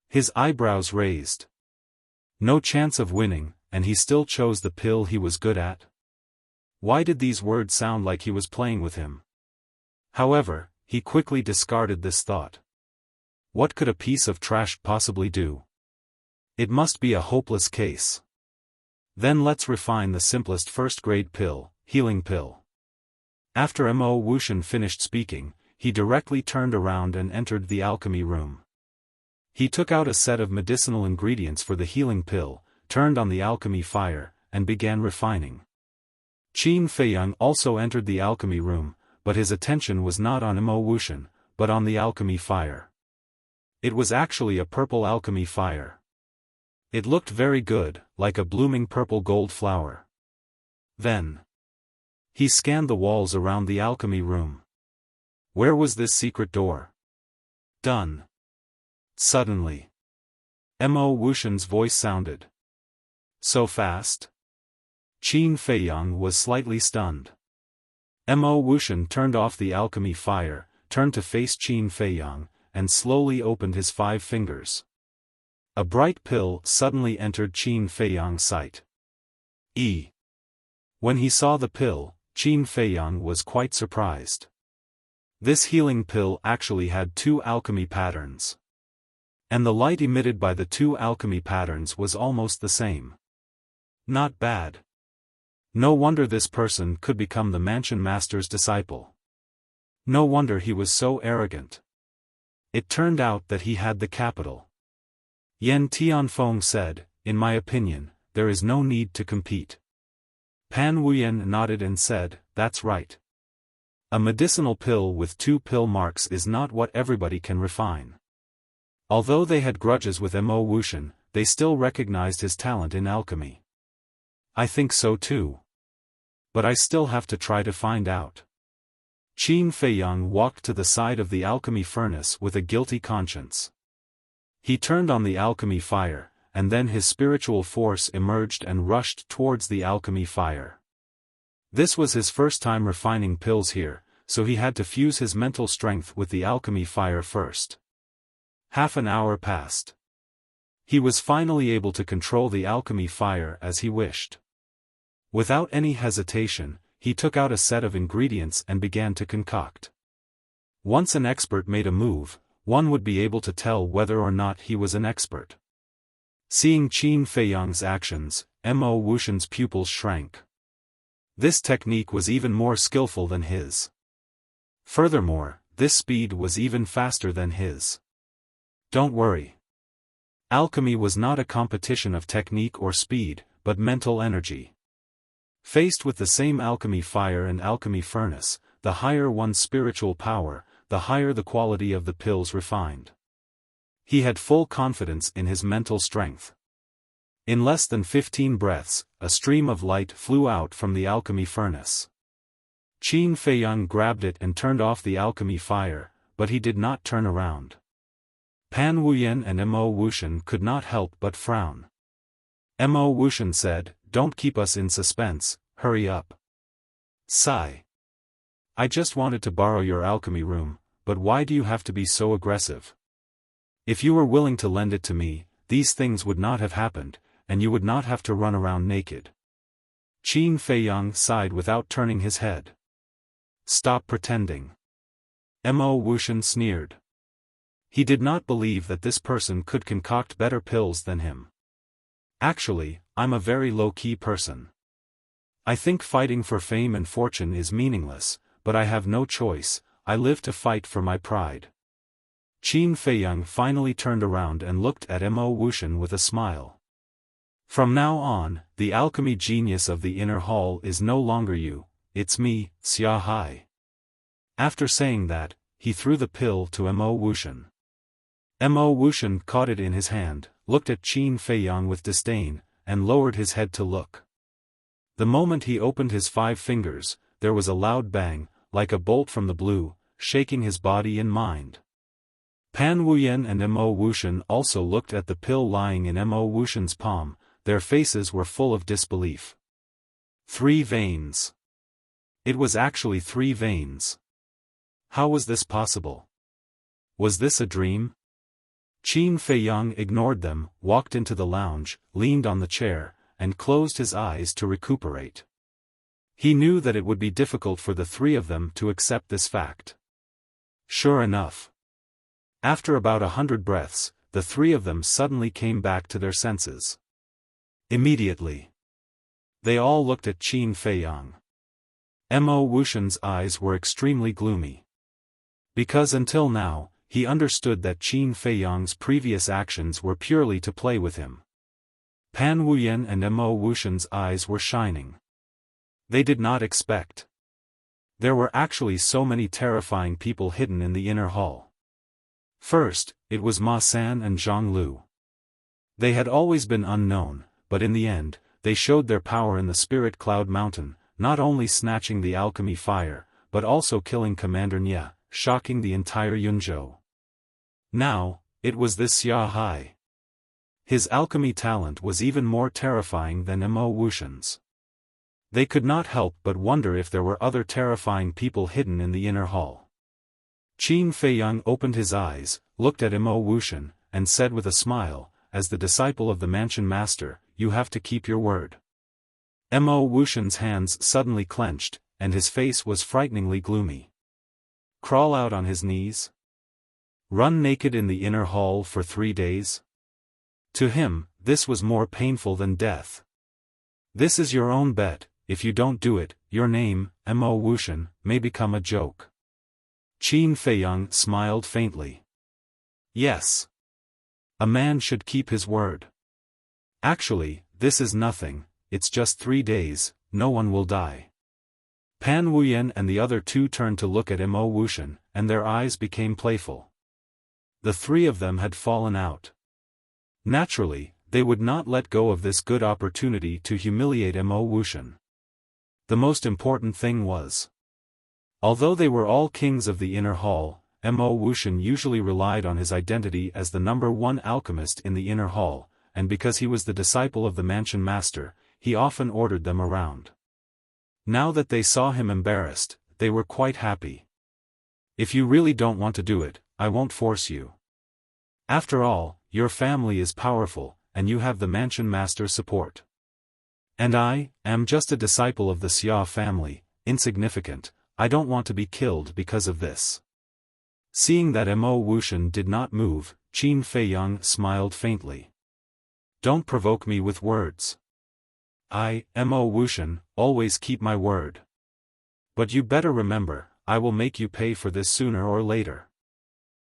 his eyebrows raised. No chance of winning, and he still chose the pill he was good at? Why did these words sound like he was playing with him? However, he quickly discarded this thought. What could a piece of trash possibly do? It must be a hopeless case. Then let's refine the simplest first-grade pill, healing pill. After Mo Wuxian finished speaking, he directly turned around and entered the alchemy room. He took out a set of medicinal ingredients for the healing pill, turned on the alchemy fire, and began refining. Qin Feiyang also entered the alchemy room, but his attention was not on Mo Wuxian, but on the alchemy fire. It was actually a purple alchemy fire. It looked very good, like a blooming purple gold flower. Then, he scanned the walls around the alchemy room. Where was this secret door? Done. Suddenly, Mo Wuxian's voice sounded. So fast? Qin Feiyang was slightly stunned. Mo Wuxian turned off the alchemy fire, turned to face Qin Feiyang, and slowly opened his 5 fingers. A bright pill suddenly entered Qin Feiyang's sight. When he saw the pill, Qin Feiyang was quite surprised. This healing pill actually had 2 alchemy patterns. And the light emitted by the 2 alchemy patterns was almost the same. Not bad. No wonder this person could become the mansion master's disciple. No wonder he was so arrogant. It turned out that he had the capital. Yen Tianfeng said, in my opinion, there is no need to compete. Pan Wuyan nodded and said, that's right. A medicinal pill with 2 pill marks is not what everybody can refine. Although they had grudges with Mo Wuxian, they still recognized his talent in alchemy. I think so too. But I still have to try to find out. Qin Feiyang walked to the side of the alchemy furnace with a guilty conscience. He turned on the alchemy fire, and then his spiritual force emerged and rushed towards the alchemy fire. This was his first time refining pills here, so he had to fuse his mental strength with the alchemy fire first. Half an hour passed. He was finally able to control the alchemy fire as he wished. Without any hesitation, he took out a set of ingredients and began to concoct. Once an expert made a move, one would be able to tell whether or not he was an expert. Seeing Qin Feiyang's actions, Mo Wuxian's pupils shrank. This technique was even more skillful than his. Furthermore, this speed was even faster than his. Don't worry. Alchemy was not a competition of technique or speed, but mental energy. Faced with the same alchemy fire and alchemy furnace, the higher one's spiritual power, the higher the quality of the pills refined. He had full confidence in his mental strength. In less than 15 breaths, a stream of light flew out from the alchemy furnace. Qin Feiyang grabbed it and turned off the alchemy fire, but he did not turn around. Pan Wuyan and Mo Wuxian could not help but frown. Mo Wuxian said, "Don't keep us in suspense, hurry up." Sigh. "I just wanted to borrow your alchemy room, but why do you have to be so aggressive? If you were willing to lend it to me, these things would not have happened, and you would not have to run around naked." Qin Feiyang sighed without turning his head. "Stop pretending." Mo Wuxian sneered. He did not believe that this person could concoct better pills than him. "Actually, I'm a very low-key person. I think fighting for fame and fortune is meaningless, but I have no choice, I live to fight for my pride." Qin Feiyang finally turned around and looked at Mo Wuxian with a smile. "From now on, the alchemy genius of the inner hall is no longer you, it's me, Xiaofan." After saying that, he threw the pill to Mo Wuxian. Mo Wuxian caught it in his hand, looked at Qin Feiyang with disdain, and lowered his head to look. The moment he opened his 5 fingers, there was a loud bang, like a bolt from the blue, shaking his body and mind. Pan Wuyan and Mo Wuxian also looked at the pill lying in Mo Wuxian's palm, their faces were full of disbelief. 3 veins. It was actually 3 veins. How was this possible? Was this a dream? Qin Feiyang ignored them, walked into the lounge, leaned on the chair, and closed his eyes to recuperate. He knew that it would be difficult for the 3 of them to accept this fact. Sure enough. After about 100 breaths, the 3 of them suddenly came back to their senses. Immediately. They all looked at Qin Feiyang. Mo Wuxian's eyes were extremely gloomy. Because until now, he understood that Qin Feiyang's previous actions were purely to play with him. Pan Wuyan and Mo Wuxian's eyes were shining. They did not expect. There were actually so many terrifying people hidden in the inner hall. First, it was Ma San and Zhang Lu. They had always been unknown, but in the end, they showed their power in the Spirit Cloud Mountain, not only snatching the alchemy fire, but also killing Commander Nye, shocking the entire Yunzhou. Now, it was this Xiaofan. His alchemy talent was even more terrifying than Mo Wuxian's. They could not help but wonder if there were other terrifying people hidden in the inner hall. Qin Feiyang opened his eyes, looked at Mo Wuxian, and said with a smile, "As the disciple of the mansion master, you have to keep your word." Mo Wuxian's hands suddenly clenched, and his face was frighteningly gloomy. Crawl out on his knees? Run naked in the inner hall for 3 days? To him, this was more painful than death. This is your own bet, if you don't do it, your name, Mo Wuxian, may become a joke. Qin Feiyang smiled faintly. Yes. A man should keep his word. Actually, this is nothing, it's just 3 days, no one will die. Pan Wuyan and the other 2 turned to look at Mo Wuxian, and their eyes became playful. The 3 of them had fallen out. Naturally, they would not let go of this good opportunity to humiliate Mo Wuxian. The most important thing was, although they were all kings of the inner hall, Mo Wuxian usually relied on his identity as the #1 alchemist in the inner hall, and because he was the disciple of the mansion master, he often ordered them around. Now that they saw him embarrassed, they were quite happy. If you really don't want to do it, I won't force you. After all, your family is powerful, and you have the mansion master's support. And I am just a disciple of the Xia family, insignificant, I don't want to be killed because of this. Seeing that Mo Wuxian did not move, Qin Feiyang smiled faintly. Don't provoke me with words. I, Mo Wuxian, always keep my word. But you better remember, I will make you pay for this sooner or later.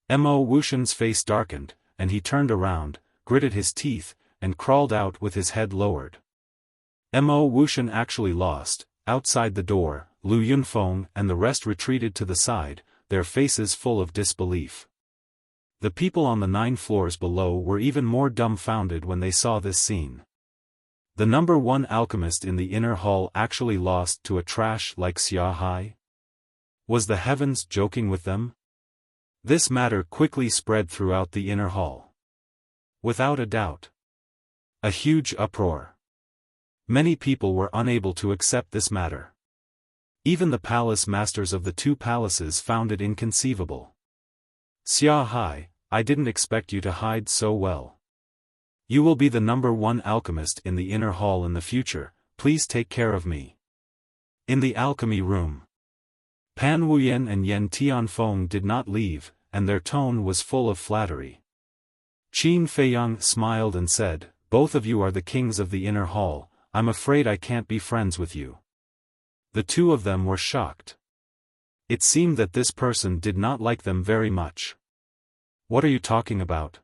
Mo Wuxian's face darkened, and he turned around, gritted his teeth, and crawled out with his head lowered. Mo Wuxian actually lost. Outside the door, Lu Yunfeng and the rest retreated to the side, their faces full of disbelief. The people on the 9 floors below were even more dumbfounded when they saw this scene. The number 1 alchemist in the inner hall actually lost to a trash like Xiaofan? Was the heavens joking with them? This matter quickly spread throughout the inner hall. Without a doubt. A huge uproar. Many people were unable to accept this matter. Even the palace masters of the 2 palaces found it inconceivable. Xiaofan, I didn't expect you to hide so well. You will be the number 1 alchemist in the inner hall in the future, please take care of me. In the alchemy room. Pan Wuyan and Yen Tianfeng did not leave, and their tone was full of flattery. Qin Feiyang smiled and said, both of you are the kings of the inner hall, I'm afraid I can't be friends with you. The 2 of them were shocked. It seemed that this person did not like them very much. What are you talking about?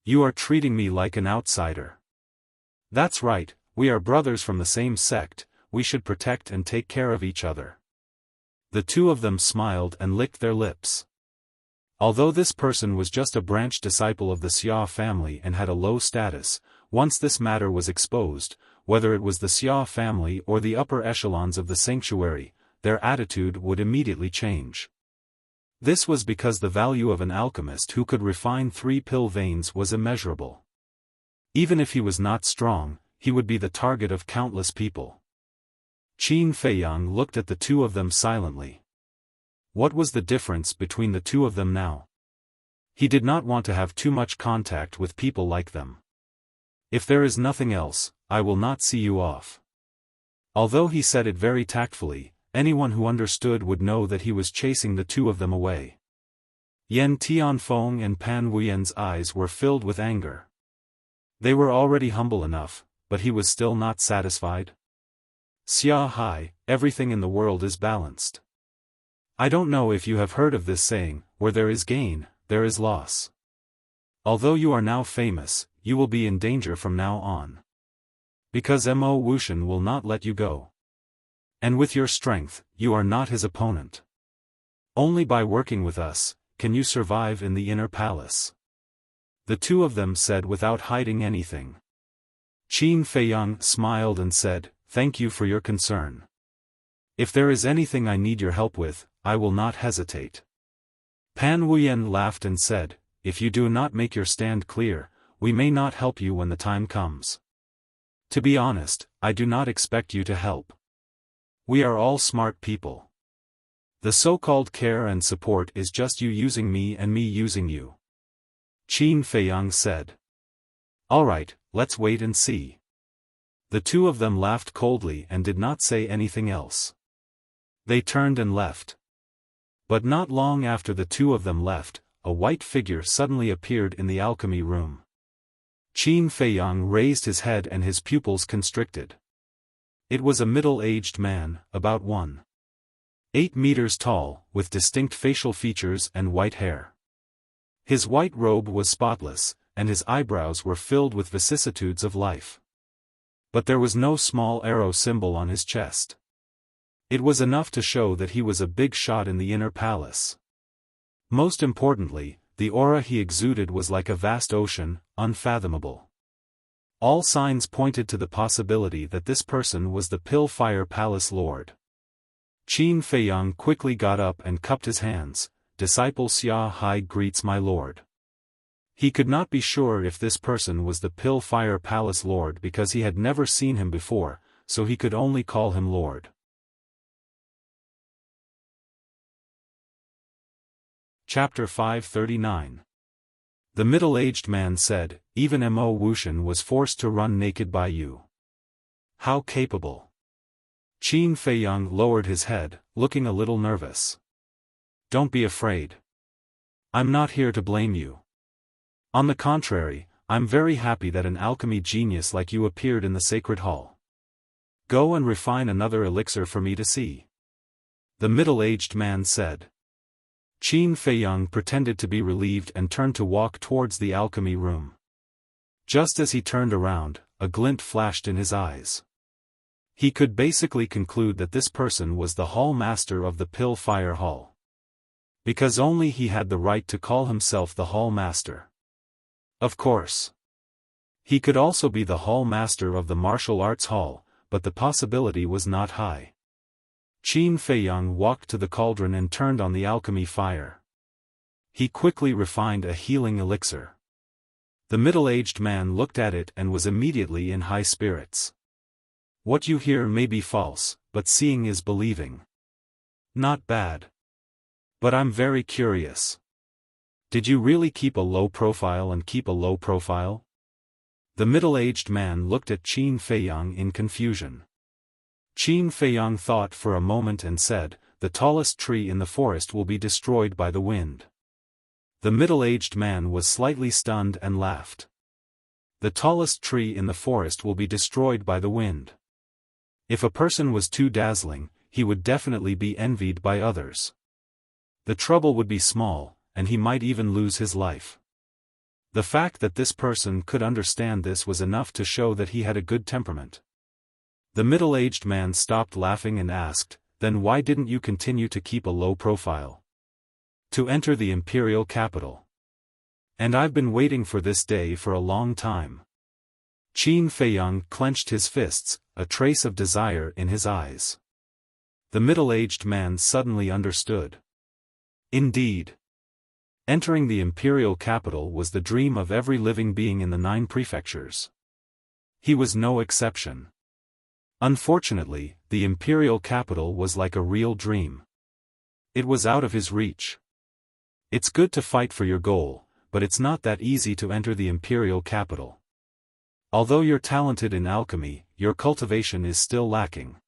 You are treating me like an outsider. That's right, we are brothers from the same sect, we should protect and take care of each other. The 2 of them smiled and licked their lips. Although this person was just a branch disciple of the Xia family and had a low status, once this matter was exposed, whether it was the Xia family or the upper echelons of the sanctuary, their attitude would immediately change. This was because the value of an alchemist who could refine 3 pill veins was immeasurable. Even if he was not strong, he would be the target of countless people. Qin Feiyang looked at the 2 of them silently. What was the difference between the 2 of them now? He did not want to have too much contact with people like them. If there is nothing else, I will not see you off. Although he said it very tactfully, anyone who understood would know that he was chasing the 2 of them away. Yen Tianfeng and Pan Wuyan's eyes were filled with anger. They were already humble enough, but he was still not satisfied. Xiaofan, everything in the world is balanced. I don't know if you have heard of this saying, where there is gain, there is loss. Although you are now famous, you will be in danger from now on. Because Mo Wuxian will not let you go. And with your strength, you are not his opponent. Only by working with us, can you survive in the inner palace. The 2 of them said without hiding anything. Qin Feiyang smiled and said, thank you for your concern. If there is anything I need your help with, I will not hesitate. Pan Wuyan laughed and said, if you do not make your stand clear, we may not help you when the time comes. To be honest, I do not expect you to help. We are all smart people. The so-called care and support is just you using me and me using you. Qin Feiyang said. Alright, let's wait and see. The 2 of them laughed coldly and did not say anything else. They turned and left. But not long after the 2 of them left, a white figure suddenly appeared in the alchemy room. Qin Feiyang raised his head and his pupils constricted. It was a middle-aged man, about 1.8 meters tall, with distinct facial features and white hair. His white robe was spotless, and his eyebrows were filled with vicissitudes of life. But there was no small arrow symbol on his chest. It was enough to show that he was a big shot in the inner palace. Most importantly, the aura he exuded was like a vast ocean, unfathomable. All signs pointed to the possibility that this person was the Pill Fire Palace Lord. Qin Feiyang quickly got up and cupped his hands, disciple Xiaofan greets my lord. He could not be sure if this person was the Pill Fire Palace Lord because he had never seen him before, so he could only call him Lord. Chapter 539. The middle-aged man said, even Mo Wuxian was forced to run naked by you. How capable. Qin Feiyang lowered his head, looking a little nervous. Don't be afraid. I'm not here to blame you. On the contrary, I'm very happy that an alchemy genius like you appeared in the sacred hall. Go and refine another elixir for me to see. The middle-aged man said. Qin Feiyang pretended to be relieved and turned to walk towards the alchemy room. Just as he turned around, a glint flashed in his eyes. He could basically conclude that this person was the hall master of the Pill Fire Hall. Because only he had the right to call himself the Hall Master. Of course. He could also be the Hall Master of the Martial Arts Hall, but the possibility was not high. Qin Feiyang walked to the cauldron and turned on the alchemy fire. He quickly refined a healing elixir. The middle-aged man looked at it and was immediately in high spirits. What you hear may be false, but seeing is believing. Not bad. But I'm very curious. Did you really keep a low profile and keep a low profile? The middle-aged man looked at Qin Feiyang in confusion. Qin Feiyang thought for a moment and said, "The tallest tree in the forest will be destroyed by the wind." The middle-aged man was slightly stunned and laughed. The tallest tree in the forest will be destroyed by the wind. If a person was too dazzling, he would definitely be envied by others. The trouble would be small, and he might even lose his life. The fact that this person could understand this was enough to show that he had a good temperament. The middle-aged man stopped laughing and asked, "Then why didn't you continue to keep a low profile?" "To enter the imperial capital. And I've been waiting for this day for a long time." Qin Feiyang clenched his fists, a trace of desire in his eyes. The middle-aged man suddenly understood. Indeed. Entering the imperial capital was the dream of every living being in the 9 prefectures. He was no exception. Unfortunately, the imperial capital was like a real dream. It was out of his reach. It's good to fight for your goal, but it's not that easy to enter the imperial capital. Although you're talented in alchemy, your cultivation is still lacking.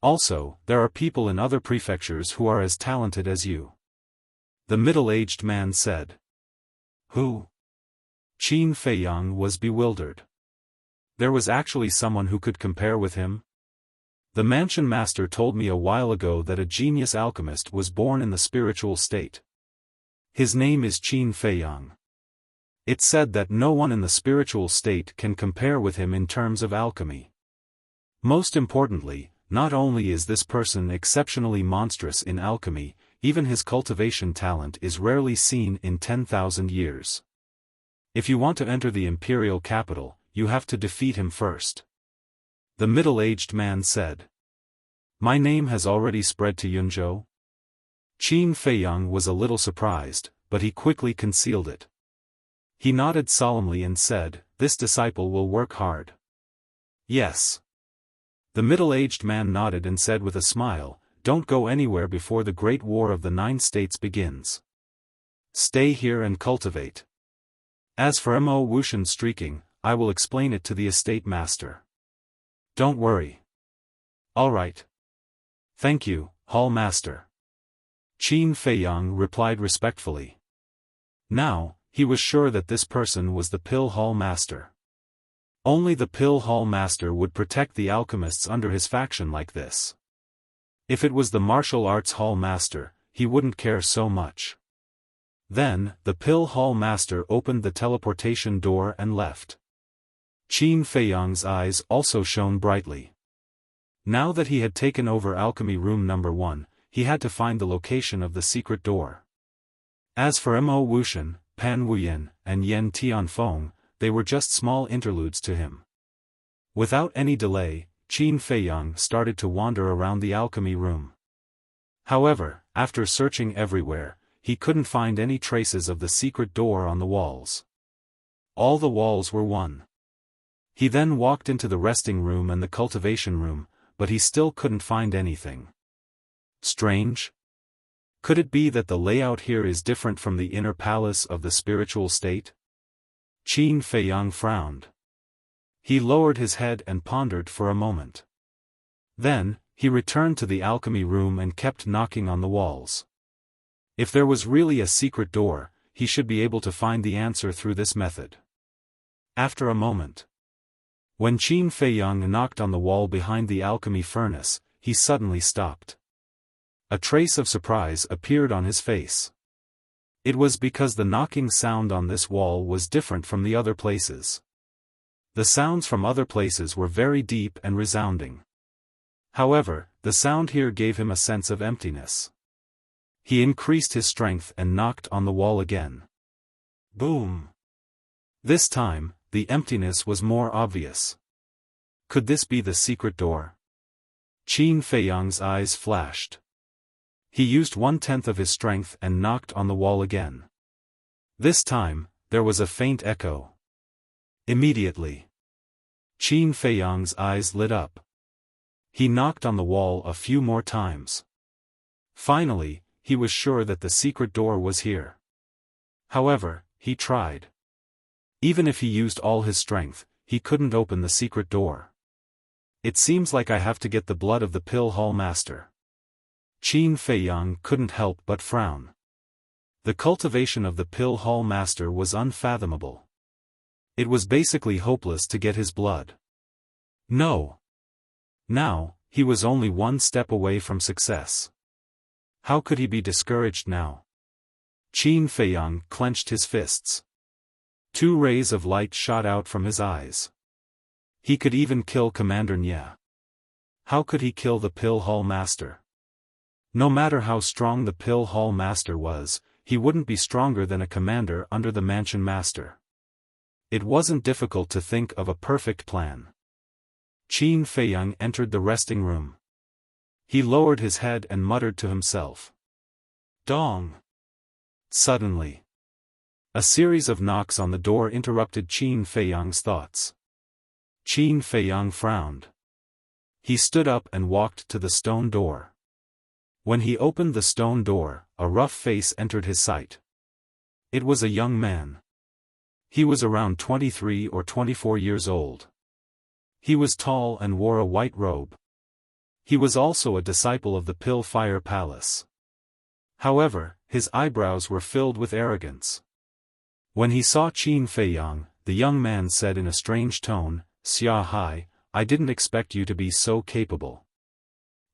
Also, there are people in other prefectures who are as talented as you. The middle-aged man said. Who? Qin Feiyang was bewildered. There was actually someone who could compare with him? The mansion master told me a while ago that a genius alchemist was born in the spiritual state. His name is Qin Feiyang. It's said that no one in the spiritual state can compare with him in terms of alchemy. Most importantly, not only is this person exceptionally monstrous in alchemy, even his cultivation talent is rarely seen in 10,000 years. If you want to enter the imperial capital, you have to defeat him first. The middle-aged man said. My name has already spread to Yunzhou? Qin Feiyang was a little surprised, but he quickly concealed it. He nodded solemnly and said, "This disciple will work hard." Yes. The middle-aged man nodded and said with a smile, "Don't go anywhere before the Great War of the 9 States begins. Stay here and cultivate. As for Mo Wuxian streaking, I will explain it to the estate master. Don't worry." All right. Thank you, Hall Master. Qin Feiyang replied respectfully. Now, he was sure that this person was the Pill Hall Master. Only the Pill Hall Master would protect the alchemists under his faction like this. If it was the Martial Arts Hall Master, he wouldn't care so much. Then, the Pill Hall Master opened the teleportation door and left. Qin Feiyang's eyes also shone brightly. Now that he had taken over Alchemy Room Number 1, he had to find the location of the secret door. As for Mo Wuxian, Pan Wuyin, and Yen Tianfeng, they were just small interludes to him. Without any delay, Qin Feiyang started to wander around the alchemy room. However, after searching everywhere, he couldn't find any traces of the secret door on the walls. All the walls were one. He then walked into the resting room and the cultivation room, but he still couldn't find anything. Strange? Could it be that the layout here is different from the inner palace of the spiritual state? Qin Feiyang frowned. He lowered his head and pondered for a moment. Then, he returned to the alchemy room and kept knocking on the walls. If there was really a secret door, he should be able to find the answer through this method. After a moment, when Qin Feiyang knocked on the wall behind the alchemy furnace, he suddenly stopped. A trace of surprise appeared on his face. It was because the knocking sound on this wall was different from the other places. The sounds from other places were very deep and resounding. However, the sound here gave him a sense of emptiness. He increased his strength and knocked on the wall again. Boom! This time, the emptiness was more obvious. Could this be the secret door? Qin Feiyang's eyes flashed. He used 1/10 of his strength and knocked on the wall again. This time, there was a faint echo. Immediately, Qin Feiyang's eyes lit up. He knocked on the wall a few more times. Finally, he was sure that the secret door was here. However, he tried. Even if he used all his strength, he couldn't open the secret door. It seems like I have to get the blood of the Pill Hall Master. Qin Feiyang couldn't help but frown. The cultivation of the Pill Hall Master was unfathomable. It was basically hopeless to get his blood. No. Now, he was only one step away from success. How could he be discouraged now? Qin Feiyang clenched his fists. 2 rays of light shot out from his eyes. He could even kill Commander Nye. How could he kill the Pill Hall Master? No matter how strong the Pill Hall Master was, he wouldn't be stronger than a commander under the Mansion Master. It wasn't difficult to think of a perfect plan. Qin Feiyang entered the resting room. He lowered his head and muttered to himself. Dong! Suddenly, a series of knocks on the door interrupted Qin Feiyang's thoughts. Qin Feiyang frowned. He stood up and walked to the stone door. When he opened the stone door, a rough face entered his sight. It was a young man. He was around 23 or 24 years old. He was tall and wore a white robe. He was also a disciple of the Pill Fire Palace. However, his eyebrows were filled with arrogance. When he saw Qin Feiyang, the young man said in a strange tone, "Xia Hai, I didn't expect you to be so capable.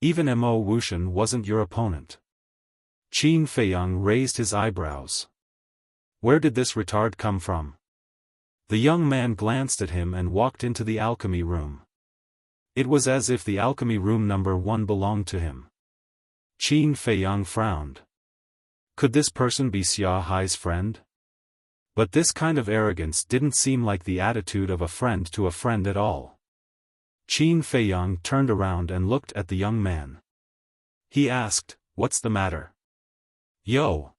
Even Mo Wuxian wasn't your opponent." Qin Feiyang raised his eyebrows. Where did this retard come from? The young man glanced at him and walked into the alchemy room. It was as if the alchemy room number 1 belonged to him. Qin Feiyang frowned. Could this person be Xia Hai's friend? But this kind of arrogance didn't seem like the attitude of a friend to a friend at all. Qin Feiyang turned around and looked at the young man. He asked, "What's the matter? Yo!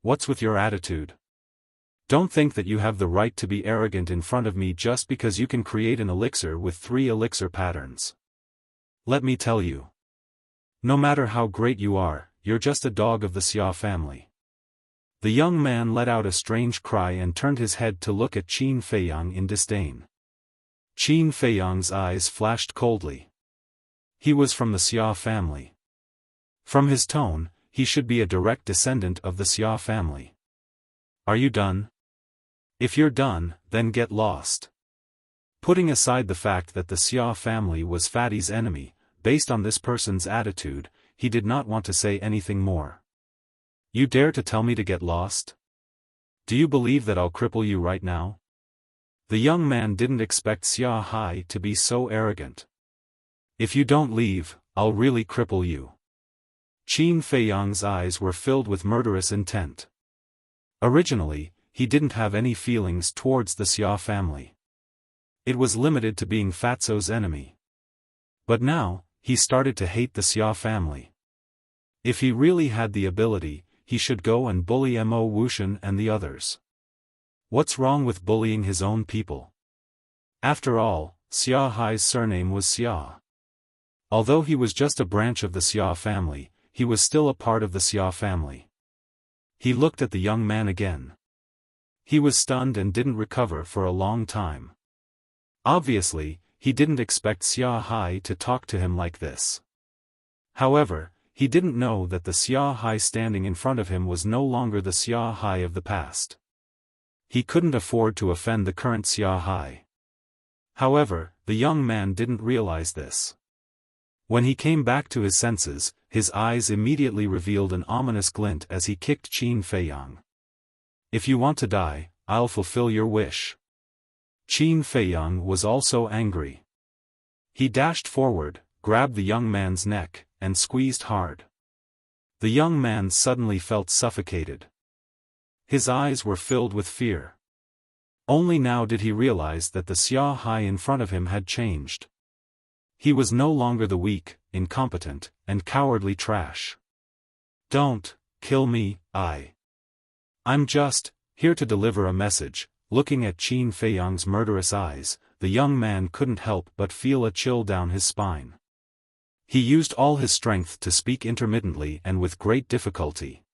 What's with your attitude? Don't think that you have the right to be arrogant in front of me just because you can create an elixir with 3 elixir patterns. Let me tell you. No matter how great you are, you're just a dog of the Xia family." The young man let out a strange cry and turned his head to look at Qin Feiyang in disdain. Qin Feiyang's eyes flashed coldly. He was from the Xia family. From his tone, he should be a direct descendant of the Xia family. Are you done? If you're done, then get lost. Putting aside the fact that the Xia family was Fatty's enemy, based on this person's attitude, he did not want to say anything more. You dare to tell me to get lost? Do you believe that I'll cripple you right now? The young man didn't expect Xia Hai to be so arrogant. If you don't leave, I'll really cripple you. Qin Feiyang's eyes were filled with murderous intent. Originally, he didn't have any feelings towards the Xia family. It was limited to being Fatso's enemy. But now, he started to hate the Xia family. If he really had the ability, he should go and bully Mo Wuxian and the others. What's wrong with bullying his own people? After all, Xia Hai's surname was Xia. Although he was just a branch of the Xia family, he was still a part of the Xia family. He looked at the young man again. He was stunned and didn't recover for a long time. Obviously, he didn't expect Xia Hai to talk to him like this. However, he didn't know that the Xia Hai standing in front of him was no longer the Xia Hai of the past. He couldn't afford to offend the current Xia Hai. However, the young man didn't realize this. When he came back to his senses, his eyes immediately revealed an ominous glint as he kicked Qin Feiyang. If you want to die, I'll fulfill your wish. Qin Feiyang was also angry. He dashed forward, grabbed the young man's neck, and squeezed hard. The young man suddenly felt suffocated. His eyes were filled with fear. Only now did he realize that the Xiaofan in front of him had changed. He was no longer the weak, incompetent, and cowardly trash. "Don't kill me, I'm just here to deliver a message." Looking at Qin Feiyang's murderous eyes, the young man couldn't help but feel a chill down his spine. He used all his strength to speak intermittently and with great difficulty.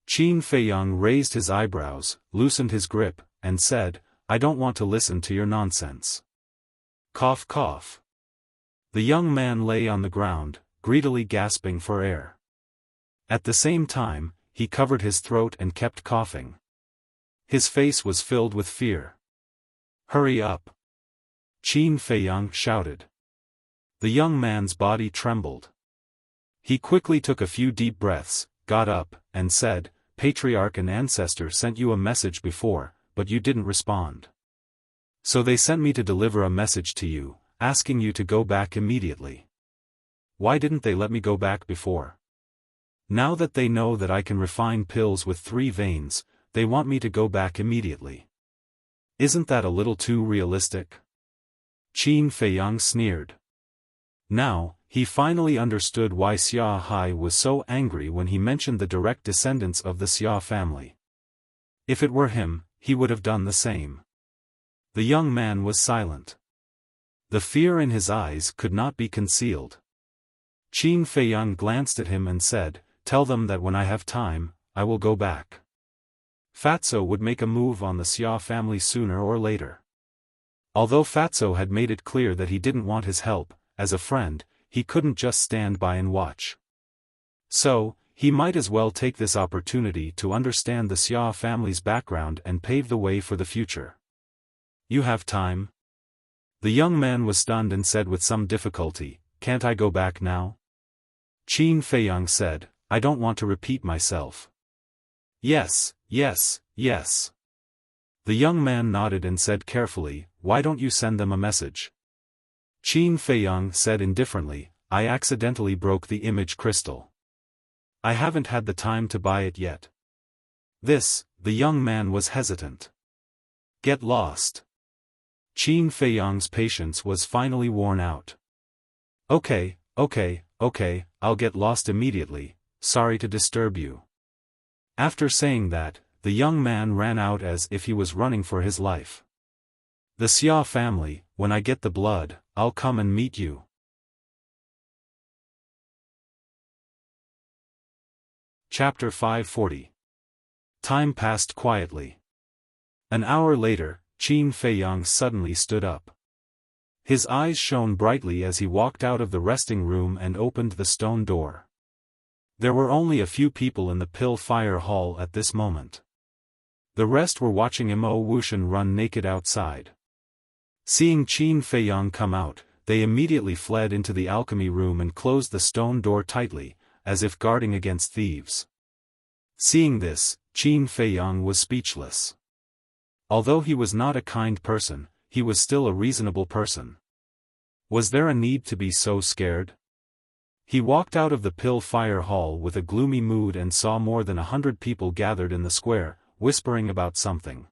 Qin Feiyang raised his eyebrows, loosened his grip, and said, "I don't want to listen to your nonsense." Cough cough. The young man lay on the ground, greedily gasping for air. At the same time, he covered his throat and kept coughing. His face was filled with fear. "Hurry up!" Qin Feiyang shouted. The young man's body trembled. He quickly took a few deep breaths, got up, and said, "Patriarch and ancestor sent you a message before, but you didn't respond. So they sent me to deliver a message to you, asking you to go back immediately. Why didn't they let me go back before? Now that they know that I can refine pills with 3 veins, they want me to go back immediately. Isn't that a little too realistic?" Qin Feiyang sneered. Now, he finally understood why Xiaofan was so angry when he mentioned the direct descendants of the Xia family. If it were him, he would have done the same. The young man was silent. The fear in his eyes could not be concealed. Qin Feiyang glanced at him and said, "Tell them that when I have time, I will go back." Fatso would make a move on the Xia family sooner or later. Although Fatso had made it clear that he didn't want his help, as a friend, he couldn't just stand by and watch. So, he might as well take this opportunity to understand the Xia family's background and pave the way for the future. "You have time?" The young man was stunned and said with some difficulty, "Can't I go back now?" Qin Feiyang said, "I don't want to repeat myself." "Yes, yes, yes." The young man nodded and said carefully, "Why don't you send them a message?" Qin Feiyang said indifferently, "I accidentally broke the image crystal. I haven't had the time to buy it yet." The young man was hesitant. "Get lost." Qin Feiyang's patience was finally worn out. Okay, I'll get lost immediately, sorry to disturb you." After saying that, the young man ran out as if he was running for his life. "The Xia family, when I get the blood, I'll come and meet you." Chapter 540. Time passed quietly. An hour later, Qin Feiyang suddenly stood up. His eyes shone brightly as he walked out of the resting room and opened the stone door. There were only a few people in the pill fire hall at this moment. The rest were watching Wuxia run naked outside. Seeing Qin Feiyang come out, they immediately fled into the alchemy room and closed the stone door tightly, as if guarding against thieves. Seeing this, Qin Feiyang was speechless. Although he was not a kind person, he was still a reasonable person. Was there a need to be so scared? He walked out of the pill fire hall with a gloomy mood and saw more than 100 people gathered in the square, whispering about something.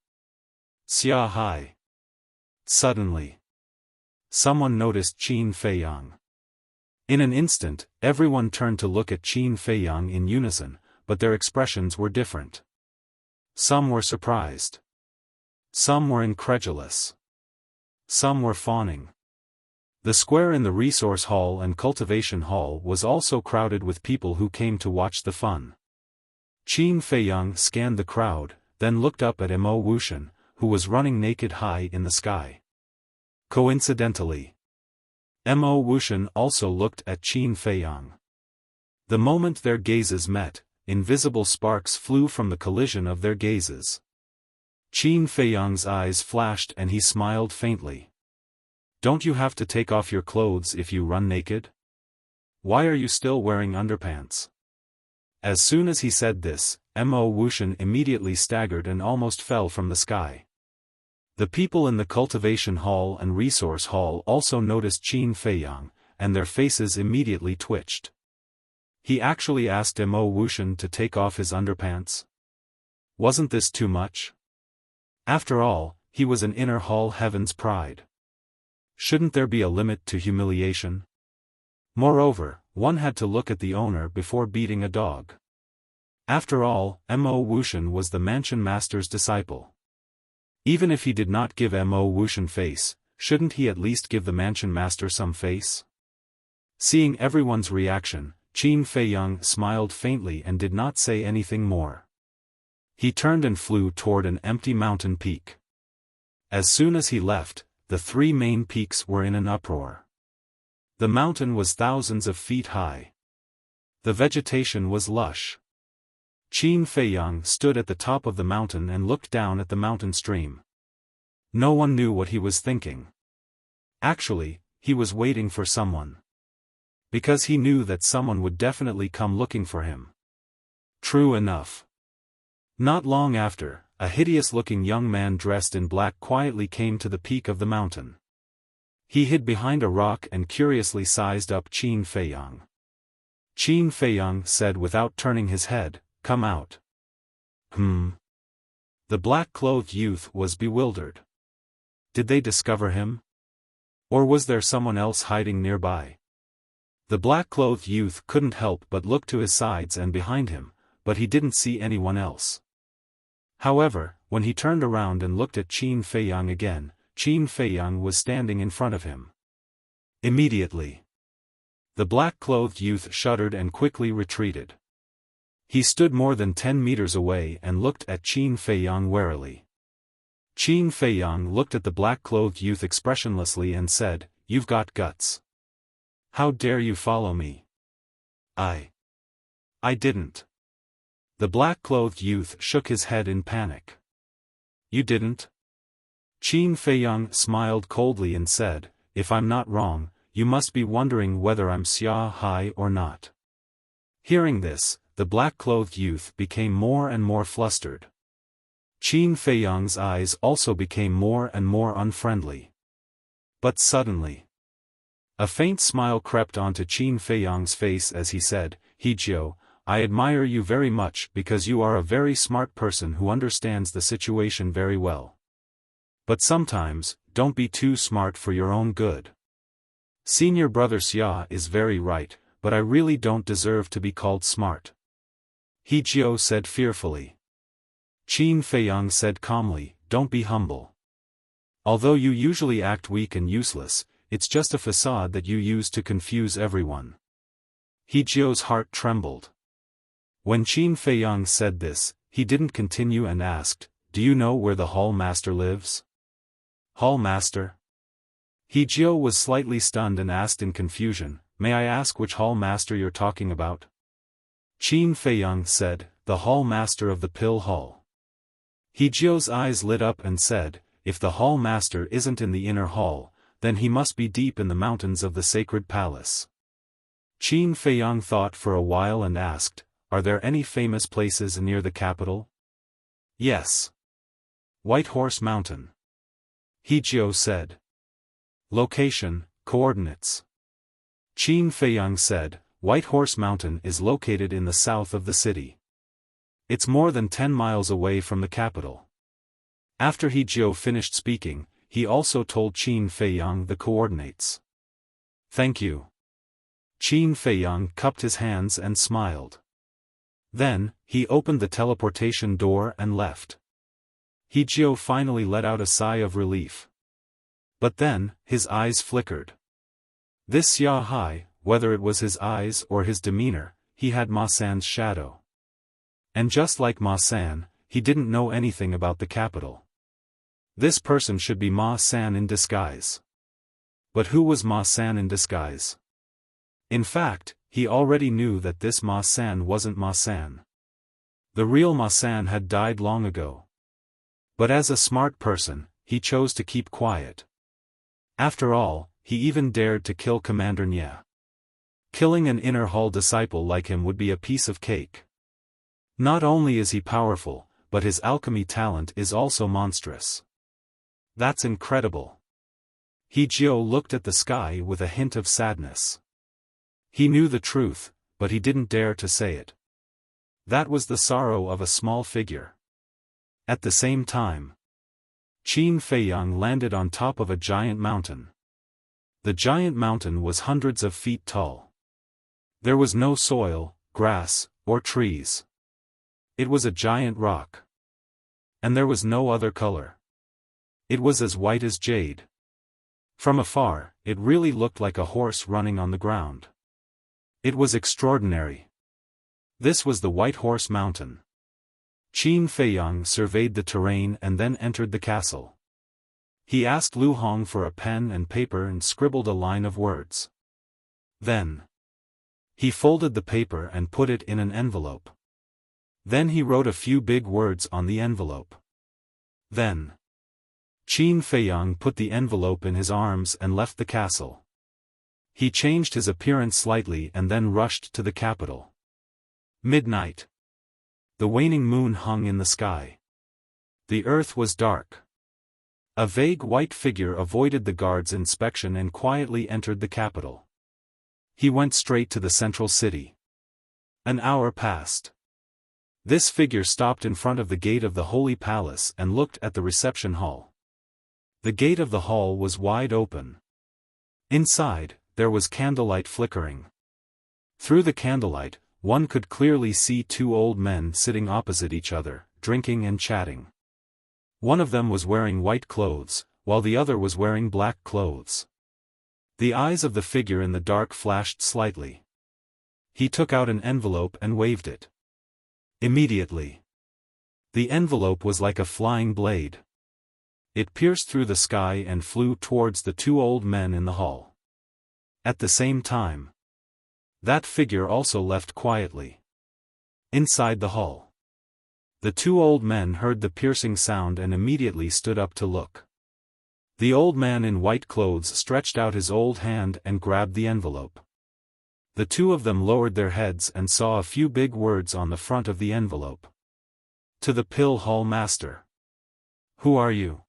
Xiaofan. Suddenly, someone noticed Qin Feiyang. In an instant, everyone turned to look at Qin Feiyang in unison, but their expressions were different. Some were surprised. Some were incredulous. Some were fawning. The square in the resource hall and cultivation hall was also crowded with people who came to watch the fun. Qin Feiyang scanned the crowd, then looked up at Wuxia, who was running naked high in the sky. Coincidentally, Wuxia also looked at Qin Feiyang. The moment their gazes met, invisible sparks flew from the collision of their gazes. Qin Feiyang's eyes flashed and he smiled faintly. "Don't you have to take off your clothes if you run naked? Why are you still wearing underpants?" As soon as he said this, Wuxia immediately staggered and almost fell from the sky. The people in the cultivation hall and resource hall also noticed Qin Feiyang, and their faces immediately twitched. He actually asked Mo Wuxian to take off his underpants. Wasn't this too much? After all, he was an inner hall heaven's pride. Shouldn't there be a limit to humiliation? Moreover, one had to look at the owner before beating a dog. After all, Mo Wuxian was the mansion master's disciple. Even if he did not give Mo Wuxian face, shouldn't he at least give the mansion master some face? Seeing everyone's reaction, Qin Feiyang smiled faintly and did not say anything more. He turned and flew toward an empty mountain peak. As soon as he left, the three main peaks were in an uproar. The mountain was thousands of feet high. The vegetation was lush. Qin Feiyang stood at the top of the mountain and looked down at the mountain stream. No one knew what he was thinking. Actually, he was waiting for someone. Because he knew that someone would definitely come looking for him. True enough. Not long after, a hideous-looking young man dressed in black quietly came to the peak of the mountain. He hid behind a rock and curiously sized up Qin Feiyang. Qin Feiyang said without turning his head, "Come out." The black-clothed youth was bewildered. Did they discover him? Or was there someone else hiding nearby? The black-clothed youth couldn't help but look to his sides and behind him, but he didn't see anyone else. However, when he turned around and looked at Qin Feiyang again, Qin Feiyang was standing in front of him. Immediately, the black-clothed youth shuddered and quickly retreated. He stood more than 10 meters away and looked at Qin Feiyang warily. Qin Feiyang looked at the black-clothed youth expressionlessly and said, "You've got guts. How dare you follow me?" I didn't." The black-clothed youth shook his head in panic. "You didn't?" Qin Feiyang smiled coldly and said, "If I'm not wrong, you must be wondering whether I'm Xia Hai or not." Hearing this, the black-clothed youth became more and more flustered. Qin Feiyang's eyes also became more and more unfriendly. But suddenly, a faint smile crept onto Qin Feiyang's face as he said, "Hijio, I admire you very much because you are a very smart person who understands the situation very well. But sometimes, don't be too smart for your own good. Senior brother Xia is very right, but I really don't deserve to be called smart." Hijio said fearfully. Qin Feiyang said calmly, "Don't be humble. Although you usually act weak and useless, it's just a facade that you use to confuse everyone." Hijio's heart trembled. When Qin Feiyang said this, he didn't continue and asked, "Do you know where the hall master lives?" "Hall master?" Hijio was slightly stunned and asked in confusion, "May I ask which hall master you're talking about?" Qin Feiyang said, "The hall master of the pill hall." Hijio's eyes lit up and said, "If the hall master isn't in the inner hall, then he must be deep in the mountains of the sacred palace." Qin Feiyang thought for a while and asked, "Are there any famous places near the capital?" "Yes. White Horse Mountain," Hijio said. "Location, coordinates." Qin Feiyang said, "White Horse Mountain is located in the south of the city. It's more than 10 miles away from the capital." After Hijio finished speaking, he also told Qin Feiyang the coordinates. "Thank you." Qin Feiyang cupped his hands and smiled. Then, he opened the teleportation door and left. Hijio finally let out a sigh of relief. But then, his eyes flickered. This Xia Hai, whether it was his eyes or his demeanor, he had Ma-san's shadow. And just like Ma-san, he didn't know anything about the capital. This person should be Ma-san in disguise. But who was Ma-san in disguise? In fact, he already knew that this Ma-san wasn't Ma-san. The real Ma-san had died long ago. But as a smart person, he chose to keep quiet. After all, he even dared to kill Commander Nye. Killing an inner hall disciple like him would be a piece of cake. Not only is he powerful, but his alchemy talent is also monstrous. That's incredible. Hijio looked at the sky with a hint of sadness. He knew the truth, but he didn't dare to say it. That was the sorrow of a small figure. At the same time, Qin Feiyang landed on top of a giant mountain. The giant mountain was hundreds of feet tall. There was no soil, grass, or trees. It was a giant rock. And there was no other color. It was as white as jade. From afar, it really looked like a horse running on the ground. It was extraordinary. This was the White Horse Mountain. Qin Feiyang surveyed the terrain and then entered the castle. He asked Lu Hong for a pen and paper and scribbled a line of words. Then he folded the paper and put it in an envelope. Then he wrote a few big words on the envelope. Then Qin Feiyang put the envelope in his arms and left the castle. He changed his appearance slightly and then rushed to the capital. Midnight. The waning moon hung in the sky. The earth was dark. A vague white figure avoided the guard's inspection and quietly entered the capital. He went straight to the central city. An hour passed. This figure stopped in front of the gate of the Holy Palace and looked at the reception hall. The gate of the hall was wide open. Inside, there was candlelight flickering. Through the candlelight, one could clearly see two old men sitting opposite each other, drinking and chatting. One of them was wearing white clothes, while the other was wearing black clothes. The eyes of the figure in the dark flashed slightly. He took out an envelope and waved it. Immediately, the envelope was like a flying blade. It pierced through the sky and flew towards the two old men in the hall. At the same time, that figure also left quietly. Inside the hall, the two old men heard the piercing sound and immediately stood up to look. The old man in white clothes stretched out his old hand and grabbed the envelope. The two of them lowered their heads and saw a few big words on the front of the envelope. To the Pill Hall Master. Who are you?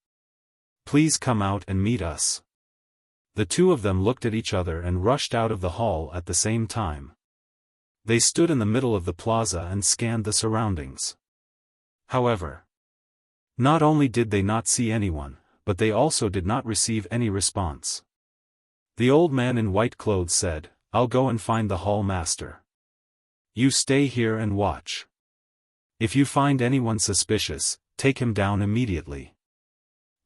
Please come out and meet us. The two of them looked at each other and rushed out of the hall at the same time. They stood in the middle of the plaza and scanned the surroundings. However, not only did they not see anyone, but they also did not receive any response. The old man in white clothes said, "I'll go and find the hall master. You stay here and watch. If you find anyone suspicious, take him down immediately."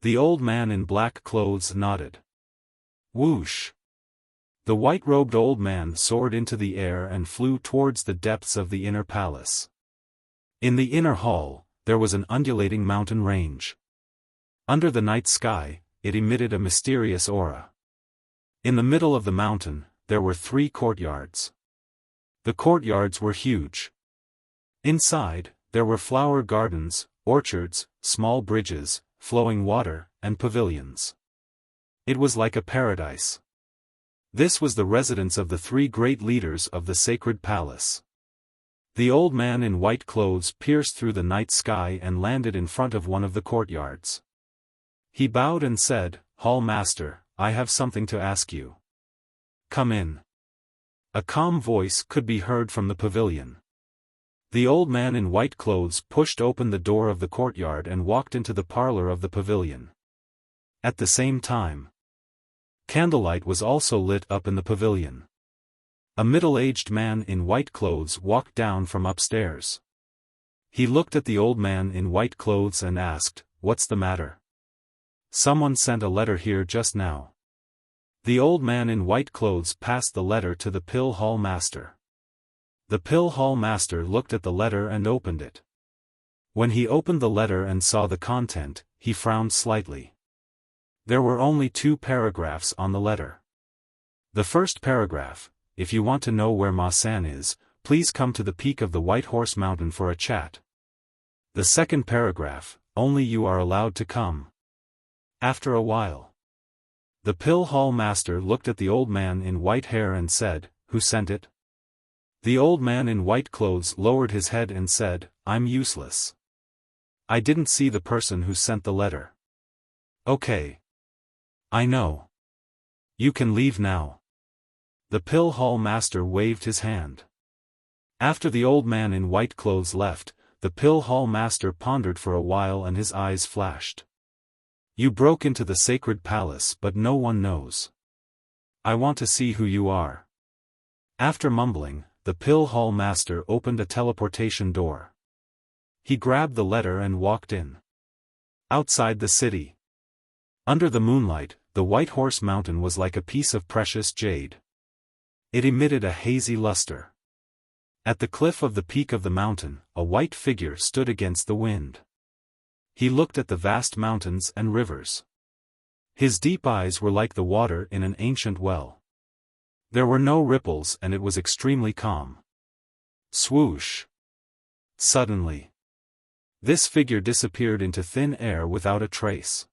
The old man in black clothes nodded. Whoosh! The white-robed old man soared into the air and flew towards the depths of the inner palace. In the inner hall, there was an undulating mountain range. Under the night sky, it emitted a mysterious aura. In the middle of the mountain, there were 3 courtyards. The courtyards were huge. Inside, there were flower gardens, orchards, small bridges, flowing water, and pavilions. It was like a paradise. This was the residence of the 3 great leaders of the sacred palace. The old man in white clothes pierced through the night sky and landed in front of one of the courtyards. He bowed and said, "Hall Master, I have something to ask you." "Come in." A calm voice could be heard from the pavilion. The old man in white clothes pushed open the door of the courtyard and walked into the parlor of the pavilion. At the same time, candlelight was also lit up in the pavilion. A middle-aged man in white clothes walked down from upstairs. He looked at the old man in white clothes and asked, "What's the matter?" "Someone sent a letter here just now." The old man in white clothes passed the letter to the Pill Hall Master. The Pill Hall Master looked at the letter and opened it. When he opened the letter and saw the content, he frowned slightly. There were only 2 paragraphs on the letter. The first paragraph, "If you want to know where Ma San is, please come to the peak of the White Horse Mountain for a chat." The second paragraph, "Only you are allowed to come." After a while, the Pill Hall Master looked at the old man in white hair and said, "Who sent it?" The old man in white clothes lowered his head and said, "I'm useless. I didn't see the person who sent the letter." "Okay. I know. You can leave now." The Pill Hall Master waved his hand. After the old man in white clothes left, the pill hall master pondered for a while and his eyes flashed. You broke into the sacred palace but no one knows. I want to see who you are. After mumbling, the pill hall master opened a teleportation door. He grabbed the letter and walked in. Outside the city. Under the moonlight, the White Horse Mountain was like a piece of precious jade. It emitted a hazy luster. At the cliff of the peak of the mountain, a white figure stood against the wind. He looked at the vast mountains and rivers. His deep eyes were like the water in an ancient well. There were no ripples and it was extremely calm. Swoosh! Suddenly, this figure disappeared into thin air without a trace.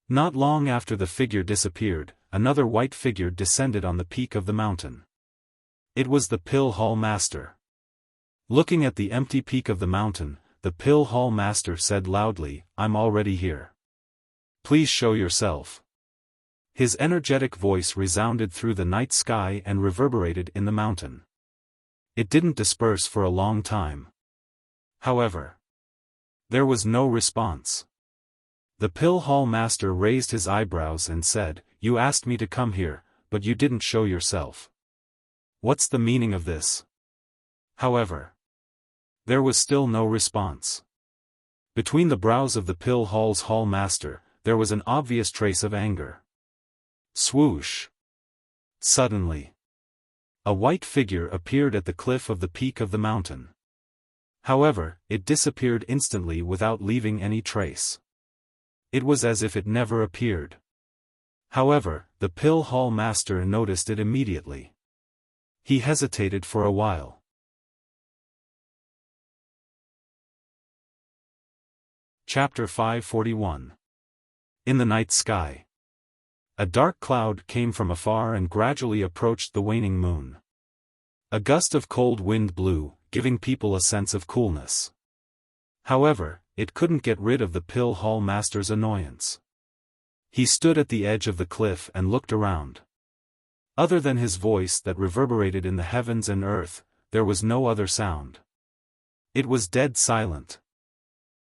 Not long after the figure disappeared, another white figure descended on the peak of the mountain. It was the pill hall master. Looking at the empty peak of the mountain, the pill hall master said loudly, "I'm already here. Please show yourself." His energetic voice resounded through the night sky and reverberated in the mountain. It didn't disperse for a long time. However, there was no response. The pill hall master raised his eyebrows and said, "You asked me to come here, but you didn't show yourself. What's the meaning of this?" However, there was still no response. Between the brows of the pill hall's hall master, there was an obvious trace of anger. Swoosh! Suddenly, a white figure appeared at the cliff of the peak of the mountain. However, it disappeared instantly without leaving any trace. It was as if it never appeared. However, the pill hall master noticed it immediately. He hesitated for a while. Chapter 541. In the night sky. A dark cloud came from afar and gradually approached the waning moon. A gust of cold wind blew, giving people a sense of coolness. However, it couldn't get rid of the pill hall master's annoyance. He stood at the edge of the cliff and looked around. Other than his voice that reverberated in the heavens and earth, there was no other sound. It was dead silent.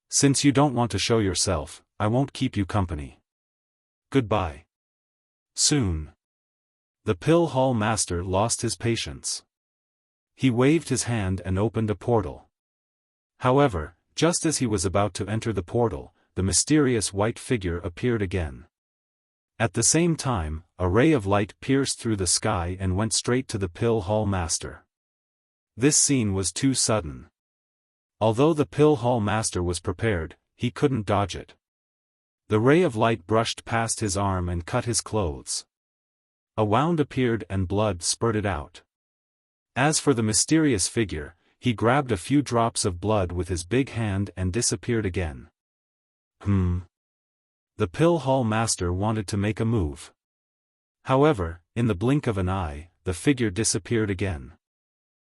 "Since you don't want to show yourself, I won't keep you company. Goodbye." Soon, the pill hall master lost his patience. He waved his hand and opened a portal. However, just as he was about to enter the portal, the mysterious white figure appeared again. At the same time, a ray of light pierced through the sky and went straight to the pill hall master. This scene was too sudden. Although the pill hall master was prepared, he couldn't dodge it. The ray of light brushed past his arm and cut his clothes. A wound appeared and blood spurted out. As for the mysterious figure, he grabbed a few drops of blood with his big hand and disappeared again. The pill hall master wanted to make a move. However, in the blink of an eye, the figure disappeared again.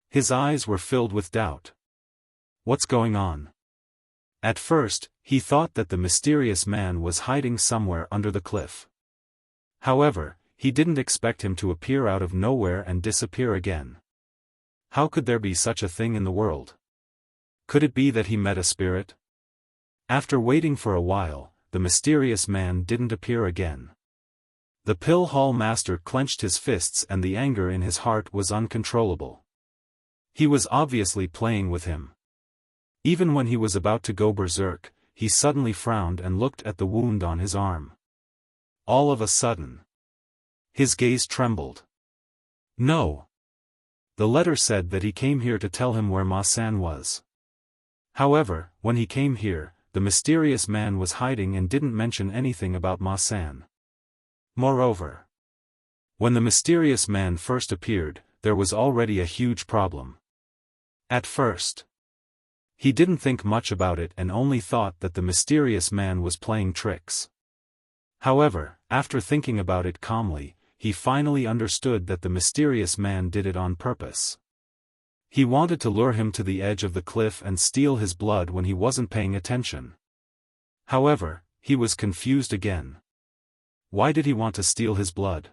His eyes were filled with doubt. What's going on? At first, he thought that the mysterious man was hiding somewhere under the cliff. However, he didn't expect him to appear out of nowhere and disappear again. How could there be such a thing in the world? Could it be that he met a spirit? After waiting for a while, the mysterious man didn't appear again. The pill hall master clenched his fists and the anger in his heart was uncontrollable. He was obviously playing with him. Even when he was about to go berserk, he suddenly frowned and looked at the wound on his arm. All of a sudden, his gaze trembled. No. The letter said that he came here to tell him where Ma-san was. However, when he came here, the mysterious man was hiding and didn't mention anything about Ma-san. Moreover, when the mysterious man first appeared, there was already a huge problem. At first, he didn't think much about it and only thought that the mysterious man was playing tricks. However, after thinking about it calmly, he finally understood that the mysterious man did it on purpose. He wanted to lure him to the edge of the cliff and steal his blood when he wasn't paying attention. However, he was confused again. Why did he want to steal his blood?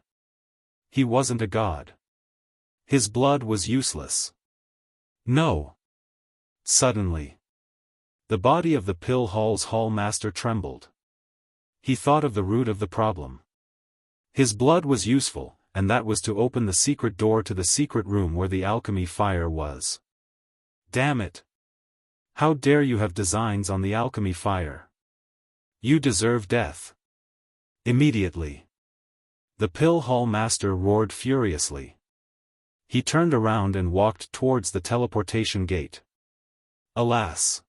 He wasn't a god. His blood was useless. No. Suddenly, the body of the pill hall's hall master trembled. He thought of the root of the problem. His blood was useful, and that was to open the secret door to the secret room where the alchemy fire was. Damn it! How dare you have designs on the alchemy fire? You deserve death. Immediately, the pill hall master roared furiously. He turned around and walked towards the teleportation gate. Alas!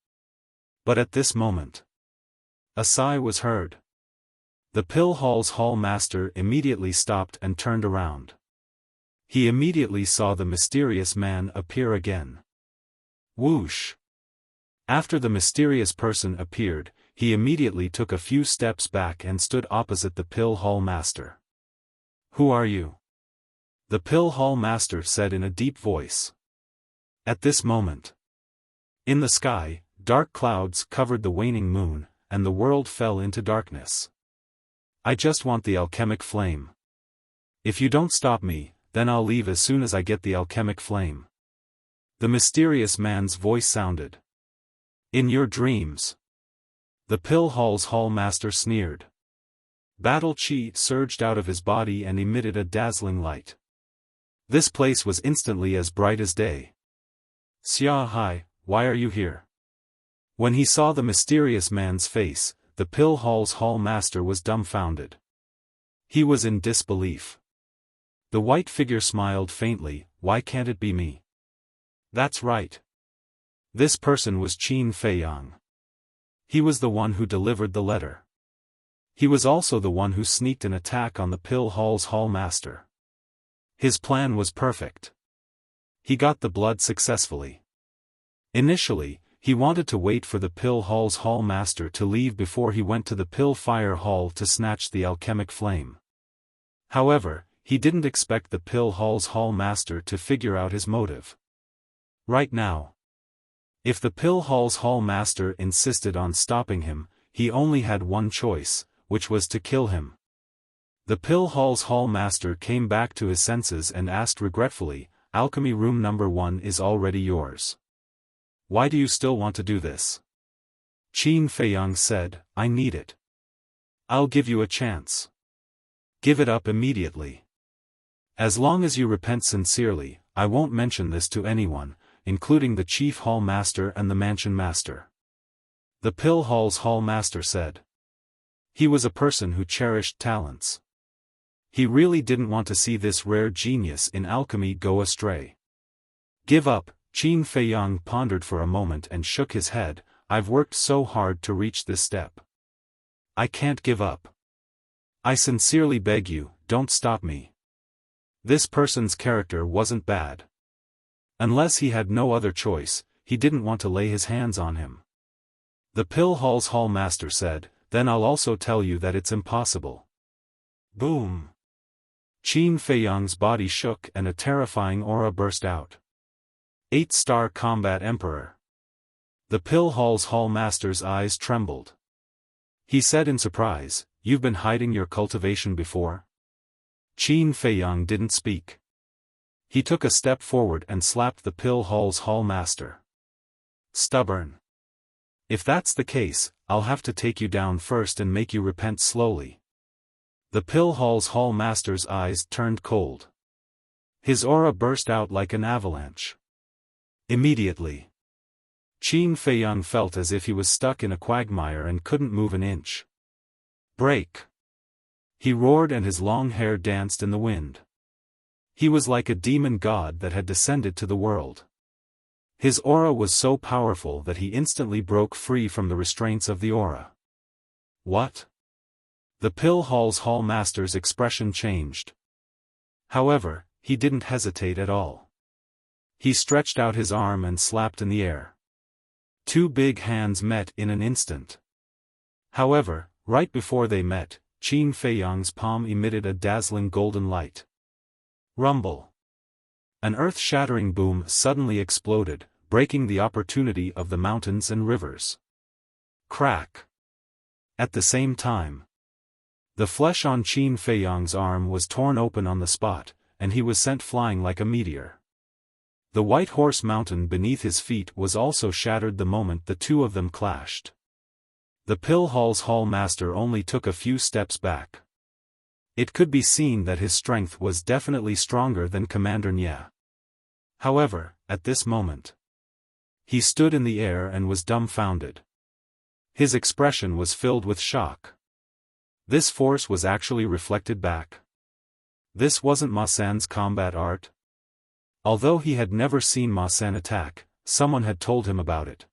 But at this moment, a sigh was heard. The pill hall's hall master immediately stopped and turned around. He immediately saw the mysterious man appear again. Whoosh! After the mysterious person appeared, he immediately took a few steps back and stood opposite the pill hall master. Who are you? The pill hall master said in a deep voice. At this moment, in the sky, dark clouds covered the waning moon, and the world fell into darkness. I just want the alchemic flame. If you don't stop me, then I'll leave as soon as I get the alchemic flame. The mysterious man's voice sounded. In your dreams. The pill hall's hall master sneered. Battle chi surged out of his body and emitted a dazzling light. This place was instantly as bright as day. Xiaofan, why are you here? When he saw the mysterious man's face, the pill hall's hall master was dumbfounded. He was in disbelief. The white figure smiled faintly. Why can't it be me? That's right. This person was Qin Feiyang. He was the one who delivered the letter. He was also the one who sneaked an attack on the pill hall's hall master. His plan was perfect. He got the blood successfully. Initially, he wanted to wait for the pill hall's hall master to leave before he went to the pill fire hall to snatch the alchemic flame. However, he didn't expect the pill hall's hall master to figure out his motive. Right now, if the pill hall's hall master insisted on stopping him, he only had one choice, which was to kill him. The pill hall's hall master came back to his senses and asked regretfully, Alchemy room number 1 is already yours. Why do you still want to do this? Qin Feiyang said, I need it. I'll give you a chance. Give it up immediately. As long as you repent sincerely, I won't mention this to anyone, including the chief hall master and the mansion master. The pill hall's hall master said. He was a person who cherished talents. He really didn't want to see this rare genius in alchemy go astray. Give up. Qin Feiyang pondered for a moment and shook his head. I've worked so hard to reach this step. I can't give up. I sincerely beg you, don't stop me. This person's character wasn't bad. Unless he had no other choice, he didn't want to lay his hands on him. The pill hall's hall master said, then I'll also tell you that it's impossible. Boom! Qin Feiyang's body shook and a terrifying aura burst out. 8-star combat emperor. The pill hall's hall master's eyes trembled. He said in surprise, you've been hiding your cultivation before? Qin Feiyang didn't speak. He took a step forward and slapped the pill hall's hall master. Stubborn. If that's the case, I'll have to take you down first and make you repent slowly. The pill hall's hall master's eyes turned cold. His aura burst out like an avalanche. Immediately, Qin Feiyang felt as if he was stuck in a quagmire and couldn't move an inch. Break! He roared and his long hair danced in the wind. He was like a demon god that had descended to the world. His aura was so powerful that he instantly broke free from the restraints of the aura. What? The pill hall's hall master's expression changed. However, he didn't hesitate at all. He stretched out his arm and slapped in the air. Two big hands met in an instant. However, right before they met, Qin Feiyang's palm emitted a dazzling golden light. Rumble. An earth-shattering boom suddenly exploded, breaking the opportunity of the mountains and rivers. Crack. At the same time, the flesh on Qin Feiyang's arm was torn open on the spot, and he was sent flying like a meteor. The White Horse Mountain beneath his feet was also shattered the moment the two of them clashed. The Pill Hall's Hall Master only took a few steps back. It could be seen that his strength was definitely stronger than Commander Nye. However, at this moment, he stood in the air and was dumbfounded. His expression was filled with shock. This force was actually reflected back. This wasn't Ma San's combat art. Although he had never seen Ma San attack, someone had told him about it.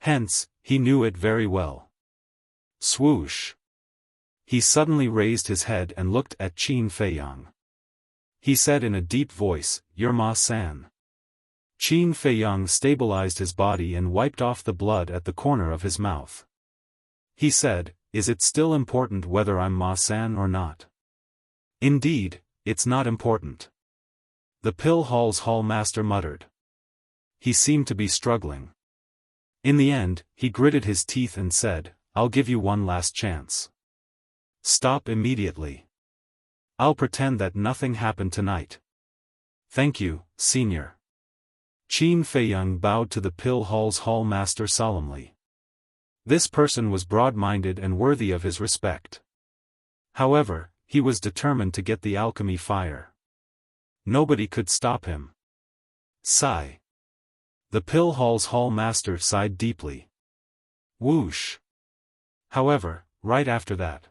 Hence, he knew it very well. Swoosh! He suddenly raised his head and looked at Qin Feiyang. He said in a deep voice, "You're Ma San." Qin Feiyang stabilized his body and wiped off the blood at the corner of his mouth. He said, "Is it still important whether I'm Ma San or not?" "Indeed, it's not important." The Pill Hall's Hall Master muttered. He seemed to be struggling. In the end, he gritted his teeth and said, "I'll give you one last chance. Stop immediately. I'll pretend that nothing happened tonight." "Thank you, Senior." Qin Feiyang bowed to the Pill Hall's Hall Master solemnly. This person was broad-minded and worthy of his respect. However, he was determined to get the alchemy fire. Nobody could stop him. Sigh. The Pill Hall's Hall Master sighed deeply. Whoosh. However, right after that,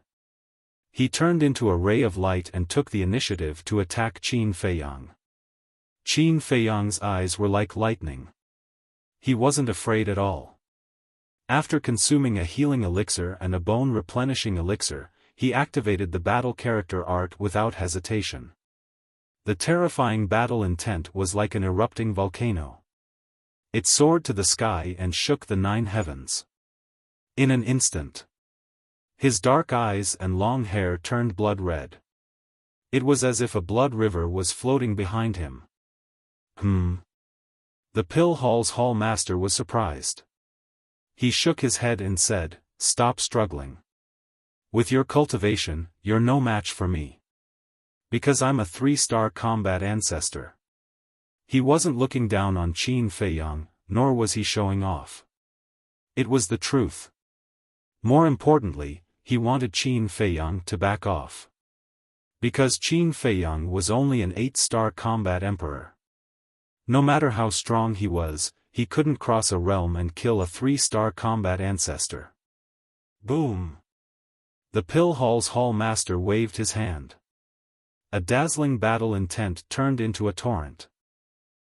he turned into a ray of light and took the initiative to attack Qin Feiyang. Qin Feiyang's eyes were like lightning. He wasn't afraid at all. After consuming a healing elixir and a bone-replenishing elixir, he activated the battle character art without hesitation. The terrifying battle intent was like an erupting volcano. It soared to the sky and shook the 9 heavens. In an instant, his dark eyes and long hair turned blood red. It was as if a blood river was floating behind him. The Pill Hall's Hall Master was surprised. He shook his head and said, "Stop struggling. With your cultivation, you're no match for me. Because I'm a 3-star combat ancestor." He wasn't looking down on Qin Feiyang, nor was he showing off. It was the truth. More importantly, he wanted Qin Feiyang to back off. Because Qin Feiyang was only an 8-star combat emperor. No matter how strong he was, he couldn't cross a realm and kill a 3-star combat ancestor. Boom! The Pill Hall's Hall Master waved his hand. A dazzling battle intent turned into a torrent.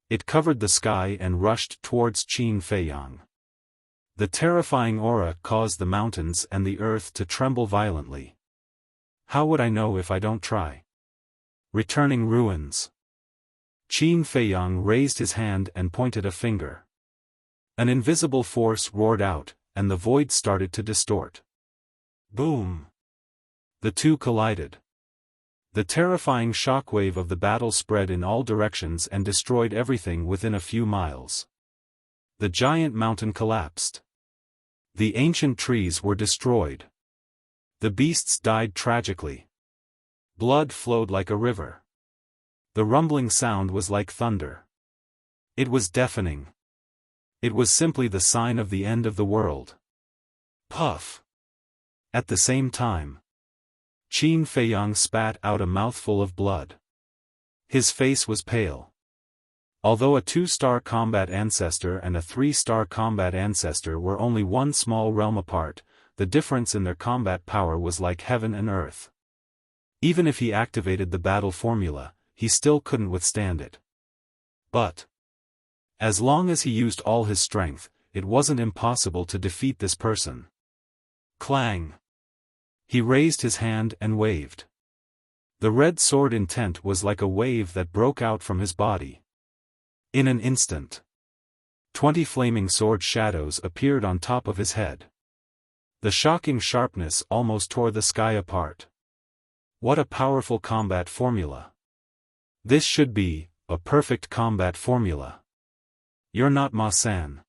It covered the sky and rushed towards Qin Feiyang. The terrifying aura caused the mountains and the earth to tremble violently. How would I know if I don't try? Returning ruins. Qin Feiyang raised his hand and pointed a finger. An invisible force roared out, and the void started to distort. Boom! The two collided. The terrifying shockwave of the battle spread in all directions and destroyed everything within a few miles. The giant mountain collapsed. The ancient trees were destroyed. The beasts died tragically. Blood flowed like a river. The rumbling sound was like thunder. It was deafening. It was simply the sign of the end of the world. Puff! At the same time, Qin Feiyang spat out a mouthful of blood. His face was pale. Although a 2-star combat ancestor and a 3-star combat ancestor were only one small realm apart, the difference in their combat power was like heaven and earth. Even if he activated the battle formula, he still couldn't withstand it. But as long as he used all his strength, it wasn't impossible to defeat this person. Clang! He raised his hand and waved. The red sword intent was like a wave that broke out from his body. In an instant, 20 flaming sword shadows appeared on top of his head. The shocking sharpness almost tore the sky apart. What a powerful combat formula. This should be a perfect combat formula. You're not Ma San.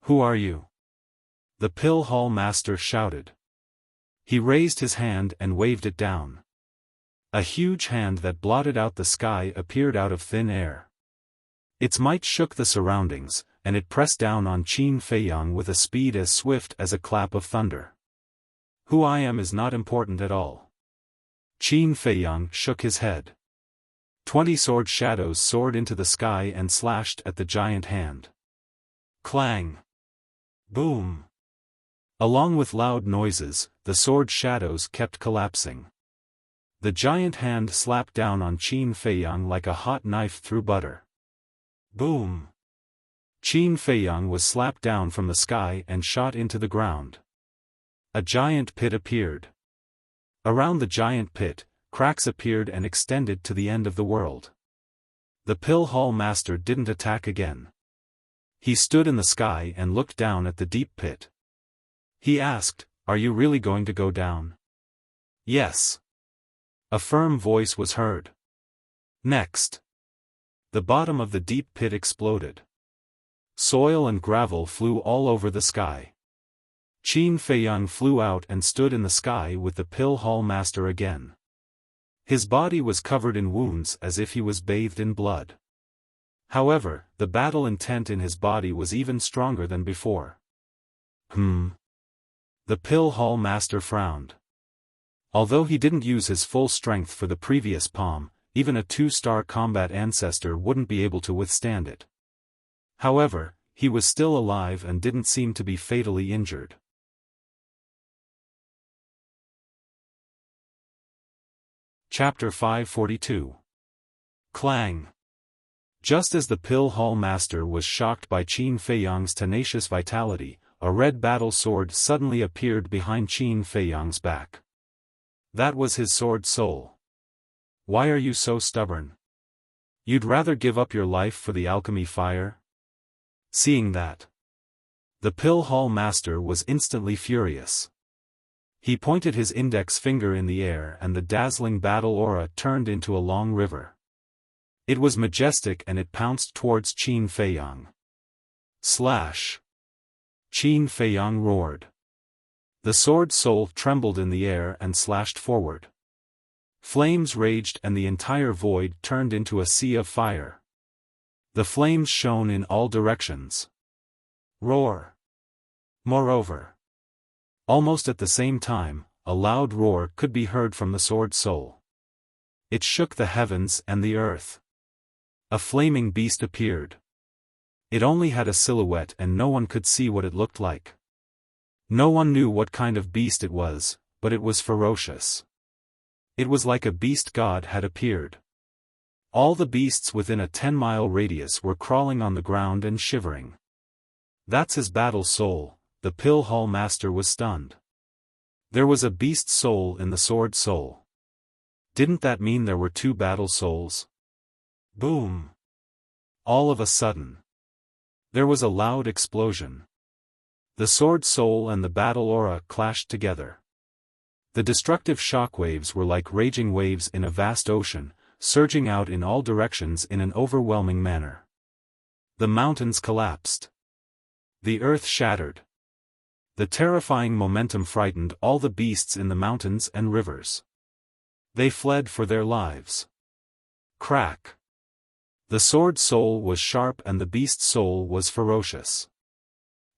Who are you? The Pill Hall Master shouted. He raised his hand and waved it down. A huge hand that blotted out the sky appeared out of thin air. Its might shook the surroundings, and it pressed down on Qin Feiyang with a speed as swift as a clap of thunder. Who I am is not important at all. Qin Feiyang shook his head. 20 sword shadows soared into the sky and slashed at the giant hand. Clang! Boom! Along with loud noises, the sword shadows kept collapsing. The giant hand slapped down on Qin Feiyang like a hot knife through butter. Boom! Qin Feiyang was slapped down from the sky and shot into the ground. A giant pit appeared. Around the giant pit, cracks appeared and extended to the end of the world. The Pill Hall Master didn't attack again. He stood in the sky and looked down at the deep pit. He asked, "Are you really going to go down?" "Yes." A firm voice was heard. Next. The bottom of the deep pit exploded. Soil and gravel flew all over the sky. Qin Feiyang flew out and stood in the sky with the Pill Hall Master again. His body was covered in wounds as if he was bathed in blood. However, the battle intent in his body was even stronger than before. The Pill Hall Master frowned. Although he didn't use his full strength for the previous palm, even a 2-star combat ancestor wouldn't be able to withstand it. However, he was still alive and didn't seem to be fatally injured. Chapter 542. Clang! Just as the Pill Hall Master was shocked by Qin Feiyang's tenacious vitality, a red battle sword suddenly appeared behind Qin Feiyang's back. That was his sword soul. Why are you so stubborn? You'd rather give up your life for the alchemy fire? Seeing that, the Pill Hall Master was instantly furious. He pointed his index finger in the air and the dazzling battle aura turned into a long river. It was majestic and it pounced towards Qin Feiyang. Slash! Qin Feiyang roared. The sword soul trembled in the air and slashed forward. Flames raged and the entire void turned into a sea of fire. The flames shone in all directions. Roar! Moreover, almost at the same time, a loud roar could be heard from the sword soul. It shook the heavens and the earth. A flaming beast appeared. It only had a silhouette and no one could see what it looked like. No one knew what kind of beast it was, but it was ferocious. It was like a beast god had appeared. All the beasts within a 10-mile radius were crawling on the ground and shivering. That's his battle soul, the Pill Hall Master was stunned. There was a beast soul in the sword soul. Didn't that mean there were 2 battle souls? Boom! All of a sudden, there was a loud explosion. The sword soul and the battle aura clashed together. The destructive shockwaves were like raging waves in a vast ocean, surging out in all directions in an overwhelming manner. The mountains collapsed. The earth shattered. The terrifying momentum frightened all the beasts in the mountains and rivers. They fled for their lives. Crack! The sword soul was sharp and the beast soul was ferocious.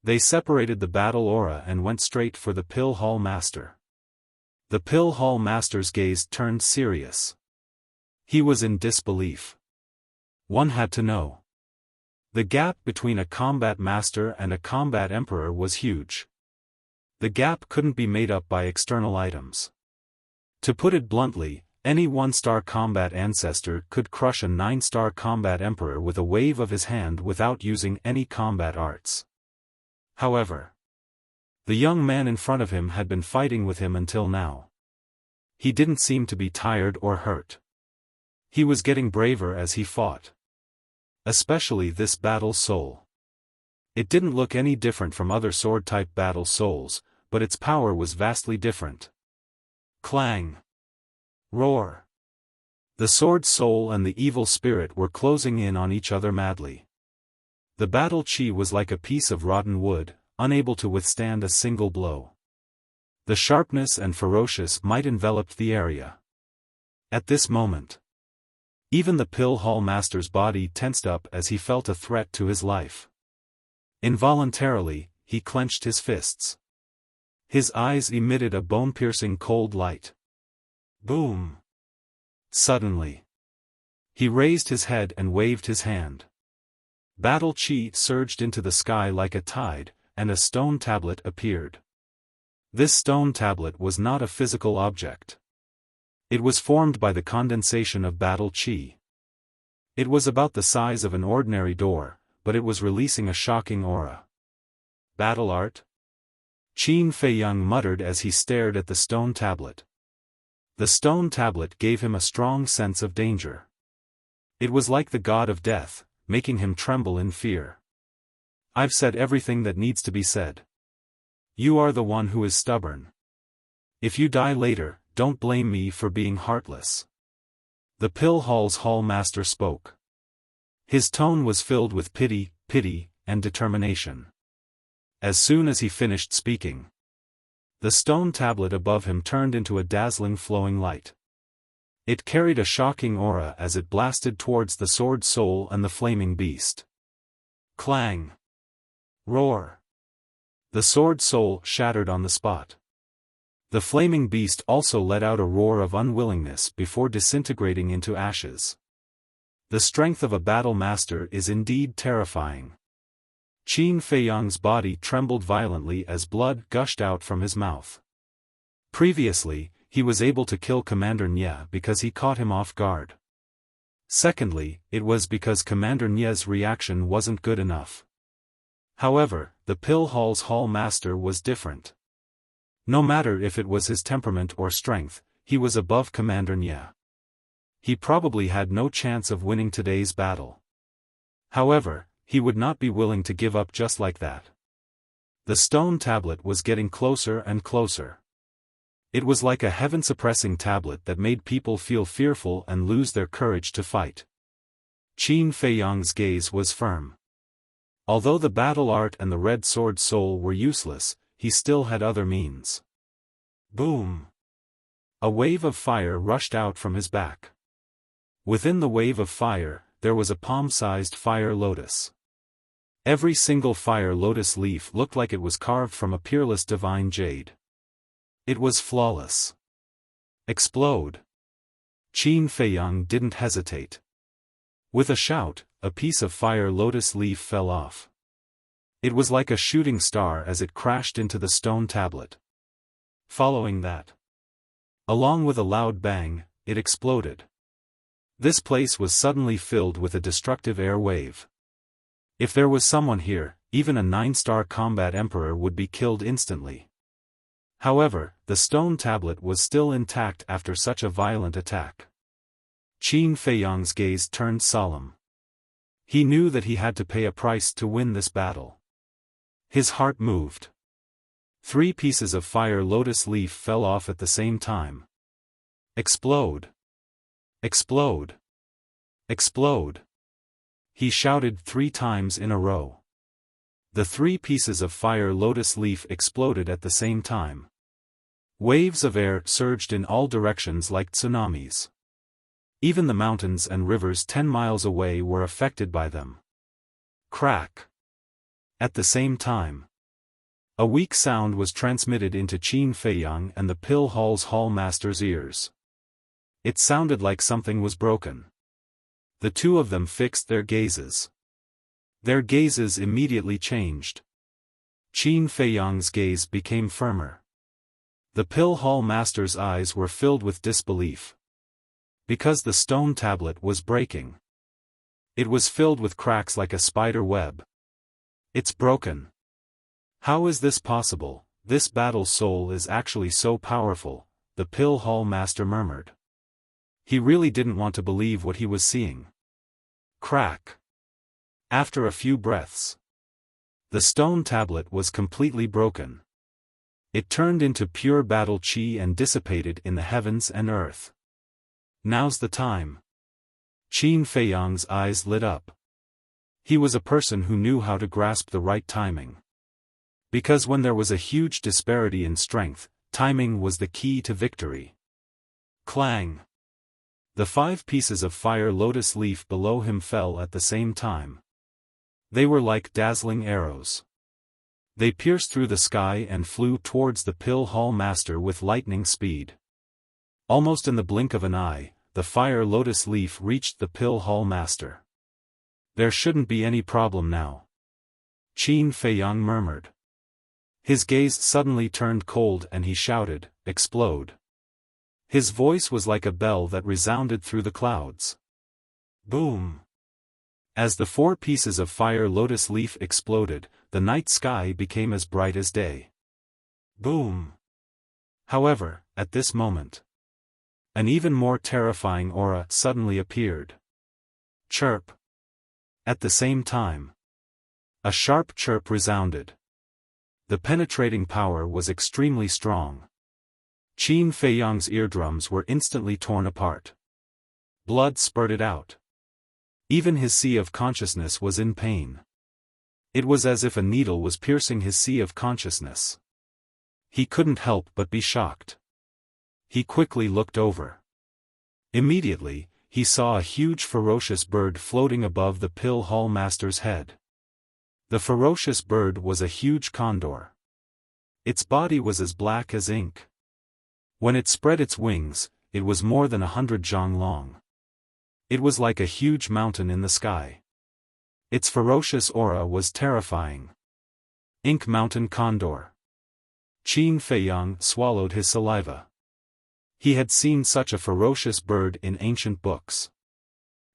They separated the battle aura and went straight for the Pill Hall Master. The Pill Hall Master's gaze turned serious. He was in disbelief. One had to know. The gap between a combat master and a combat emperor was huge. The gap couldn't be made up by external items. To put it bluntly, any 1-star combat ancestor could crush a 9-star combat emperor with a wave of his hand without using any combat arts. However, the young man in front of him had been fighting with him until now. He didn't seem to be tired or hurt. He was getting braver as he fought. Especially this battle soul. It didn't look any different from other sword-type battle souls, but its power was vastly different. Clang! Roar! The sword soul and the evil spirit were closing in on each other madly. The battle chi was like a piece of rotten wood, unable to withstand a single blow. The sharpness and ferocious might enveloped the area. At this moment, Even the pill hall master's body tensed up as he felt a threat to his life. Involuntarily, he clenched his fists. His eyes emitted a bone-piercing cold light. Boom! Suddenly, he raised his head and waved his hand. Battle chi surged into the sky like a tide, and a stone tablet appeared. This stone tablet was not a physical object. It was formed by the condensation of battle chi. It was about the size of an ordinary door, but it was releasing a shocking aura. Battle art? Qin Feiyang muttered as he stared at the stone tablet. The stone tablet gave him a strong sense of danger. It was like the god of death, making him tremble in fear. I've said everything that needs to be said. You are the one who is stubborn. If you die later, don't blame me for being heartless. The pill hall's hall master spoke. His tone was filled with pity, and determination. As soon as he finished speaking, the stone tablet above him turned into a dazzling flowing light. It carried a shocking aura as it blasted towards the sword soul and the flaming beast. Clang! Roar! The sword soul shattered on the spot. The flaming beast also let out a roar of unwillingness before disintegrating into ashes. The strength of a battle master is indeed terrifying. Qin Feiyang's body trembled violently as blood gushed out from his mouth. Previously, he was able to kill Commander Nye because he caught him off guard. Secondly, it was because Commander Nye's reaction wasn't good enough. However, the pill hall's hall master was different. No matter if it was his temperament or strength, he was above Commander Nye. He probably had no chance of winning today's battle. However, he would not be willing to give up just like that. The stone tablet was getting closer and closer. It was like a heaven-suppressing tablet that made people feel fearful and lose their courage to fight. Qin Feiyang's gaze was firm. Although the battle art and the red sword soul were useless, he still had other means. Boom! A wave of fire rushed out from his back. Within the wave of fire, there was a palm-sized fire lotus. Every single fire lotus leaf looked like it was carved from a peerless divine jade. It was flawless. Explode! Qin Feiyang didn't hesitate. With a shout, a piece of fire lotus leaf fell off. It was like a shooting star as it crashed into the stone tablet. Following that, along with a loud bang, it exploded. This place was suddenly filled with a destructive air wave. If there was someone here, even a 9-star combat emperor would be killed instantly. However, the stone tablet was still intact after such a violent attack. Qin Feiyang's gaze turned solemn. He knew that he had to pay a price to win this battle. His heart moved. 3 pieces of fire lotus leaf fell off at the same time. Explode! Explode! Explode! He shouted 3 times in a row. The 3 pieces of fire lotus leaf exploded at the same time. Waves of air surged in all directions like tsunamis. Even the mountains and rivers 10 miles away were affected by them. Crack! At the same time, a weak sound was transmitted into Qin Feiyang and the pill hall's hall master's ears. It sounded like something was broken. The two of them fixed their gazes. Their gazes immediately changed. Qin Feiyang's gaze became firmer. The pill hall master's eyes were filled with disbelief. Because the stone tablet was breaking. It was filled with cracks like a spider web. It's broken. How is this possible? This battle soul is actually so powerful, the pill hall master murmured. He really didn't want to believe what he was seeing. Crack! After a few breaths, the stone tablet was completely broken. It turned into pure battle chi and dissipated in the heavens and earth. Now's the time. Qin Feiyang's eyes lit up. He was a person who knew how to grasp the right timing. Because when there was a huge disparity in strength, timing was the key to victory. Clang! The 5 pieces of fire lotus leaf below him fell at the same time. They were like dazzling arrows. They pierced through the sky and flew towards the Pill Hall Master with lightning speed. Almost in the blink of an eye, the fire lotus leaf reached the Pill Hall Master. There shouldn't be any problem now, Qin Feiyang murmured. His gaze suddenly turned cold and he shouted, "Explode!" His voice was like a bell that resounded through the clouds. Boom! As the 4 pieces of fire lotus leaf exploded, the night sky became as bright as day. Boom! However, at this moment, an even more terrifying aura suddenly appeared. Chirp! At the same time, a sharp chirp resounded. The penetrating power was extremely strong. Qin Feiyang's eardrums were instantly torn apart. Blood spurted out. Even his sea of consciousness was in pain. It was as if a needle was piercing his sea of consciousness. He couldn't help but be shocked. He quickly looked over. Immediately, he saw a huge ferocious bird floating above the Pill Hall Master's head. The ferocious bird was a huge condor. Its body was as black as ink. When it spread its wings, it was more than 100 zhang long. It was like a huge mountain in the sky. Its ferocious aura was terrifying. Ink Mountain Condor. Qin Feiyang swallowed his saliva. He had seen such a ferocious bird in ancient books.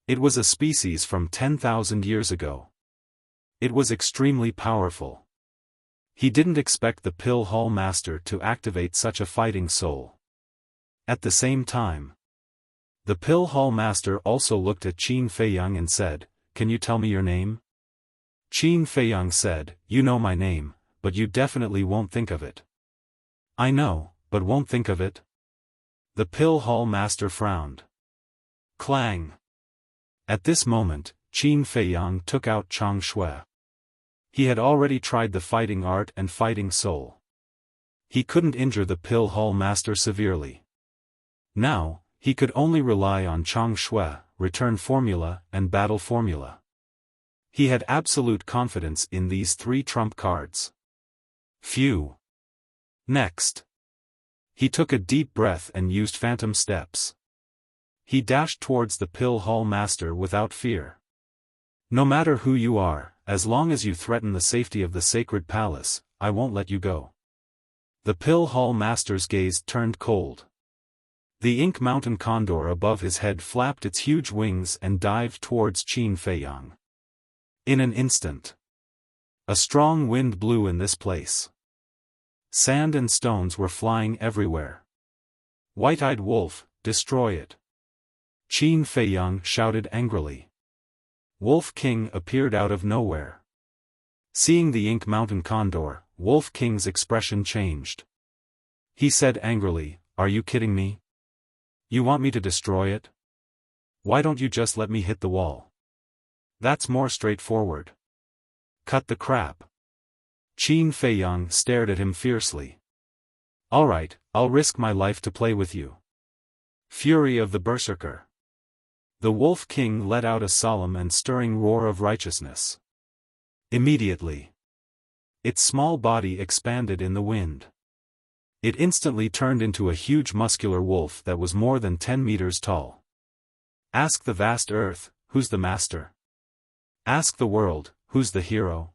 It was a species from 10,000 years ago. It was extremely powerful. He didn't expect the Pill Hall Master to activate such a fighting soul. At the same time, the Pill Hall Master also looked at Qin Feiyang and said, "Can you tell me your name?" Qin Feiyang said, "You know my name, but you definitely won't think of it." "I know, but won't think of it?" The Pill Hall Master frowned. Clang! At this moment, Qin Feiyang took out Chang Shui. He had already tried the fighting art and fighting soul. He couldn't injure the Pill Hall Master severely. Now, he could only rely on Chang Shui, return formula and battle formula. He had absolute confidence in these 3 trump cards. Phew! Next, he took a deep breath and used phantom steps. He dashed towards the Pill Hall Master without fear. "No matter who you are, as long as you threaten the safety of the sacred palace, I won't let you go." The Pill Hall Master's gaze turned cold. The Ink Mountain Condor above his head flapped its huge wings and dived towards Qin Feiyang. In an instant, a strong wind blew in this place. Sand and stones were flying everywhere. "White-eyed wolf, destroy it!" Qin Feiyang shouted angrily. Wolf King appeared out of nowhere. Seeing the Ink Mountain Condor, Wolf King's expression changed. He said angrily, "Are you kidding me? You want me to destroy it? Why don't you just let me hit the wall? That's more straightforward." "Cut the crap." Qin Feiyang stared at him fiercely. "Alright, I'll risk my life to play with you." Fury of the Berserker. The Wolf King let out a solemn and stirring roar of righteousness. Immediately, its small body expanded in the wind. It instantly turned into a huge muscular wolf that was more than 10 meters tall. Ask the vast earth, who's the master? Ask the world, who's the hero?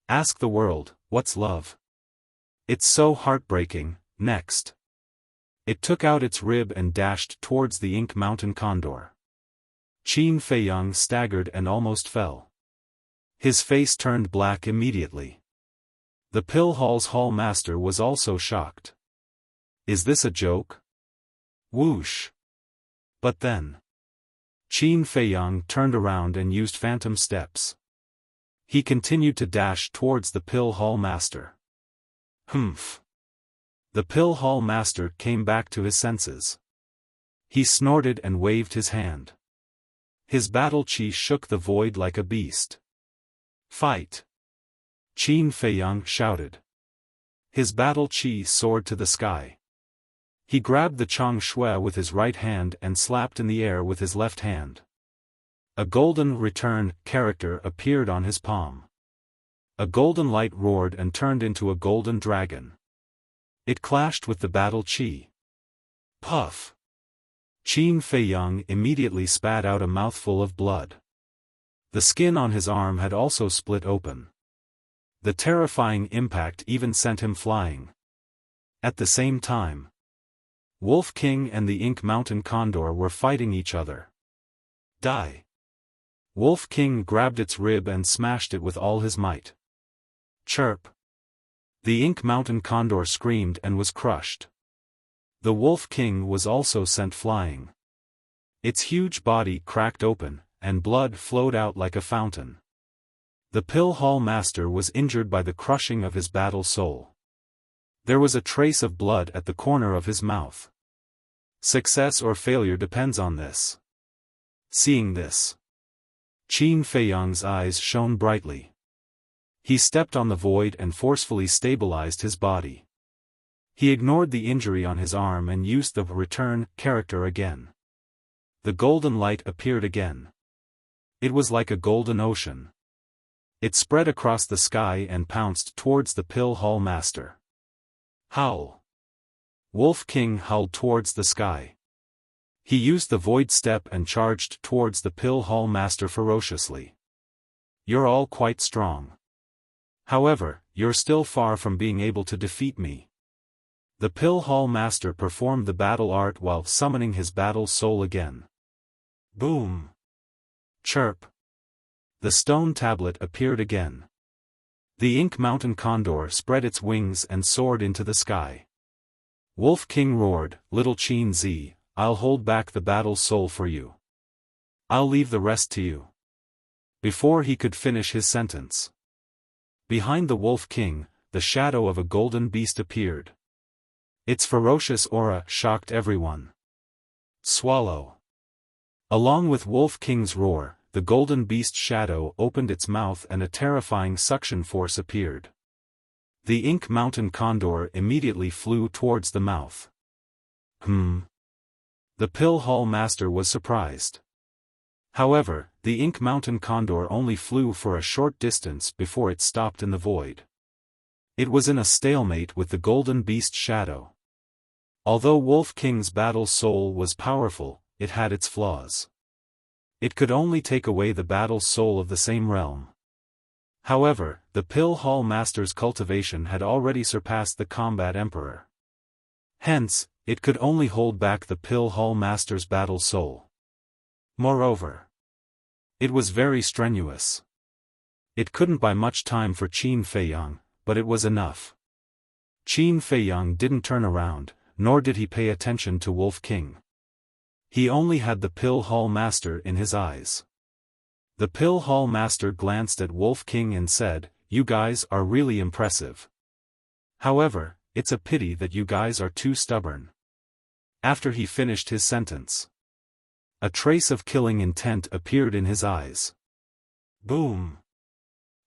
Ask the world, what's love? It's so heartbreaking. Next, it took out its rib and dashed towards the Ink Mountain Condor. Qin Feiyang staggered and almost fell. His face turned black immediately. The Pill Hall Master was also shocked. Is this a joke? Whoosh! But then, Qin Feiyang turned around and used phantom steps. He continued to dash towards the Pill Hall Master. Humph! The Pill Hall Master came back to his senses. He snorted and waved his hand. His battle chi shook the void like a beast. Fight! Qin Feiyang shouted. His battle chi soared to the sky. He grabbed the Chang Shui with his right hand and slapped in the air with his left hand. A golden return character appeared on his palm. A golden light roared and turned into a golden dragon. It clashed with the battle chi. Puff! Qin Feiyang immediately spat out a mouthful of blood. The skin on his arm had also split open. The terrifying impact even sent him flying. At the same time, Wolf King and the Ink Mountain Condor were fighting each other. Die! Wolf King grabbed its rib and smashed it with all his might. Chirp! The Ink Mountain Condor screamed and was crushed. The Wolf King was also sent flying. Its huge body cracked open, and blood flowed out like a fountain. The Pill Hall Master was injured by the crushing of his battle soul. There was a trace of blood at the corner of his mouth. Success or failure depends on this. Seeing this, Qin Feiyang's eyes shone brightly. He stepped on the void and forcefully stabilized his body. He ignored the injury on his arm and used the return character again. The golden light appeared again. It was like a golden ocean. It spread across the sky and pounced towards the Pill Hall Master. Howl! Wolf King howled towards the sky. He used the void step and charged towards the Pill Hall Master ferociously. You're all quite strong. However, you're still far from being able to defeat me. The Pill Hall Master performed the battle art while summoning his battle soul again. Boom! Chirp! The stone tablet appeared again. The Ink Mountain Condor spread its wings and soared into the sky. Wolf King roared, "Little Qin Zi, I'll hold back the battle soul for you. I'll leave the rest to you." Before he could finish his sentence, behind the Wolf King, the shadow of a golden beast appeared. Its ferocious aura shocked everyone. Swallow! Along with Wolf King's roar, the golden beast shadow opened its mouth and a terrifying suction force appeared. The Ink Mountain Condor immediately flew towards the mouth. The Pill Hall Master was surprised. However, the Ink Mountain Condor only flew for a short distance before it stopped in the void. It was in a stalemate with the golden beast shadow. Although Wolf King's battle soul was powerful, it had its flaws. It could only take away the battle soul of the same realm. However, the Pill Hall Master's cultivation had already surpassed the Combat Emperor. Hence, it could only hold back the Pill Hall Master's battle soul. Moreover, it was very strenuous. It couldn't buy much time for Qin Feiyang, but it was enough. Qin Feiyang didn't turn around, nor did he pay attention to Wolf King. He only had the Pill Hall Master in his eyes. The Pill Hall Master glanced at Wolf King and said, "You guys are really impressive. However, it's a pity that you guys are too stubborn." After he finished his sentence, a trace of killing intent appeared in his eyes. Boom!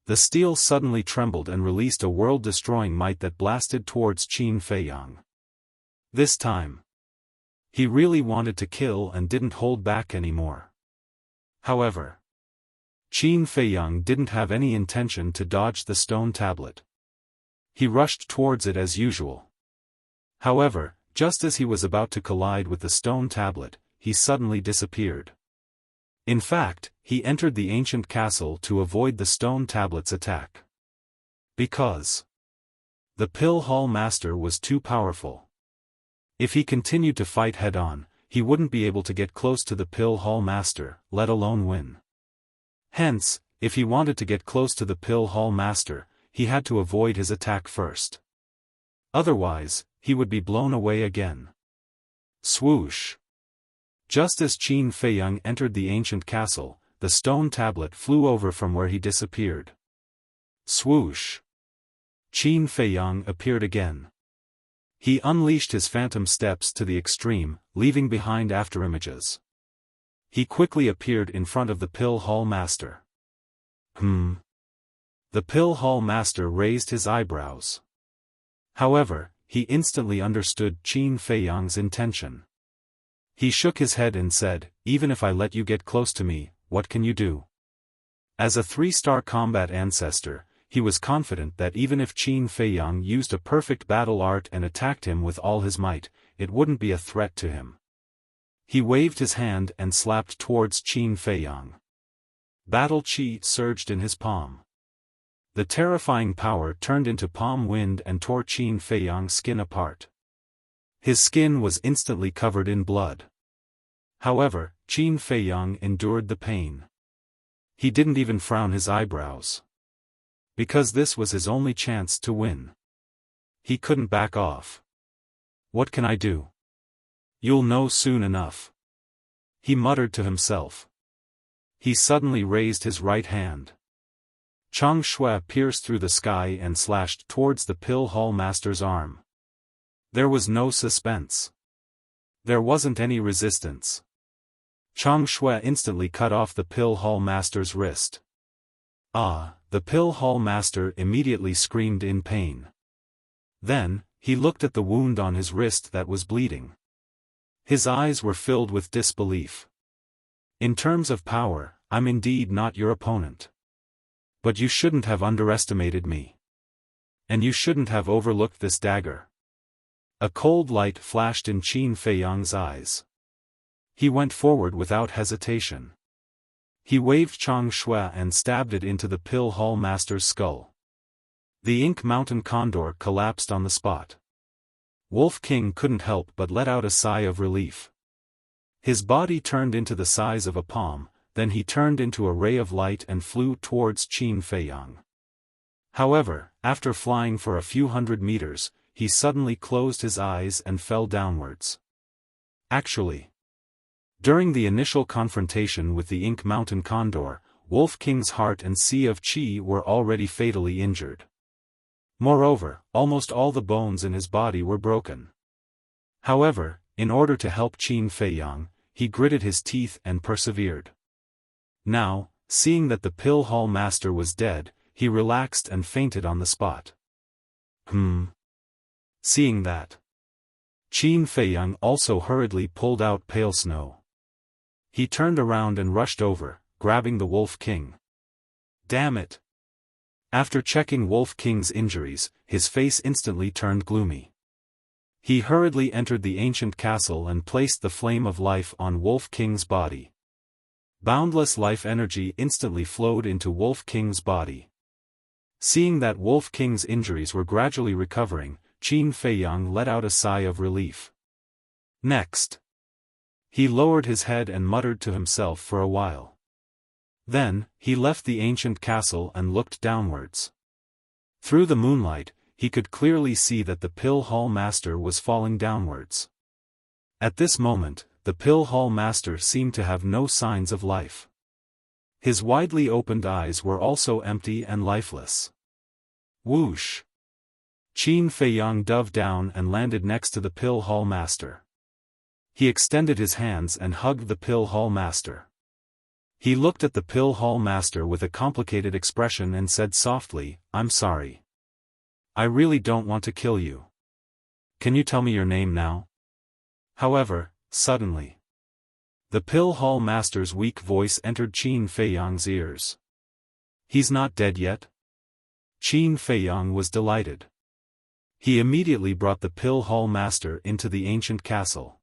The steel suddenly trembled and released a world-destroying might that blasted towards Qin Feiyang. This time, he really wanted to kill and didn't hold back anymore. However, Qin Feiyang didn't have any intention to dodge the stone tablet. He rushed towards it as usual. However, just as he was about to collide with the stone tablet, he suddenly disappeared. In fact, he entered the ancient castle to avoid the stone tablet's attack. Because the Pill Hall Master was too powerful. If he continued to fight head-on, he wouldn't be able to get close to the Pill Hall Master, let alone win. Hence, if he wanted to get close to the Pill Hall Master, he had to avoid his attack first. Otherwise, he would be blown away again. Swoosh! Just as Qin Feiyang entered the ancient castle, the stone tablet flew over from where he disappeared. Swoosh! Qin Feiyang appeared again. He unleashed his phantom steps to the extreme, leaving behind afterimages. He quickly appeared in front of the Pill Hall Master. The Pill Hall Master raised his eyebrows. However, he instantly understood Qin Feiyang's intention. He shook his head and said, "Even if I let you get close to me, what can you do?" As a 3-star combat ancestor, he was confident that even if Qin Feiyang used a perfect battle art and attacked him with all his might, it wouldn't be a threat to him. He waved his hand and slapped towards Qin Feiyang. Battle chi surged in his palm. The terrifying power turned into palm wind and tore Qin Feiyang's skin apart. His skin was instantly covered in blood. However, Qin Feiyang endured the pain. He didn't even frown his eyebrows. Because this was his only chance to win. He couldn't back off. "What can I do? You'll know soon enough," he muttered to himself. He suddenly raised his right hand. Chang Shui pierced through the sky and slashed towards the Pill Hall Master's arm. There was no suspense. There wasn't any resistance. Chang Shui instantly cut off the Pill Hall Master's wrist. "Ah!" The Pill Hall Master immediately screamed in pain. Then, he looked at the wound on his wrist that was bleeding. His eyes were filled with disbelief. "In terms of power, I'm indeed not your opponent. But you shouldn't have underestimated me. And you shouldn't have overlooked this dagger." A cold light flashed in Qin Feiyang's eyes. He went forward without hesitation. He waved Chang Shui and stabbed it into the Pill Hall Master's skull. The Ink Mountain Condor collapsed on the spot. Wolf King couldn't help but let out a sigh of relief. His body turned into the size of a palm, then he turned into a ray of light and flew towards Qin Feiyang. However, after flying for a few hundred meters, he suddenly closed his eyes and fell downwards. Actually, during the initial confrontation with the Ink Mountain Condor, Wolf King's heart and Sea of Qi were already fatally injured. Moreover, almost all the bones in his body were broken. However, in order to help Qin Feiyang, he gritted his teeth and persevered. Now, seeing that the Pill Hall Master was dead, he relaxed and fainted on the spot. Seeing that, Qin Feiyang also hurriedly pulled out pale snow. He turned around and rushed over, grabbing the Wolf King. "Damn it!" After checking Wolf King's injuries, his face instantly turned gloomy. He hurriedly entered the ancient castle and placed the flame of life on Wolf King's body. Boundless life energy instantly flowed into Wolf King's body. Seeing that Wolf King's injuries were gradually recovering, Qin Feiyang let out a sigh of relief. Next, he lowered his head and muttered to himself for a while. Then, he left the ancient castle and looked downwards. Through the moonlight, he could clearly see that the Pill Hall Master was falling downwards. At this moment, the Pill Hall Master seemed to have no signs of life. His widely opened eyes were also empty and lifeless. Whoosh! Qin Feiyang dove down and landed next to the Pill Hall Master. He extended his hands and hugged the Pill Hall Master. He looked at the Pill Hall Master with a complicated expression and said softly, "I'm sorry. I really don't want to kill you. Can you tell me your name now?" However, suddenly, the Pill Hall Master's weak voice entered Qin Feiyang's ears. "He's not dead yet?" Qin Feiyang was delighted. He immediately brought the Pill Hall Master into the ancient castle.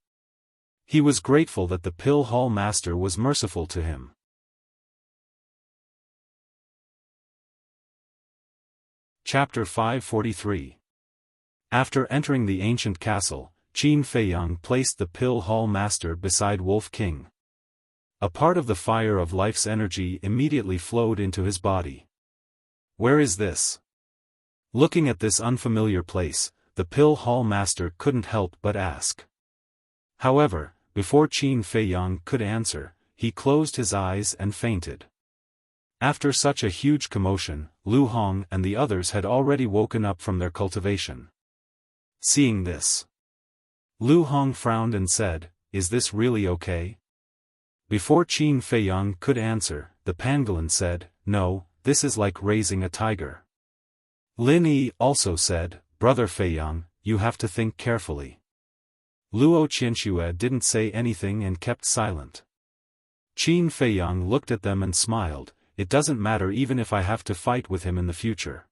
He was grateful that the Pill Hall Master was merciful to him. Chapter 543. After entering the ancient castle, Qin Feiyang placed the Pill Hall Master beside Wolf King. A part of the fire of life's energy immediately flowed into his body. "Where is this?" Looking at this unfamiliar place, the Pill Hall Master couldn't help but ask. However, before Qin Feiyang could answer, he closed his eyes and fainted. After such a huge commotion, Lu Hong and the others had already woken up from their cultivation. Seeing this, Lu Hong frowned and said, "Is this really okay?" Before Qin Feiyang could answer, the pangolin said, "No, this is like raising a tiger." Lin Yi also said, "Brother Feiyang, you have to think carefully. Luo Qianxue didn't say anything and kept silent. Qin Feiyang looked at them and smiled. It doesn't matter even if I have to fight with him in the future.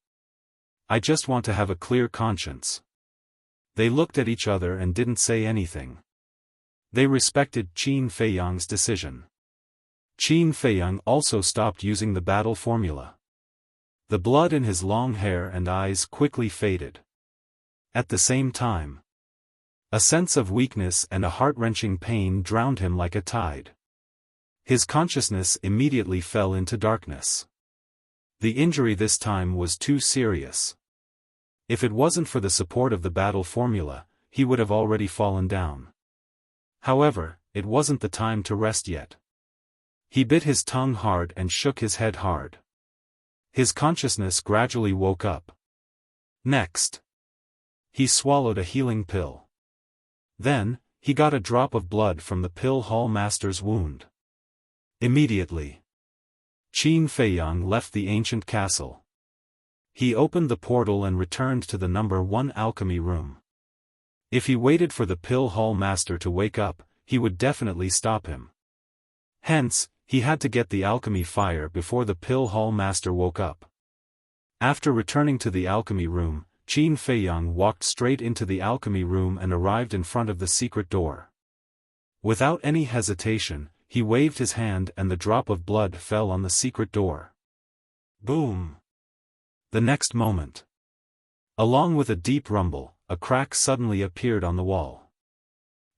I just want to have a clear conscience. They looked at each other and didn't say anything. They respected Qin Feiyang's decision. Qin Feiyang also stopped using the battle formula. The blood in his long hair and eyes quickly faded. At the same time, a sense of weakness and a heart-wrenching pain drowned him like a tide. His consciousness immediately fell into darkness. The injury this time was too serious. If it wasn't for the support of the battle formula, he would have already fallen down. However, it wasn't the time to rest yet. He bit his tongue hard and shook his head hard. His consciousness gradually woke up. Next, he swallowed a healing pill. Then, he got a drop of blood from the pill hall master's wound. Immediately, Qin Feiyang left the ancient castle. He opened the portal and returned to the number 1 alchemy room. If he waited for the pill hall master to wake up, he would definitely stop him. Hence, he had to get the alchemy fire before the pill hall master woke up. After returning to the alchemy room, Qin Feiyang walked straight into the alchemy room and arrived in front of the secret door. Without any hesitation, he waved his hand and the drop of blood fell on the secret door. Boom! The next moment, along with a deep rumble, a crack suddenly appeared on the wall.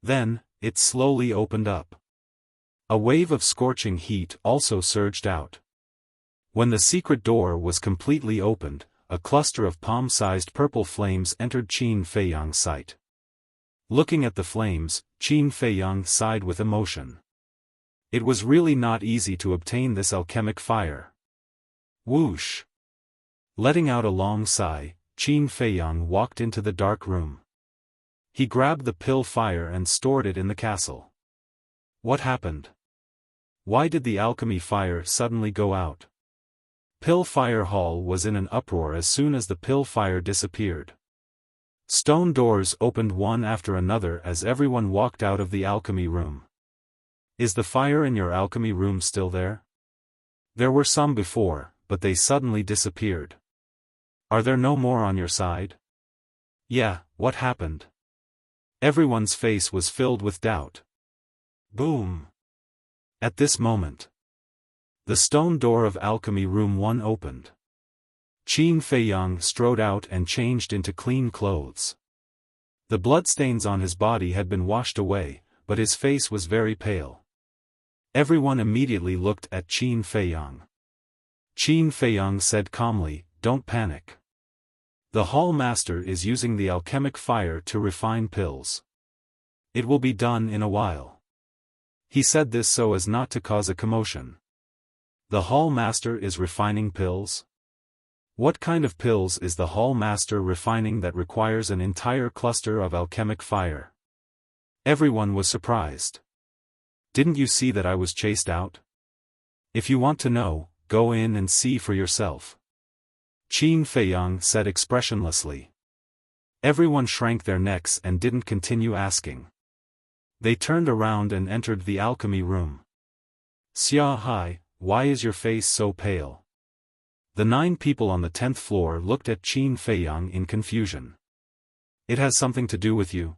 Then, it slowly opened up. A wave of scorching heat also surged out. When the secret door was completely opened, a cluster of palm-sized purple flames entered Qin Feiyang's sight. Looking at the flames, Qin Feiyang sighed with emotion. It was really not easy to obtain this alchemic fire. Whoosh! Letting out a long sigh, Qin Feiyang walked into the dark room. He grabbed the pill fire and stored it in the castle. What happened? Why did the alchemy fire suddenly go out? Pill Fire Hall was in an uproar as soon as the pill fire disappeared. Stone doors opened one after another as everyone walked out of the alchemy room. Is the fire in your alchemy room still there? There were some before, but they suddenly disappeared. Are there no more on your side? Yeah, what happened? Everyone's face was filled with doubt. Boom! At this moment, the stone door of Alchemy Room 1 opened. Qin Feiyang strode out and changed into clean clothes. The bloodstains on his body had been washed away, but his face was very pale. Everyone immediately looked at Qin Feiyang. Qin Feiyang said calmly, "Don't panic. The hall master is using the alchemic fire to refine pills. It will be done in a while." He said this so as not to cause a commotion. The hall master is refining pills? What kind of pills is the hall master refining that requires an entire cluster of alchemic fire? Everyone was surprised. Didn't you see that I was chased out? If you want to know, go in and see for yourself. Qin Feiyang said expressionlessly. Everyone shrank their necks and didn't continue asking. They turned around and entered the alchemy room. Xiaofan, why is your face so pale? The 9 people on the 10th floor looked at Qin Feiyang in confusion. It has something to do with you.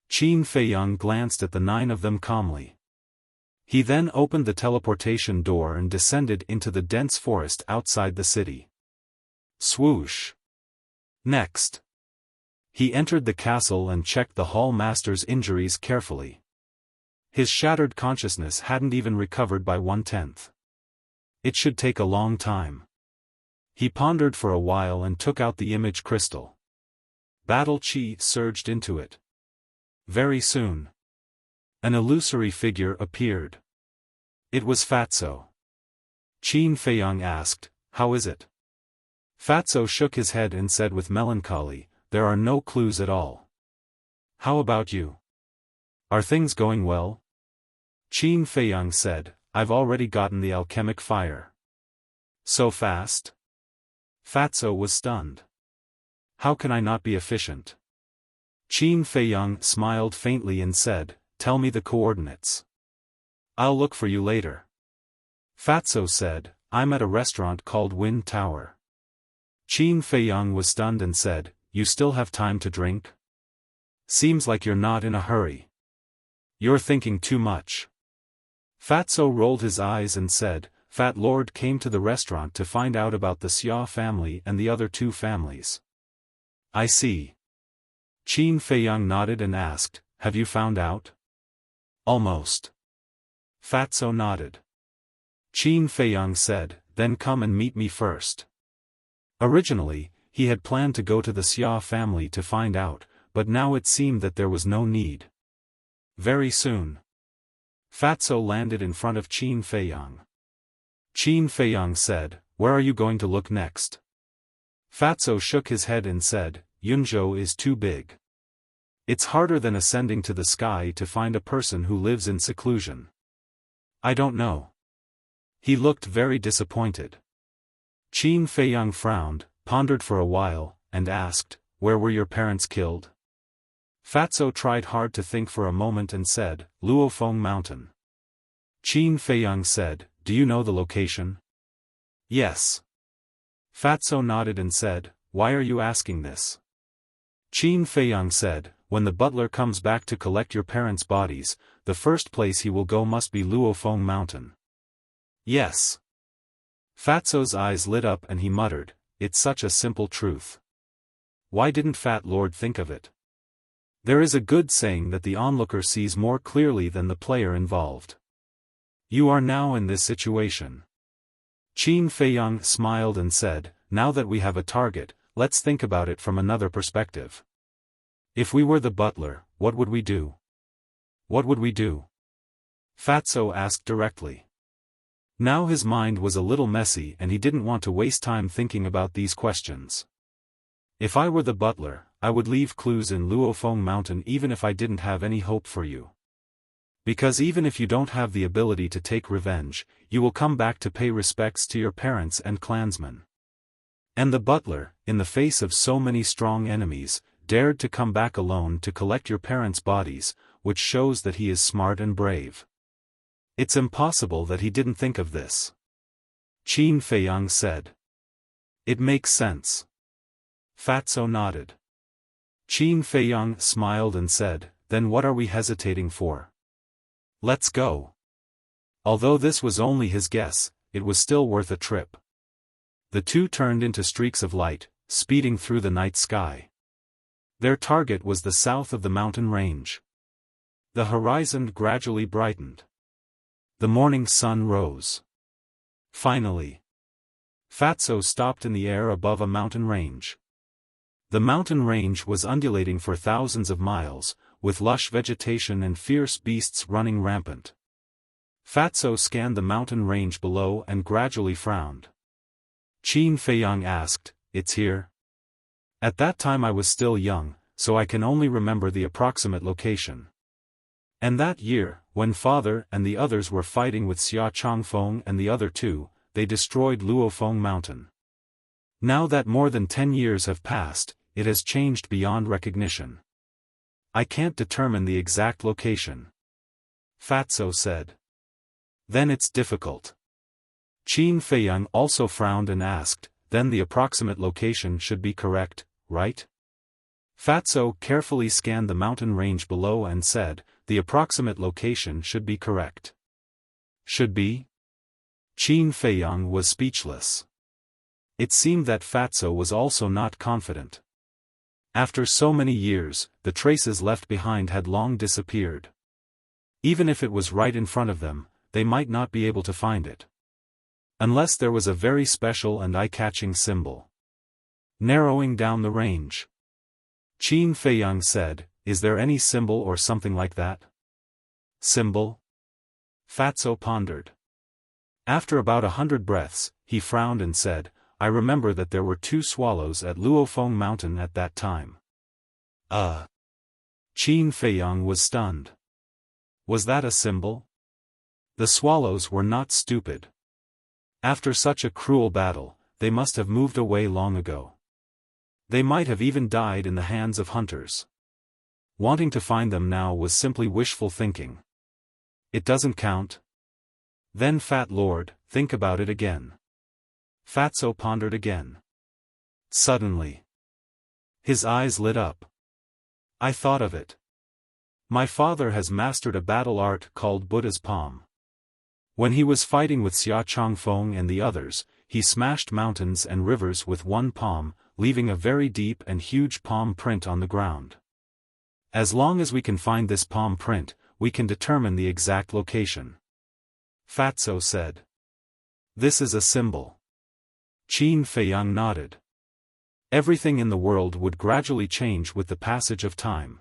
Qin Feiyang glanced at the 9 of them calmly. He then opened the teleportation door and descended into the dense forest outside the city. Swoosh! Next, he entered the castle and checked the hall master's injuries carefully. His shattered consciousness hadn't even recovered by 1/10. It should take a long time. He pondered for a while and took out the image crystal. Battle chi surged into it. Very soon, an illusory figure appeared. It was Fatso. Qin Feiyang asked, "How is it?" Fatso shook his head and said with melancholy, "There are no clues at all." "How about you? Are things going well?" Qin Feiyang said, "I've already gotten the alchemic fire." "So fast?" Fatso was stunned. "How can I not be efficient? Qin Feiyang smiled faintly and said, "Tell me the coordinates. I'll look for you later." Fatso said, "I'm at a restaurant called Wind Tower." Qin Feiyang was stunned and said, "You still have time to drink? Seems like you're not in a hurry. You're thinking too much." Fatso rolled his eyes and said, "Fat Lord came to the restaurant to find out about the Xia family and the other two families." "I see." Qin Feiyang nodded and asked, "Have you found out?" "Almost." Fatso nodded. Qin Feiyang said, "Then come and meet me first." Originally, he had planned to go to the Xia family to find out, but now it seemed that there was no need. Very soon, Fatso landed in front of Qin Feiyang. Qin Feiyang said, "Where are you going to look next?" Fatso shook his head and said, "Yunzhou is too big. It's harder than ascending to the sky to find a person who lives in seclusion. I don't know." He looked very disappointed. Qin Feiyang frowned, pondered for a while, and asked, "Where were your parents killed?" Fatso tried hard to think for a moment and said, "Luofeng Mountain." Qin Feiyang said, "Do you know the location?" "Yes." Fatso nodded and said, "Why are you asking this?" Qin Feiyang said, "When the butler comes back to collect your parents' bodies, the first place he will go must be Luofeng Mountain." "Yes." Fatso's eyes lit up and he muttered, "It's such a simple truth. Why didn't Fat Lord think of it?" There is a good saying that the onlooker sees more clearly than the player involved. You are now in this situation. Qin Feiyang smiled and said, "Now that we have a target, let's think about it from another perspective. If we were the butler, what would we do?" "What would we do?" Fatso asked directly. Now his mind was a little messy and he didn't want to waste time thinking about these questions. "If I were the butler, I would leave clues in Luofeng Mountain even if I didn't have any hope for you. Because even if you don't have the ability to take revenge, you will come back to pay respects to your parents and clansmen." And the butler, in the face of so many strong enemies, dared to come back alone to collect your parents' bodies, which shows that he is smart and brave. It's impossible that he didn't think of this. Qin Feiyang said. "It makes sense." Fatso nodded. Qin Feiyang smiled and said, "Then what are we hesitating for? Let's go." Although this was only his guess, it was still worth a trip. The two turned into streaks of light, speeding through the night sky. Their target was the south of the mountain range. The horizon gradually brightened. The morning sun rose. Finally, Fatso stopped in the air above a mountain range. The mountain range was undulating for thousands of miles, with lush vegetation and fierce beasts running rampant. Fatso scanned the mountain range below and gradually frowned. Qin Feiyang asked, "It's here?" At that time I was still young, so I can only remember the approximate location. And that year, when father and the others were fighting with Xia Changfeng and the other two, they destroyed Luofeng Mountain. Now that more than 10 years have passed, it has changed beyond recognition. I can't determine the exact location. Fatso said. Then it's difficult. Qin Feiyang also frowned and asked, "Then the approximate location should be correct, right?" Fatso carefully scanned the mountain range below and said, "The approximate location should be correct." Should be? Qin Feiyang was speechless. It seemed that Fatso was also not confident. After so many years, the traces left behind had long disappeared. Even if it was right in front of them, they might not be able to find it. Unless there was a very special and eye-catching symbol. Narrowing down the range. Qin Feiyang said, "Is there any symbol or something like that?" Symbol? Fatso pondered. After about 100 breaths, he frowned and said, "I remember that there were 2 swallows at Luofeng Mountain at that time." Qin Feiyang was stunned. Was that a symbol? The swallows were not stupid. After such a cruel battle, they must have moved away long ago. They might have even died in the hands of hunters. Wanting to find them now was simply wishful thinking. It doesn't count? Then Fat Lord, think about it again. Fatso pondered again. Suddenly, his eyes lit up. I thought of it. My father has mastered a battle art called Buddha's palm. When he was fighting with Xia Changfeng and the others, he smashed mountains and rivers with one palm, leaving a very deep and huge palm print on the ground. As long as we can find this palm print, we can determine the exact location. Fatso said. This is a symbol. Qin Feiyang nodded. Everything in the world would gradually change with the passage of time.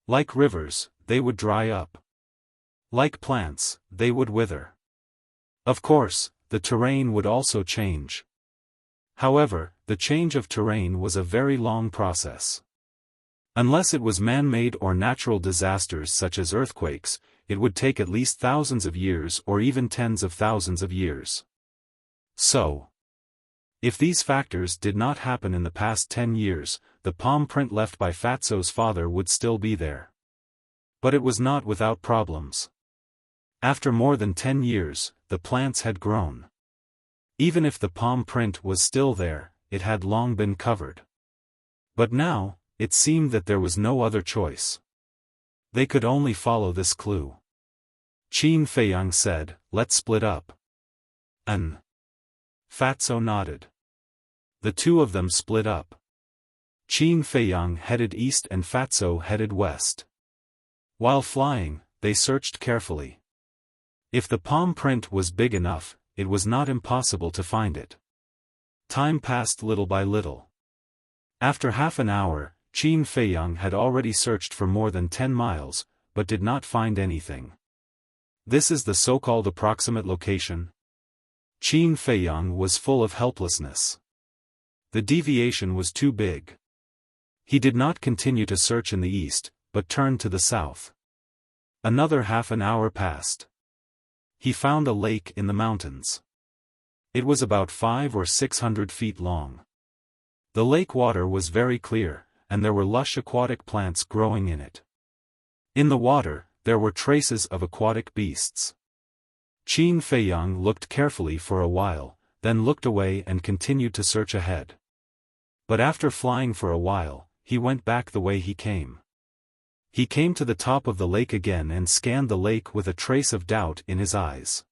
Like rivers, they would dry up. Like plants, they would wither. Of course, the terrain would also change. However, the change of terrain was a very long process. Unless it was man-made or natural disasters such as earthquakes, it would take at least thousands of years or even tens of thousands of years. So, if these factors did not happen in the past 10 years, the palm print left by Fatso's father would still be there. But it was not without problems. After more than 10 years, the plants had grown. Even if the palm print was still there, it had long been covered. But now, it seemed that there was no other choice. They could only follow this clue. Qin Feiyang said, let's split up. Fatso nodded. The two of them split up. Qin Feiyang headed east and Fatso headed west. While flying, they searched carefully. If the palm print was big enough, it was not impossible to find it. Time passed little by little. After half an hour, Qin Feiyang had already searched for more than 10 miles, but did not find anything. This is the so-called approximate location. Qin Feiyang was full of helplessness. The deviation was too big. He did not continue to search in the east, but turned to the south. Another half an hour passed. He found a lake in the mountains. It was about 500 or 600 feet long. The lake water was very clear, and there were lush aquatic plants growing in it. In the water, there were traces of aquatic beasts. Qin Feiyang looked carefully for a while, then looked away and continued to search ahead. But after flying for a while, he went back the way he came. He came to the top of the lake again and scanned the lake with a trace of doubt in his eyes.